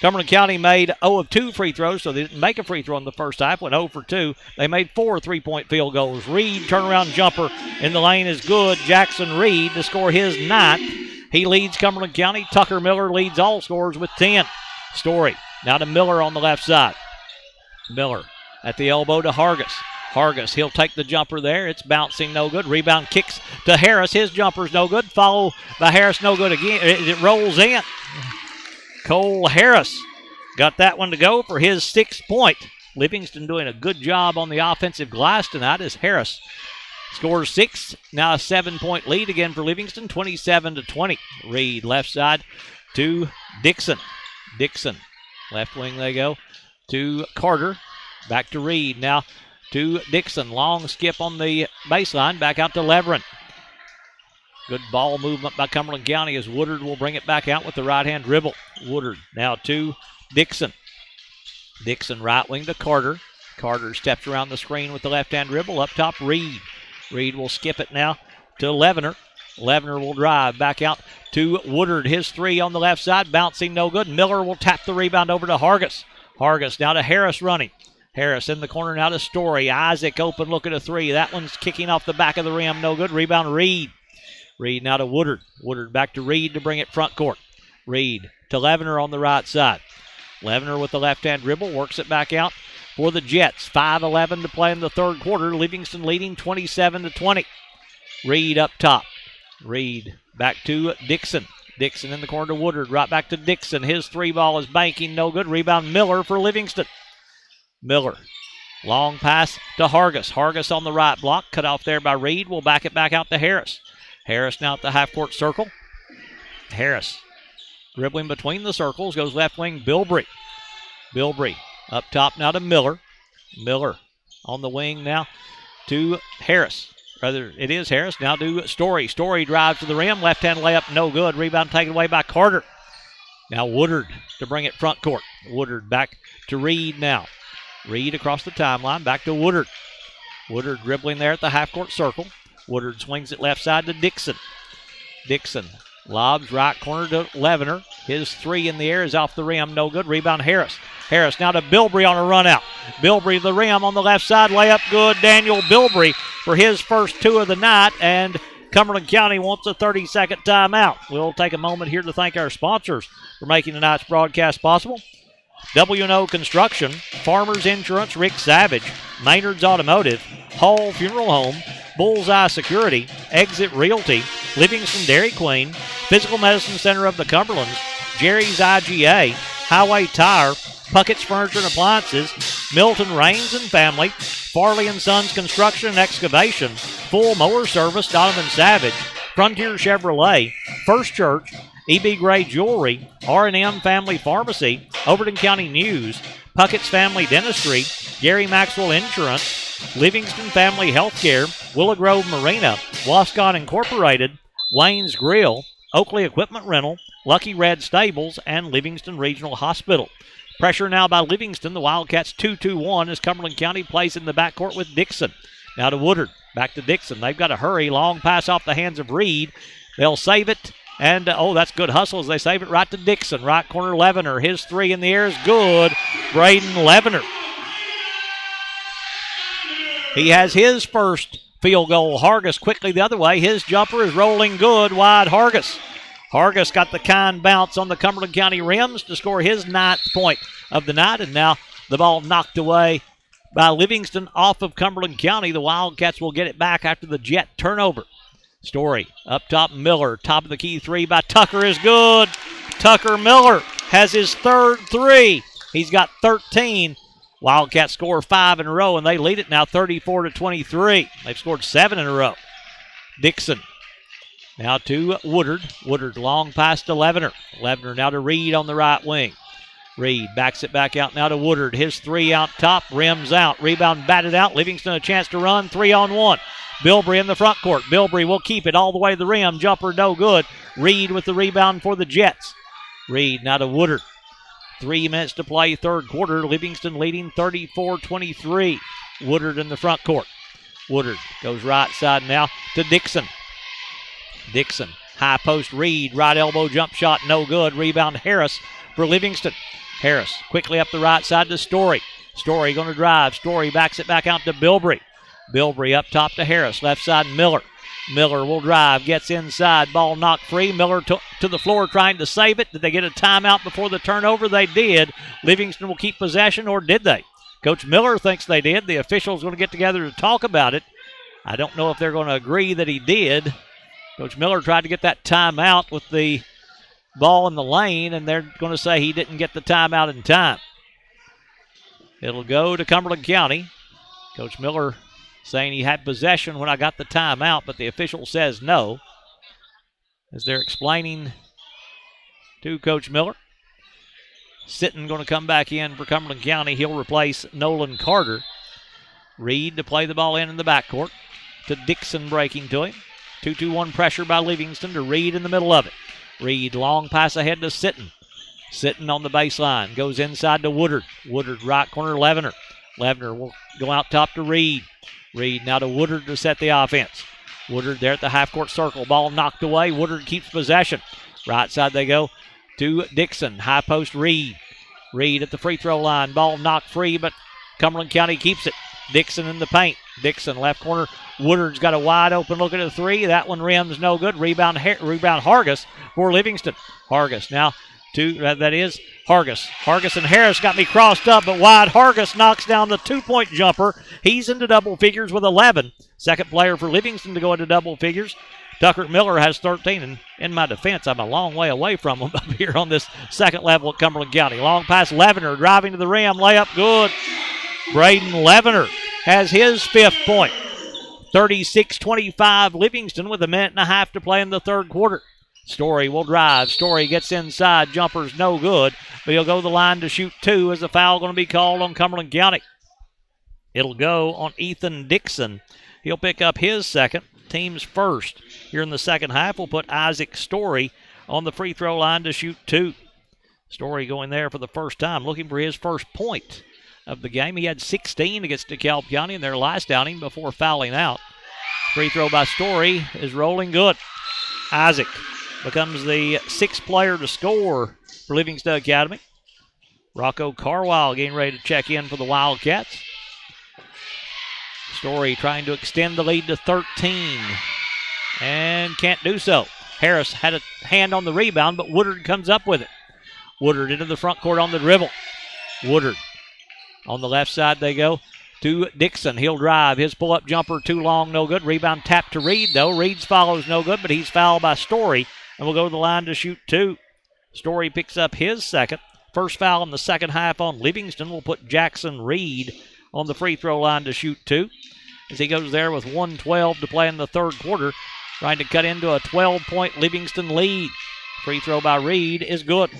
Cumberland County made 0 of 2 free throws, so they didn't make a free throw in the first half, went 0 for 2. They made 4 3-point field goals. Reed, turnaround jumper in the lane is good. Jackson Reed to score his 9th. He leads Cumberland County. Tucker Miller leads all scorers with 10. Story now to Miller on the left side. Miller at the elbow to Hargis. Hargis, he'll take the jumper there. It's bouncing, no good. Rebound kicks to Harris. His jumper's no good. Follow by Harris, no good again. It rolls in. Cole Harris got that one to go for his 6th point. Livingston doing a good job on the offensive glass tonight as Harris scores 6. Now a 7-point lead again for Livingston, 27-20. Reed left side to Dixon. Dixon, left wing they go to Carter. Back to Reed. Now to Dixon. Long skip on the baseline. Back out to Leverin. Good ball movement by Cumberland County as Woodard will bring it back out with the right-hand dribble. Woodard now to Dixon. Dixon right wing to Carter. Carter steps around the screen with the left-hand dribble. Up top, Reed. Reed will skip it now to Levener. Levener will drive back out to Woodard. His 3 on the left side, bouncing no good. Miller will tap the rebound over to Hargis. Hargis now to Harris running. Harris in the corner now to Story. Isaac open look at a 3. That one's kicking off the back of the rim, no good. Rebound Reed. Reed now to Woodard. Woodard back to Reed to bring it front court. Reed to Levener on the right side. Levener with the left-hand dribble works it back out for the Jets. 5:11 to play in the third quarter. Livingston leading 27-20. Reed up top. Reed back to Dixon. Dixon in the corner to Woodard. Right back to Dixon. His 3-ball is banking, no good. Rebound Miller for Livingston. Miller. Long pass to Hargis. Hargis on the right block. Cut off there by Reed. Will back it back out to Harris. Harris now at the half-court circle. Harris dribbling between the circles. Goes left wing, Bilbrey. Bilbrey up top now to Miller. Miller on the wing now to Harris. Rather, it is Harris. Now to Story. Story drives to the rim. Left-hand layup, no good. Rebound taken away by Carter. Now Woodard to bring it front court. Woodard back to Reed now. Reed across the timeline. Back to Woodard. Woodard dribbling there at the half-court circle. Woodard swings it left side to Dixon. Dixon lobs right corner to Levener. His 3 in the air is off the rim. No good. Rebound Harris. Harris now to Bilbrey on a run out. Bilbrey the rim on the left side. Layup good. Daniel Bilbrey for his first 2 of the night. And Cumberland County wants a 30-second timeout. We'll take a moment here to thank our sponsors for making tonight's broadcast possible. W&O Construction, Farmers Insurance, Rick Savage, Maynard's Automotive, Hall Funeral Home, Bullseye Security, Exit Realty, Livingston Dairy Queen, Physical Medicine Center of the Cumberlands, Jerry's IGA, Highway Tire, Puckett's Furniture and Appliances, Milton Rains and Family, Farley & Sons Construction and Excavation, Full Mower Service, Donovan Savage, Frontier Chevrolet, First Church, E.B. Gray Jewelry, R&M Family Pharmacy, Overton County News, Puckett's Family Dentistry, Gary Maxwell Insurance, Livingston Family Healthcare, Willow Grove Marina, Wascott Incorporated, Wayne's Grill, Oakley Equipment Rental, Lucky Red Stables, and Livingston Regional Hospital. Pressure now by Livingston. The Wildcats 2-2-1 as Cumberland County plays in the backcourt with Dixon. Now to Woodard. Back to Dixon. They've got to hurry. Long pass off the hands of Reed. They'll save it And, that's good hustle as they save it right to Dixon. Right corner, Levener. His three in the air is good. Braden Levener. He has his first field goal. Hargis quickly the other way. His jumper is rolling good. Wide Hargis. Hargis got the kind bounce on the Cumberland County rims to score his 9th point of the night. And now the ball knocked away by Livingston off of Cumberland County. The Wildcats will get it back after the Jet turnover. Story up top, Miller. Top of the key three by Tucker is good. Tucker Miller has his 3rd three. He's got 13. Wildcats score 5 in a row, and they lead it now 34-23. They've scored 7 in a row. Dixon now to Woodard. Woodard long pass to Levener. Levener now to Reed on the right wing. Reed backs it back out now to Woodard. His three out top, rims out. Rebound batted out. Livingston a chance to run. 3-on-1. Bilbrey in the front court. Bilbrey will keep it all the way to the rim. Jumper no good. Reed with the rebound for the Jets. Reed now to Woodard. 3 minutes to play, 3rd quarter. Livingston leading 34-23. Woodard in the front court. Woodard goes right side now to Dixon. Dixon, high post Reed. Right elbow jump shot, no good. Rebound Harris for Livingston. Harris quickly up the right side to Story. Story going to drive. Story backs it back out to Bilbrey. Bilbrey up top to Harris. Left side, Miller. Miller will drive, gets inside, ball knocked free. Miller to the floor trying to save it. Did they get a timeout before the turnover? They did. Livingston will keep possession, or did they? Coach Miller thinks they did. The officials going to get together to talk about it. I don't know if they're going to agree that he did. Coach Miller tried to get that timeout with the ball in the lane, and they're going to say he didn't get the timeout in time. It'll go to Cumberland County. Coach Miller saying he had possession when I got the timeout, but the official says no. As they're explaining to Coach Miller. Sitton going to come back in for Cumberland County. He'll replace Nolan Carter. Reed to play the ball in the backcourt to Dixon breaking to him. 2-2-1 pressure by Livingston to Reed in the middle of it. Reed long pass ahead to Sitton. Sitton on the baseline. Goes inside to Woodard. Woodard right corner, Levener. Levener will go out top to Reed. Reed now to Woodard to set the offense. Woodard there at the half-court circle. Ball knocked away. Woodard keeps possession. Right side they go to Dixon. High post Reed. Reed at the free throw line. Ball knocked free, but Cumberland County keeps it. Dixon in the paint. Dixon left corner. Woodard's got a wide open look at a three. That one rims no good. Rebound Hargis for Livingston. Hargis now that is Hargis. Hargis and Harris got me crossed up, but wide Hargis knocks down the 2-point jumper. He's into double figures with 11. Second player for Livingston to go into double figures. Tucker Miller has 13, and in my defense, I'm a long way away from him up here on this second level at Cumberland County. Long pass, Levener driving to the rim, layup good. Braden Levener has his 5th point. 36-25 Livingston with a minute and a half to play in the 3rd quarter. Story will drive. Story gets inside. Jumper's no good, but he'll go to the line to shoot 2 as the foul going to be called on Cumberland County. It'll go on Ethan Dixon. He'll pick up his 2nd, team's 1st. Here in the second half, we'll put Isaac Story on the free throw line to shoot 2. Story going there for the first time, looking for his 1st point of the game. He had 16 against DeKalb County in their last outing before fouling out. Free throw by Story is rolling good. Isaac becomes the 6th player to score for Livingston Academy. Rocco Carwile getting ready to check in for the Wildcats. Story trying to extend the lead to 13 and can't do so. Harris had a hand on the rebound, but Woodard comes up with it. Woodard into the front court on the dribble. Woodard on the left side they go to Dixon. He'll drive. His pull-up jumper too long, no good. Rebound tap to Reed, though. Reed's follows no good, but he's fouled by Story and will go to the line to shoot 2. Story picks up his 2nd. First foul in the second half on Livingston will put Jackson Reed on the free throw line to shoot 2. As he goes there with 1:12 to play in the 3rd quarter, trying to cut into a 12-point Livingston lead. Free throw by Reed is good.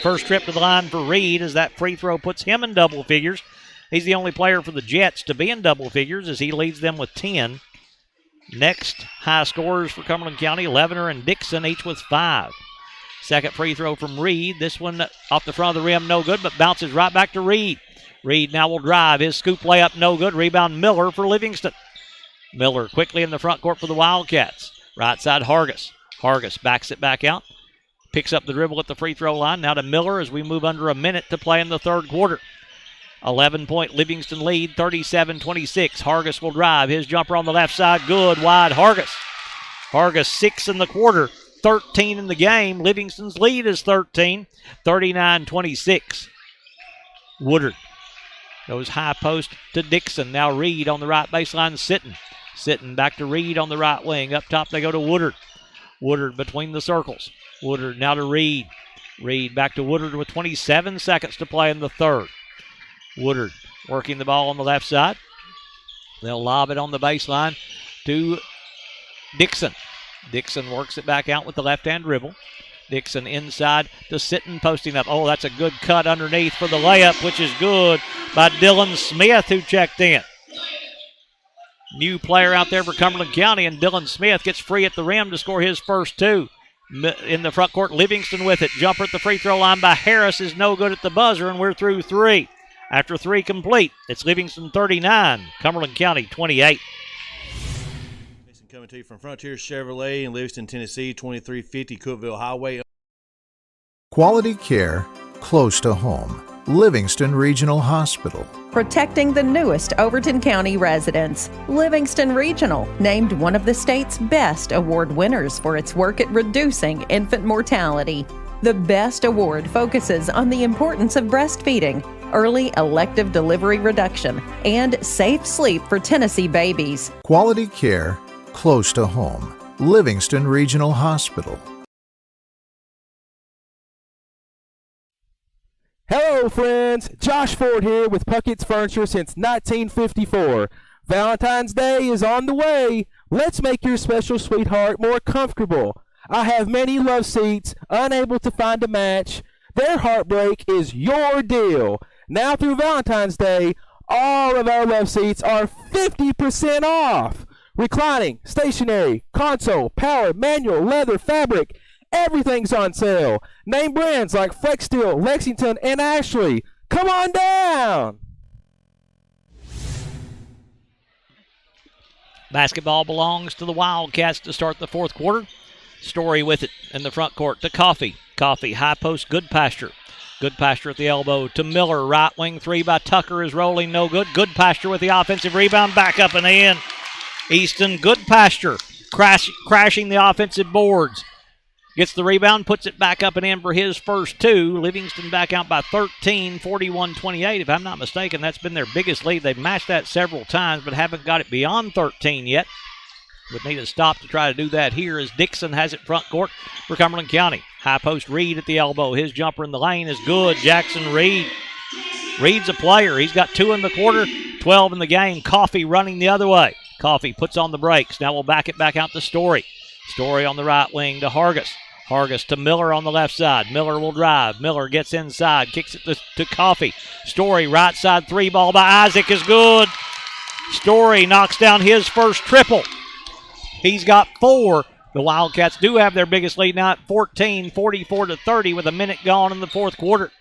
First trip to the line for Reed as that free throw puts him in double figures. He's the only player for the Jets to be in double figures as he leads them with 10. Next high scorers for Cumberland County, Levener and Dixon, each with 5. Second free throw from Reed. This one off the front of the rim, no good, but bounces right back to Reed. Reed now will drive. His scoop layup, no good. Rebound Miller for Livingston. Miller quickly in the front court for the Wildcats. Right side, Hargis. Hargis backs it back out. Picks up the dribble at the free throw line. Now to Miller as we move under a minute to play in the third quarter. 11-point Livingston lead, 37-26. Hargis will drive. His jumper on the left side, good, wide. Hargis. Hargis 6 in the quarter, 13 in the game. Livingston's lead is 13, 39-26. Woodard goes high post to Dixon. Now Reed on the right baseline, sitting. Sitting back to Reed on the right wing. Up top they go to Woodard. Woodard between the circles. Woodard now to Reed. Reed back to Woodard with 27 seconds to play in the third. Woodard working the ball on the left side. They'll lob it on the baseline to Dixon. Dixon works it back out with the left-hand dribble. Dixon inside to Sitton, posting up. Oh, that's a good cut underneath for the layup, which is good by Dylan Smith, who checked in. New player out there for Cumberland County, and Dylan Smith gets free at the rim to score his first two. In the front court, Livingston with it. Jumper at the free throw line by Harris is no good at the buzzer, and we're through three. After three complete, it's Livingston 39, Cumberland County 28. Coming to you from Frontier Chevrolet in Livingston, Tennessee, 2350 Cookeville Highway. Quality care close to home. Livingston Regional Hospital. Protecting the newest Overton County residents. Livingston Regional, named one of the state's best award winners for its work at reducing infant mortality. The Best Award focuses on the importance of breastfeeding, early elective delivery reduction, and safe sleep for Tennessee babies. Quality care close to home. Livingston Regional Hospital. Hello, friends. Josh Ford here with Puckett's Furniture since 1954. Valentine's Day is on the way. Let's make your special sweetheart more comfortable. I have many love seats, unable to find a match. Their heartbreak is your deal. Now through Valentine's Day, all of our love seats are 50% off. Reclining, stationary, console, power, manual, leather, fabric, everything's on sale. Name brands like Flex Steel, Lexington, and Ashley. Come on down! Basketball belongs to the Wildcats to start the fourth quarter. Story with it in the front court to Coffey. Coffey, high post, Good Pasture. Good Pasture at the elbow to Miller. Right wing three by Tucker is rolling, no good. Good Pasture with the offensive rebound, back up and in. Easton, Good Pasture, crashing the offensive boards. Gets the rebound, puts it back up and in for his first two. Livingston back out by 13, 41-28. If I'm not mistaken, that's been their biggest lead. They've matched that several times, but haven't got it beyond 13 yet. Would need a stop to try to do that here as Dixon has it front court for Cumberland County. High post Reed at the elbow. His jumper in the lane is good. Jackson Reed. Reed's a player. He's got 2 in the quarter, 12 in the game. Coffey running the other way. Coffey puts on the brakes. Now we'll back it back out to Story. Story on the right wing to Hargis. Hargis to Miller on the left side. Miller will drive. Miller gets inside. Kicks it to Coffey. Story right side three ball by Isaac is good. Story knocks down his first triple. He's got 4. The Wildcats do have their biggest lead now at 14, 44-30 with a minute gone in the fourth quarter.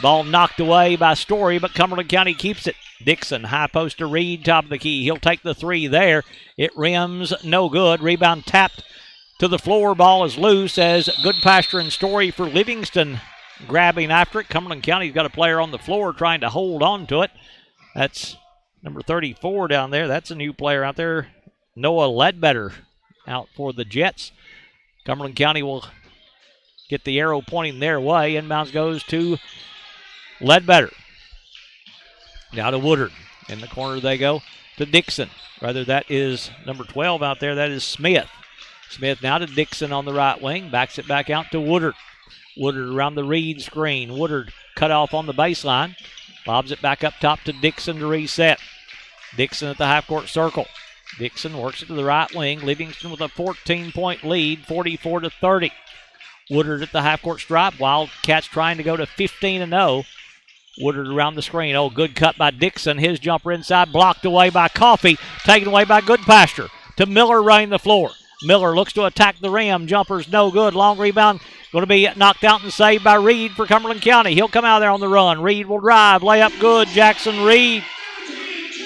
Ball knocked away by Story, but Cumberland County keeps it. Dixon, high post to Reed, top of the key. He'll take the three there. It rims, no good. Rebound tapped to the floor. Ball is loose as Good Pasture and Story for Livingston grabbing after it. Cumberland County's got a player on the floor trying to hold on to it. That's number 34 down there. That's a new player out there. Noah Ledbetter out for the Jets. Cumberland County will get the arrow pointing their way. Inbounds goes to Ledbetter. Now to Woodard. In the corner they go to Dixon. Rather, that is number 12 out there. That is Smith. Smith now to Dixon on the right wing. Backs it back out to Woodard. Woodard around the Reed screen. Woodard cut off on the baseline. Lobs it back up top to Dixon to reset. Dixon at the half-court circle. Dixon works it to the right wing. Livingston with a 14-point lead, 44-30. Woodard at the half-court stripe. Wildcats trying to go to 15-0. Woodard around the screen. Oh, good cut by Dixon. His jumper inside, blocked away by Coffey. Taken away by Good Pasture. To Miller running the floor. Miller looks to attack the rim. Jumper's no good. Long rebound going to be knocked out and saved by Reed for Cumberland County. He'll come out there on the run. Reed will drive. Layup good. Jackson Reed.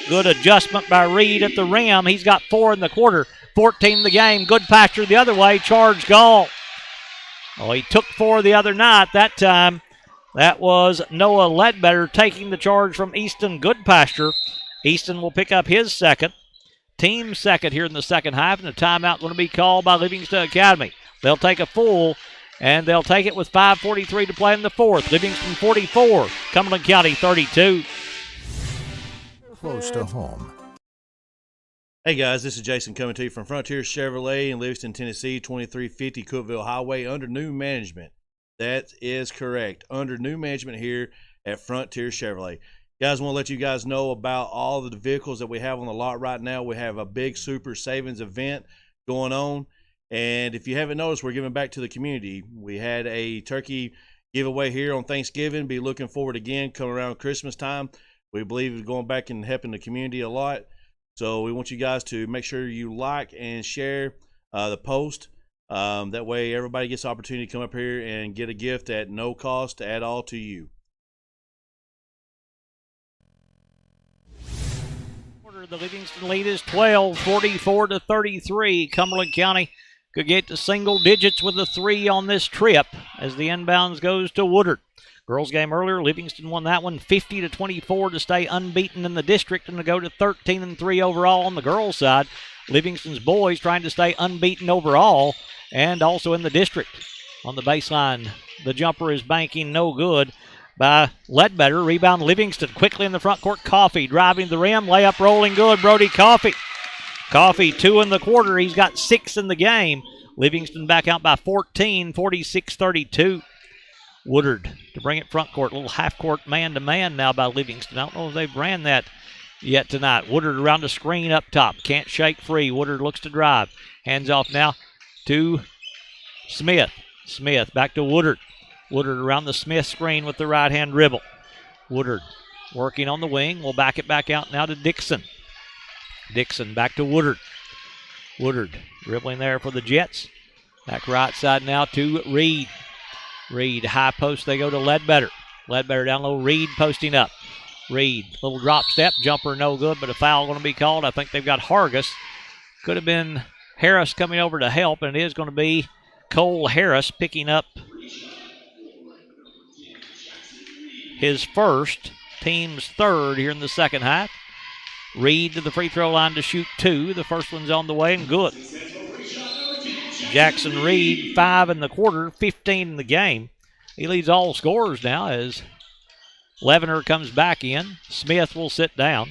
Good adjustment by Reed at the rim. He's got 4 in the quarter. 14 the game. Goodpasture the other way. Charge goal. Oh, he took 4 the other night. That time, that was Noah Ledbetter taking the charge from Easton Goodpasture. Easton will pick up his second. Team second here in the second half, and a timeout going to be called by Livingston Academy. They'll take a full, and they'll take it with 5:43 to play in the fourth. Livingston 44, Cumberland County 32. Close to home. Hey guys, this is Jason coming to you from Frontier Chevrolet in Livingston, Tennessee, 2350 Cookeville Highway under new management. That is correct. Under new management here at Frontier Chevrolet. Guys, I want to let you guys know about all of the vehicles that we have on the lot right now. We have a big super savings event going on. And if you haven't noticed, we're giving back to the community. We had a turkey giveaway here on Thanksgiving. Be looking forward again coming around Christmas time. We believe in going back and helping the community a lot. So we want you guys to make sure you like and share the post. That way everybody gets the opportunity to come up here and get a gift at no cost at all to you. The Livingston lead is 12, 44-33. Cumberland County could get to single digits with a 3 on this trip as the inbounds goes to Woodard. Girls game earlier, Livingston won that one 50-24 to stay unbeaten in the district and to go to 13-3 overall on the girls' side. Livingston's boys trying to stay unbeaten overall and also in the district. On the baseline, the jumper is banking no good by Ledbetter. Rebound Livingston quickly in the front court. Coffey driving the rim. Layup rolling good. Brody Coffey. Coffey 2 in the quarter. He's got 6 in the game. Livingston back out by 14, 46-32. Woodard to bring it front court. A little half court man-to-man now by Livingston. I don't know if they've ran that yet tonight. Woodard around the screen up top. Can't shake free. Woodard looks to drive. Hands off now to Smith. Smith back to Woodard. Woodard around the Smith screen with the right-hand dribble. Woodard working on the wing. We'll back it back out now to Dixon. Dixon back to Woodard. Woodard dribbling there for the Jets. Back right side now to Reed. Reed, high post, they go to Ledbetter. Ledbetter down low, Reed posting up. Reed, little drop step, jumper no good, but a foul going to be called. I think they've got Hargis. Could have been Harris coming over to help, and it is going to be Cole Harris picking up his first, team's third here in the second half. Reed to the free throw line to shoot 2. The first one's on the way and good. Jackson Reed, 5 in the quarter, 15 in the game. He leads all scorers now as Levener comes back in. Smith will sit down.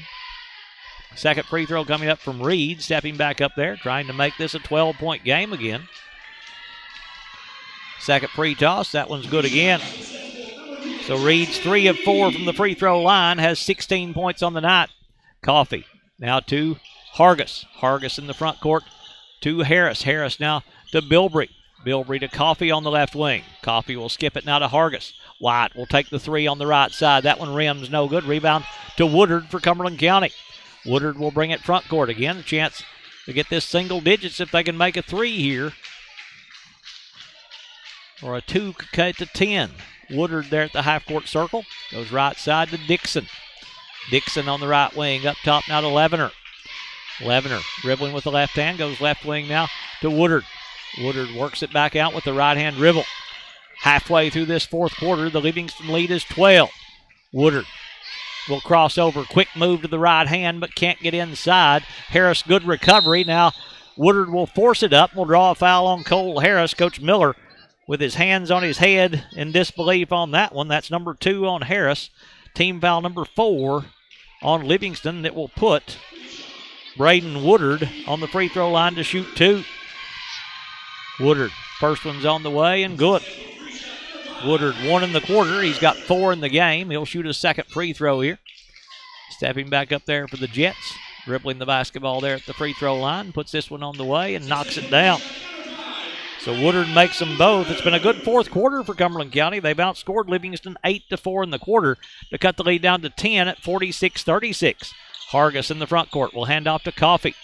Second free throw coming up from Reed, stepping back up there, trying to make this a 12-point game again. Second free toss, that one's good again. So Reed's 3 of 4 from the free throw line, has 16 points on the night. Coffey now to Hargis. Hargis in the front court to Harris. Harris now to Bilbrey. Bilbrey to Coffey on the left wing. Coffey will skip it now to Hargis. White will take the 3 on the right side. That one rims no good. Rebound to Woodard for Cumberland County. Woodard will bring it front court again. A chance to get this single digits if they can make a 3 here. Or a 2 could cut to 10. Woodard there at the half court circle. Goes right side to Dixon. Dixon on the right wing. Up top now to Levener. Levener dribbling with the left hand. Goes left wing now to Woodard. Woodard works it back out with the right hand dribble. Halfway through this fourth quarter, the Livingston lead is 12. Woodard will cross over. Quick move to the right hand, but can't get inside. Harris, good recovery. Now Woodard will force it up. Will draw a foul on Cole Harris. Coach Miller with his hands on his head in disbelief on that one. That's number 2 on Harris. Team foul number 4 on Livingston that will put Braden Woodard on the free throw line to shoot 2. Woodard, first one's on the way and good. Woodard 1 in the quarter. He's got 4 in the game. He'll shoot a second free throw here. Stepping back up there for the Jets. Dribbling the basketball there at the free throw line. Puts this one on the way and knocks it down. So Woodard makes them both. It's been a good fourth quarter for Cumberland County. They've outscored Livingston 8-4 in the quarter to cut the lead down to 10 at 46-36. Hargis in the front court will hand off to Coffey.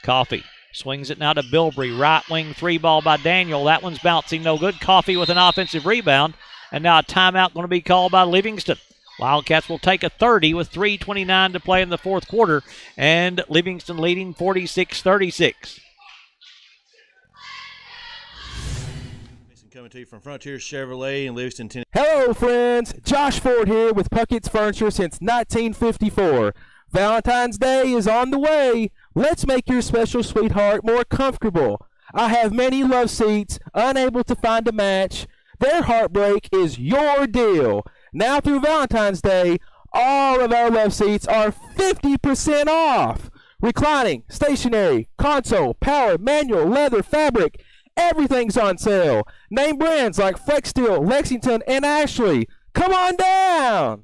Coffey swings it now to Bilbrey. Right wing 3 ball by Daniel. That one's bouncing no good. Coffey with an offensive rebound. And now a timeout going to be called by Livingston. Wildcats will take a 30 with 3:29 to play in the fourth quarter. And Livingston leading 46-36. Coming to you from Frontier Chevrolet in Livingston, Tennessee. Hello, friends. Josh Ford here with Puckett's Furniture since 1954. Valentine's Day is on the way. Let's make your special sweetheart more comfortable. I have many love seats, unable to find a match. Their heartbreak is your deal. Now through Valentine's Day, all of our love seats are 50% off. Reclining, stationary, console, power, manual, leather, fabric. Everything's on sale. Name brands like Flex Steel, Lexington, and Ashley. Come on down.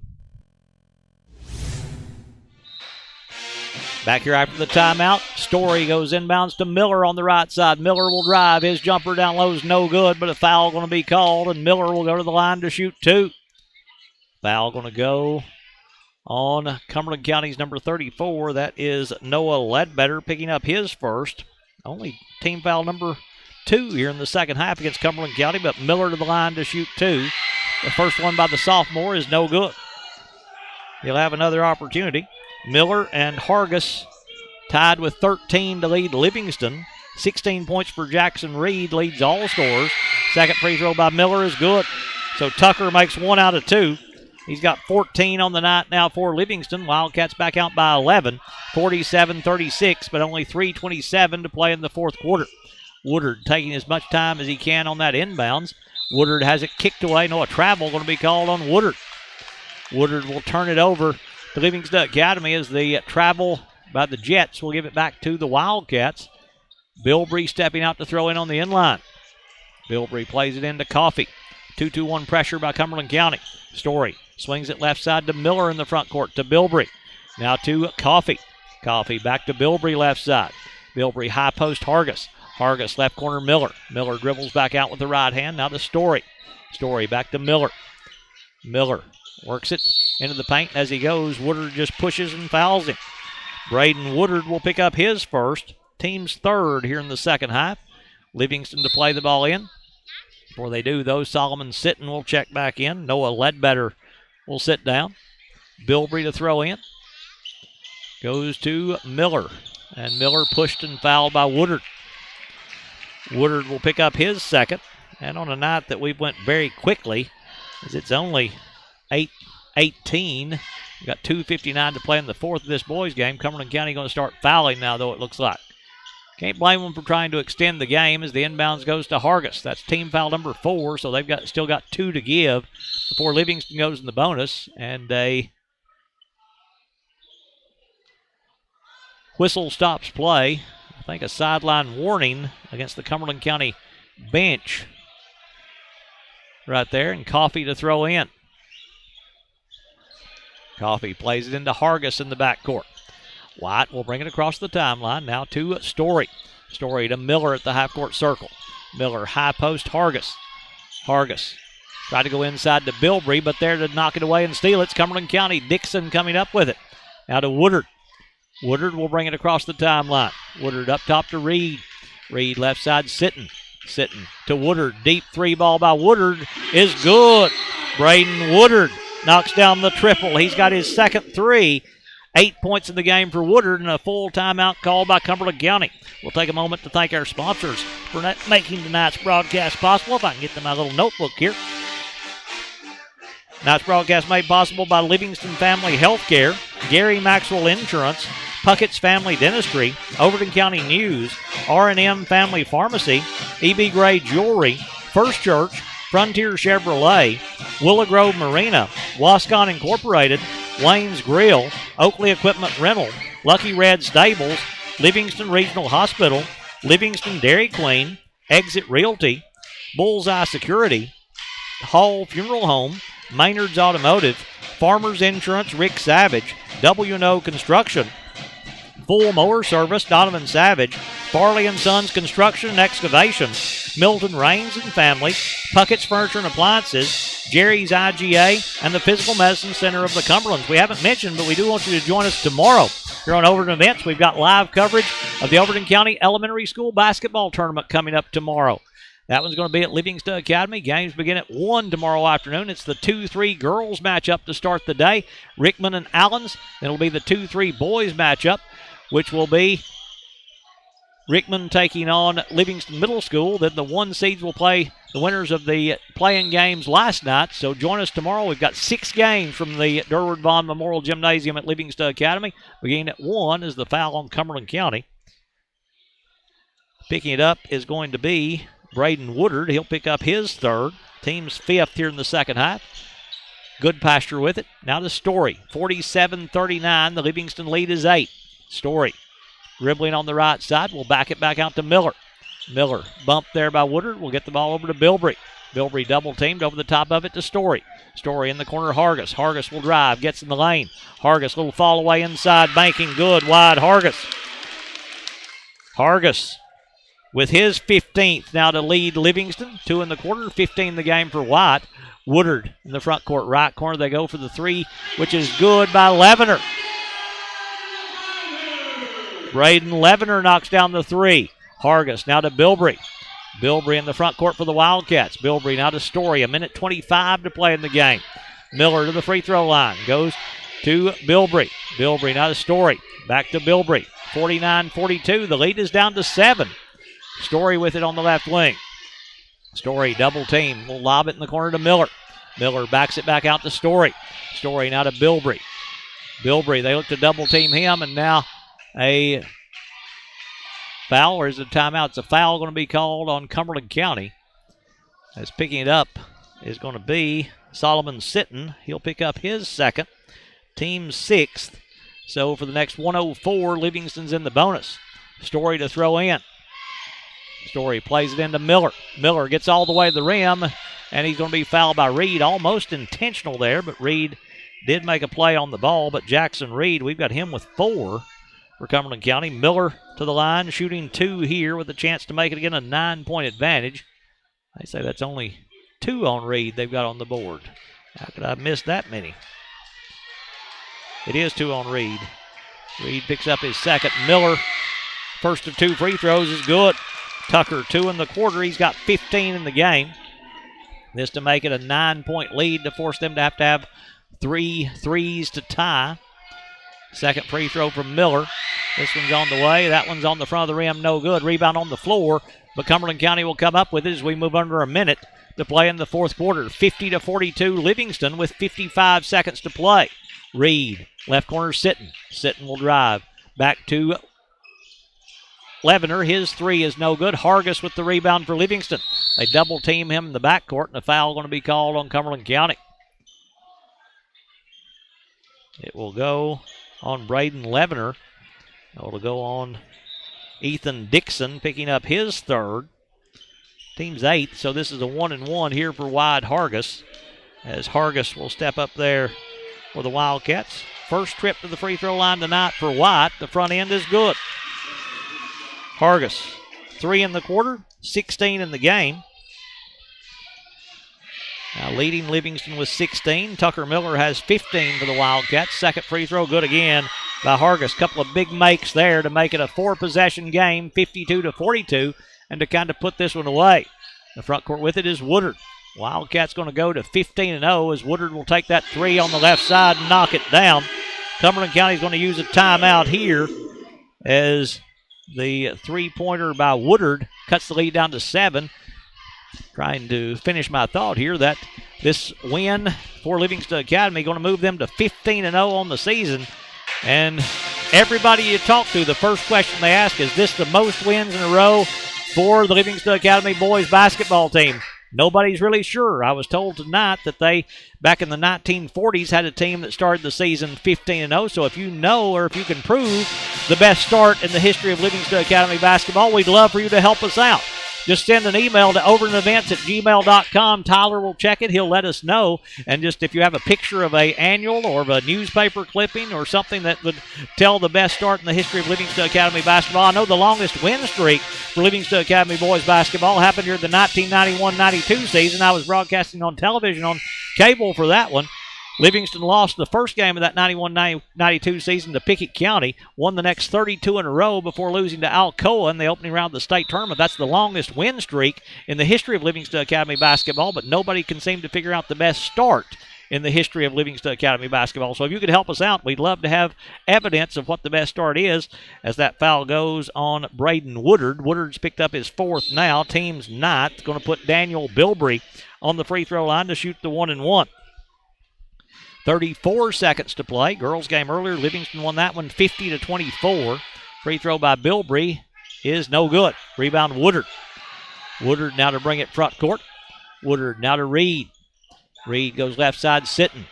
Back here after the timeout, Story goes inbounds to Miller on the right side. Miller will drive. His jumper down low is no good, but a foul going to be called, and Miller will go to the line to shoot two. Foul going to go on Cumberland County's number 34. That is Noah Ledbetter picking up his first. Only team foul number 2 here in the second half against Cumberland County, but Miller to the line to shoot two. The first one by the sophomore is no good. He'll have another opportunity. Miller and Hargis tied with 13 to lead Livingston. 16 points for Jackson Reed, leads all scorers. Second free throw by Miller is good. So Tucker makes 1 out of 2. He's got 14 on the night now for Livingston. Wildcats back out by 11, 47-36, but only 3:27 to play in the fourth quarter. Woodard taking as much time as he can on that inbounds. Woodard has it kicked away. No, a travel going to be called on Woodard. Woodard will turn it over to Livingston Academy as the travel by the Jets will give it back to the Wildcats. Bilbrey stepping out to throw in on the inline. Bilbrey plays it into Coffey. 2-2-1 pressure by Cumberland County. Story swings it left side to Miller in the front court to Bilbrey. Now to Coffey. Coffey back to Bilbrey left side. Bilbrey high post Hargis. Hargis left corner Miller. Miller dribbles back out with the right hand. Now to Story. Story back to Miller. Miller works it into the paint. As he goes, Woodard just pushes and fouls him. Braden Woodard will pick up his first. Team's third here in the second half. Livingston to play the ball in. Before they do, though, Solomon Sitton will check back in. Noah Ledbetter will sit down. Bilbrey to throw in. Goes to Miller. And Miller pushed and fouled by Woodard. Woodard will pick up his second. And on a night that we went very quickly, as it's only 8:18. We've got 2:59 to play in the fourth of this boys game. Cumberland County going to start fouling now, though, it looks like. Can't blame them for trying to extend the game as the inbounds goes to Hargis. That's team foul number 4, so they've still got 2 to give before Livingston goes in the bonus. And a whistle stops play. I think a sideline warning against the Cumberland County bench right there, and Coffey to throw in. Coffey plays it into Hargis in the backcourt. White will bring it across the timeline. Now to Story. Story to Miller at the half-court circle. Miller, high post, Hargis. Hargis tried to go inside to Bilbrey, but there to knock it away and steal it. It's Cumberland County. Dixon coming up with it. Now to Woodard. Woodard will bring it across the timeline. Woodard up top to Reed. Reed left side, Sitton. Sitton to Woodard. Deep three ball by Woodard is good. Braden Woodard knocks down the triple. He's got his second three. 8 points in the game for Woodard and a full timeout called by Cumberland County. We'll take a moment to thank our sponsors for making tonight's broadcast possible. If I can get to my little notebook here. Tonight's broadcast made possible by Livingston Family Healthcare, Gary Maxwell Insurance, Puckett's Family Dentistry, Overton County News, R&M Family Pharmacy, E.B. Gray Jewelry, First Church, Frontier Chevrolet, Willow Grove Marina, Wascon Incorporated, Wayne's Grill, Oakley Equipment Rental, Lucky Red Stables, Livingston Regional Hospital, Livingston Dairy Queen, Exit Realty, Bullseye Security, Hall Funeral Home, Maynard's Automotive, Farmers Insurance, Rick Savage, W&O Construction, Full Mower Service, Donovan Savage, Farley & Sons Construction and Excavation, Milton Rains and Family, Puckett's Furniture and Appliances, Jerry's IGA, and the Physical Medicine Center of the Cumberlands. We haven't mentioned, but we do want you to join us tomorrow here on Overton Events. We've got live coverage of the Overton County Elementary School Basketball Tournament coming up tomorrow. That one's going to be at Livingston Academy. Games begin at 1 tomorrow afternoon. It's the 2-3 girls matchup to start the day. Rickman and Allens. Then it'll be the 2-3 boys matchup, which will be Rickman taking on Livingston Middle School. Then the 1 seeds will play the winners of the playing games last night. So join us tomorrow. We've got 6 games from the Durward Vaughn Memorial Gymnasium at Livingston Academy. Beginning at 1 is the foul on Cumberland County. Picking it up is going to be Braden Woodard. He'll pick up his 3rd. Team's 5th here in the second half. Good pasture with it. Now to Story. 47-39. The Livingston lead is 8. Story dribbling on the right side. We'll back it back out to Miller. Miller bumped there by Woodard. We'll get the ball over to Bilbrey. Bilbrey double teamed over the top of it to Story. Story in the corner, Hargis. Hargis will drive, gets in the lane. Hargis, little fall away inside, banking good, wide, Hargis. Hargis with his 15th now to lead Livingston. 2 in the quarter, 15 the game for White. Woodard in the front court, right corner. They go for the 3, which is good by Levener. Braden Levener knocks down the 3. Hargis now to Bilbrey. Bilbrey in the front court for the Wildcats. Bilbrey now to Story. 1:25 to play in the game. Miller to the free throw line. Goes to Bilbrey. Bilbrey now to Story. Back to Bilbrey. 49-42. The lead is down to 7. Story with it on the left wing. Story double team. Will lob it in the corner to Miller. Miller backs it back out to Story. Story now to Bilbrey. Bilbrey, they look to double team him, and now a foul, or is it a timeout? It's a foul going to be called on Cumberland County. As picking it up is going to be Solomon Sitton. He'll pick up his 2nd, team 6th. So for the next 104, Livingston's in the bonus. Story to throw in. Story plays it into Miller. Miller gets all the way to the rim, and he's going to be fouled by Reed. Almost intentional there, but Reed did make a play on the ball. But Jackson Reed, we've got him with 4 for Cumberland County. Miller to the line, shooting 2 here with a chance to make it again a 9-point advantage. They say that's only 2 on Reed they've got on the board. How could I miss that many? It is 2 on Reed. Reed picks up his 2nd. Miller, first of 2 free throws is good. Tucker, 2 in the quarter. He's got 15 in the game. This to make it a 9-point lead to force them to have 3 threes to tie. 2nd free throw from Miller. This one's on the way. That one's on the front of the rim. No good. Rebound on the floor. But Cumberland County will come up with it as we move under a minute to play in the 4th quarter. 50-42 Livingston with 55 seconds to play. Reed, left corner, Sitton. Sitton will drive. Back to Levener. His 3 is no good. Hargis with the rebound for Livingston. They double team him in the backcourt, and a foul going to be called on Cumberland County. It will go on Braden Levener. It'll go on Ethan Dixon, picking up his 3rd. Team's 8th, so this is a 1-and-1 here for Wide Hargis, as Hargis will step up there for the Wildcats. First trip to the free throw line tonight for White. The front end is good. Hargis, 3 in the quarter, 16 in the game. Now leading Livingston with 16. Tucker Miller has 15 for the Wildcats. 2nd free throw good again by Hargis. Couple of big makes there to make it a 4-possession game, 52-42, and to kind of put this one away. The front court with it is Woodard. Wildcats going to go to 15-0 as Woodard will take that 3 on the left side and knock it down. Cumberland County is going to use a timeout here as the 3-pointer by Woodard cuts the lead down to 7. Trying to finish my thought here that this win for Livingston Academy going to move them to 15-0 on the season. And everybody you talk to, the first question they ask is this the most wins in a row for the Livingston Academy boys basketball team? Nobody's really sure. I was told tonight that they, back in the 1940s, had a team that started the season 15-0. So if you know or if you can prove the best start in the history of Livingston Academy basketball, we'd love for you to help us out. Just send an email to overandevents@gmail.com. Tyler will check it. He'll let us know. And just if you have a picture of an annual or of a newspaper clipping or something that would tell the best start in the history of Livingston Academy basketball. I know the longest win streak for Livingston Academy boys basketball happened here in the 1991-92 season. I was broadcasting on television on cable for that one. Livingston lost the first game of that 91-92 season to Pickett County, won the next 32 in a row before losing to Alcoa in the opening round of the state tournament. That's the longest win streak in the history of Livingston Academy basketball, but nobody can seem to figure out the best start in the history of Livingston Academy basketball. So if you could help us out, we'd love to have evidence of what the best start is as that foul goes on Braden Woodard. Woodard's picked up his 4th now, team's 9th. Going to put Daniel Bilbrey on the free throw line to shoot the 1-and-1. 34 seconds to play. Girls game earlier, Livingston won that one 50-24. Free throw by Bilbrey is no good. Rebound Woodard. Woodard now to bring it front court. Woodard now to Reed. Reed goes left side, Sitton.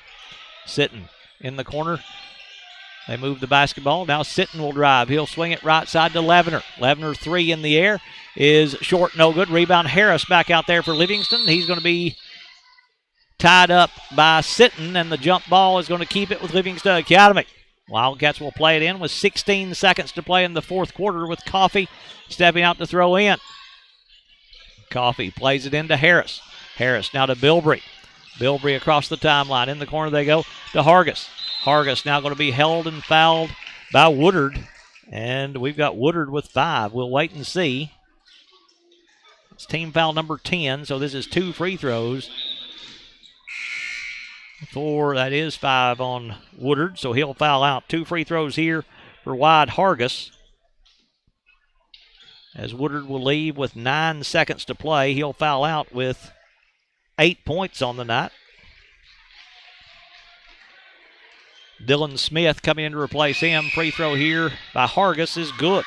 Sitton in the corner. They move the basketball. Now Sitton will drive. He'll swing it right side to Levener. Levener 3 in the air is short, no good. Rebound Harris back out there for Livingston. He's going to be tied up by Sitton, and the jump ball is going to keep it with Livingston Academy. Wildcats will play it in with 16 seconds to play in the 4th quarter with Coffey stepping out to throw in. Coffey plays it into Harris. Harris now to Bilbrey. Bilbrey across the timeline. In the corner they go to Hargis. Hargis now going to be held and fouled by Woodard, and we've got Woodard with 5. We'll wait and see. It's team foul number 10, so this is 2 free throws. 4, that is 5 on Woodard, so he'll foul out. 2 free throws here for Wyatt Hargis. As Woodard will leave with 9 seconds to play, he'll foul out with 8 points on the night. Dylan Smith coming in to replace him. Free throw here by Hargis is good.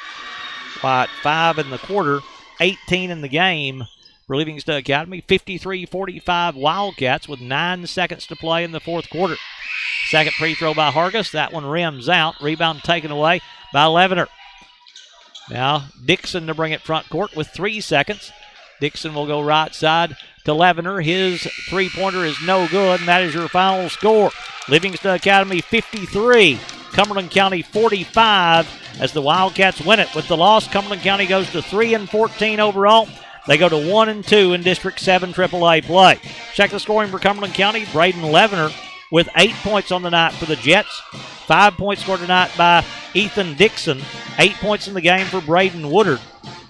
Wyatt 5 in the quarter, 18 in the game. For Livingston Academy, 53-45 Wildcats with 9 seconds to play in the 4th quarter. Second free throw by Hargis. That one rims out. Rebound taken away by Levener. Now Dixon to bring it front court with 3 seconds. Dixon will go right side to Levener. His three-pointer is no good, and that is your final score. Livingston Academy 53, Cumberland County 45 as the Wildcats win it. With the loss, Cumberland County goes to 3-14 overall. They go to 1-2 in District 7 AAA play. Check the scoring for Cumberland County. Braden Levener with 8 points on the night for the Jets. 5 points scored tonight by Ethan Dixon. 8 points in the game for Braden Woodard.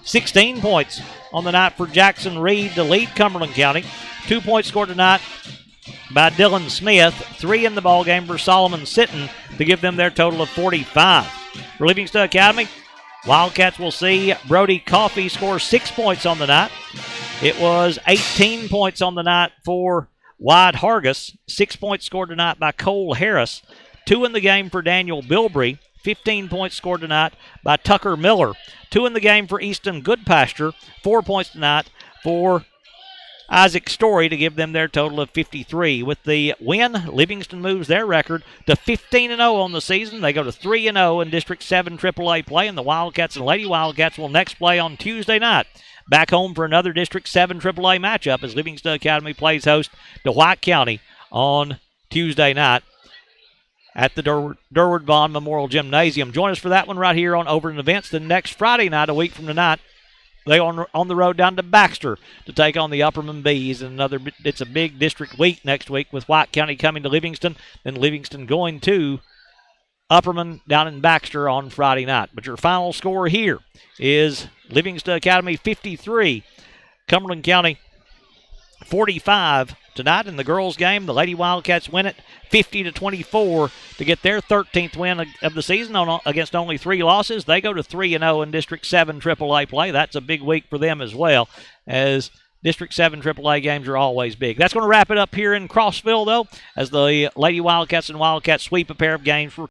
16 points on the night for Jackson Reed to lead Cumberland County. 2 points scored tonight by Dylan Smith. 3 in the ball game for Solomon Sitton to give them their total of 45. For Livingston Academy, Wildcats will see Brody Coffey score 6 points on the night. It was 18 points on the night for Wyatt Hargis. 6 points scored tonight by Cole Harris. 2 in the game for Daniel Bilbrey. 15 points scored tonight by Tucker Miller. 2 in the game for Easton Goodpasture. 4 points tonight for Isaac Story to give them their total of 53. With the win, Livingston moves their record to 15-0 on the season. They go to 3-0 in District 7 AAA play, and the Wildcats and Lady Wildcats will next play on Tuesday night. Back home for another District 7 AAA matchup as Livingston Academy plays host to White County on Tuesday night at the Durward Vaughn Memorial Gymnasium. Join us for that one right here on Overton Events. The next Friday night, a week from tonight, they on the road down to Baxter to take on the Upperman Bees. And it's a big district week next week with White County coming to Livingston, then Livingston going to Upperman down in Baxter on Friday night. But your final score here is Livingston Academy 53, Cumberland County 45 tonight in the girls' game. The Lady Wildcats win it 50-24 to get their 13th win of the season against only 3 losses. They go to 3-0 in District 7 AAA play. That's a big week for them as well, as District 7 AAA games are always big. That's going to wrap it up here in Crossville, though, as the Lady Wildcats and Wildcats sweep a pair of games for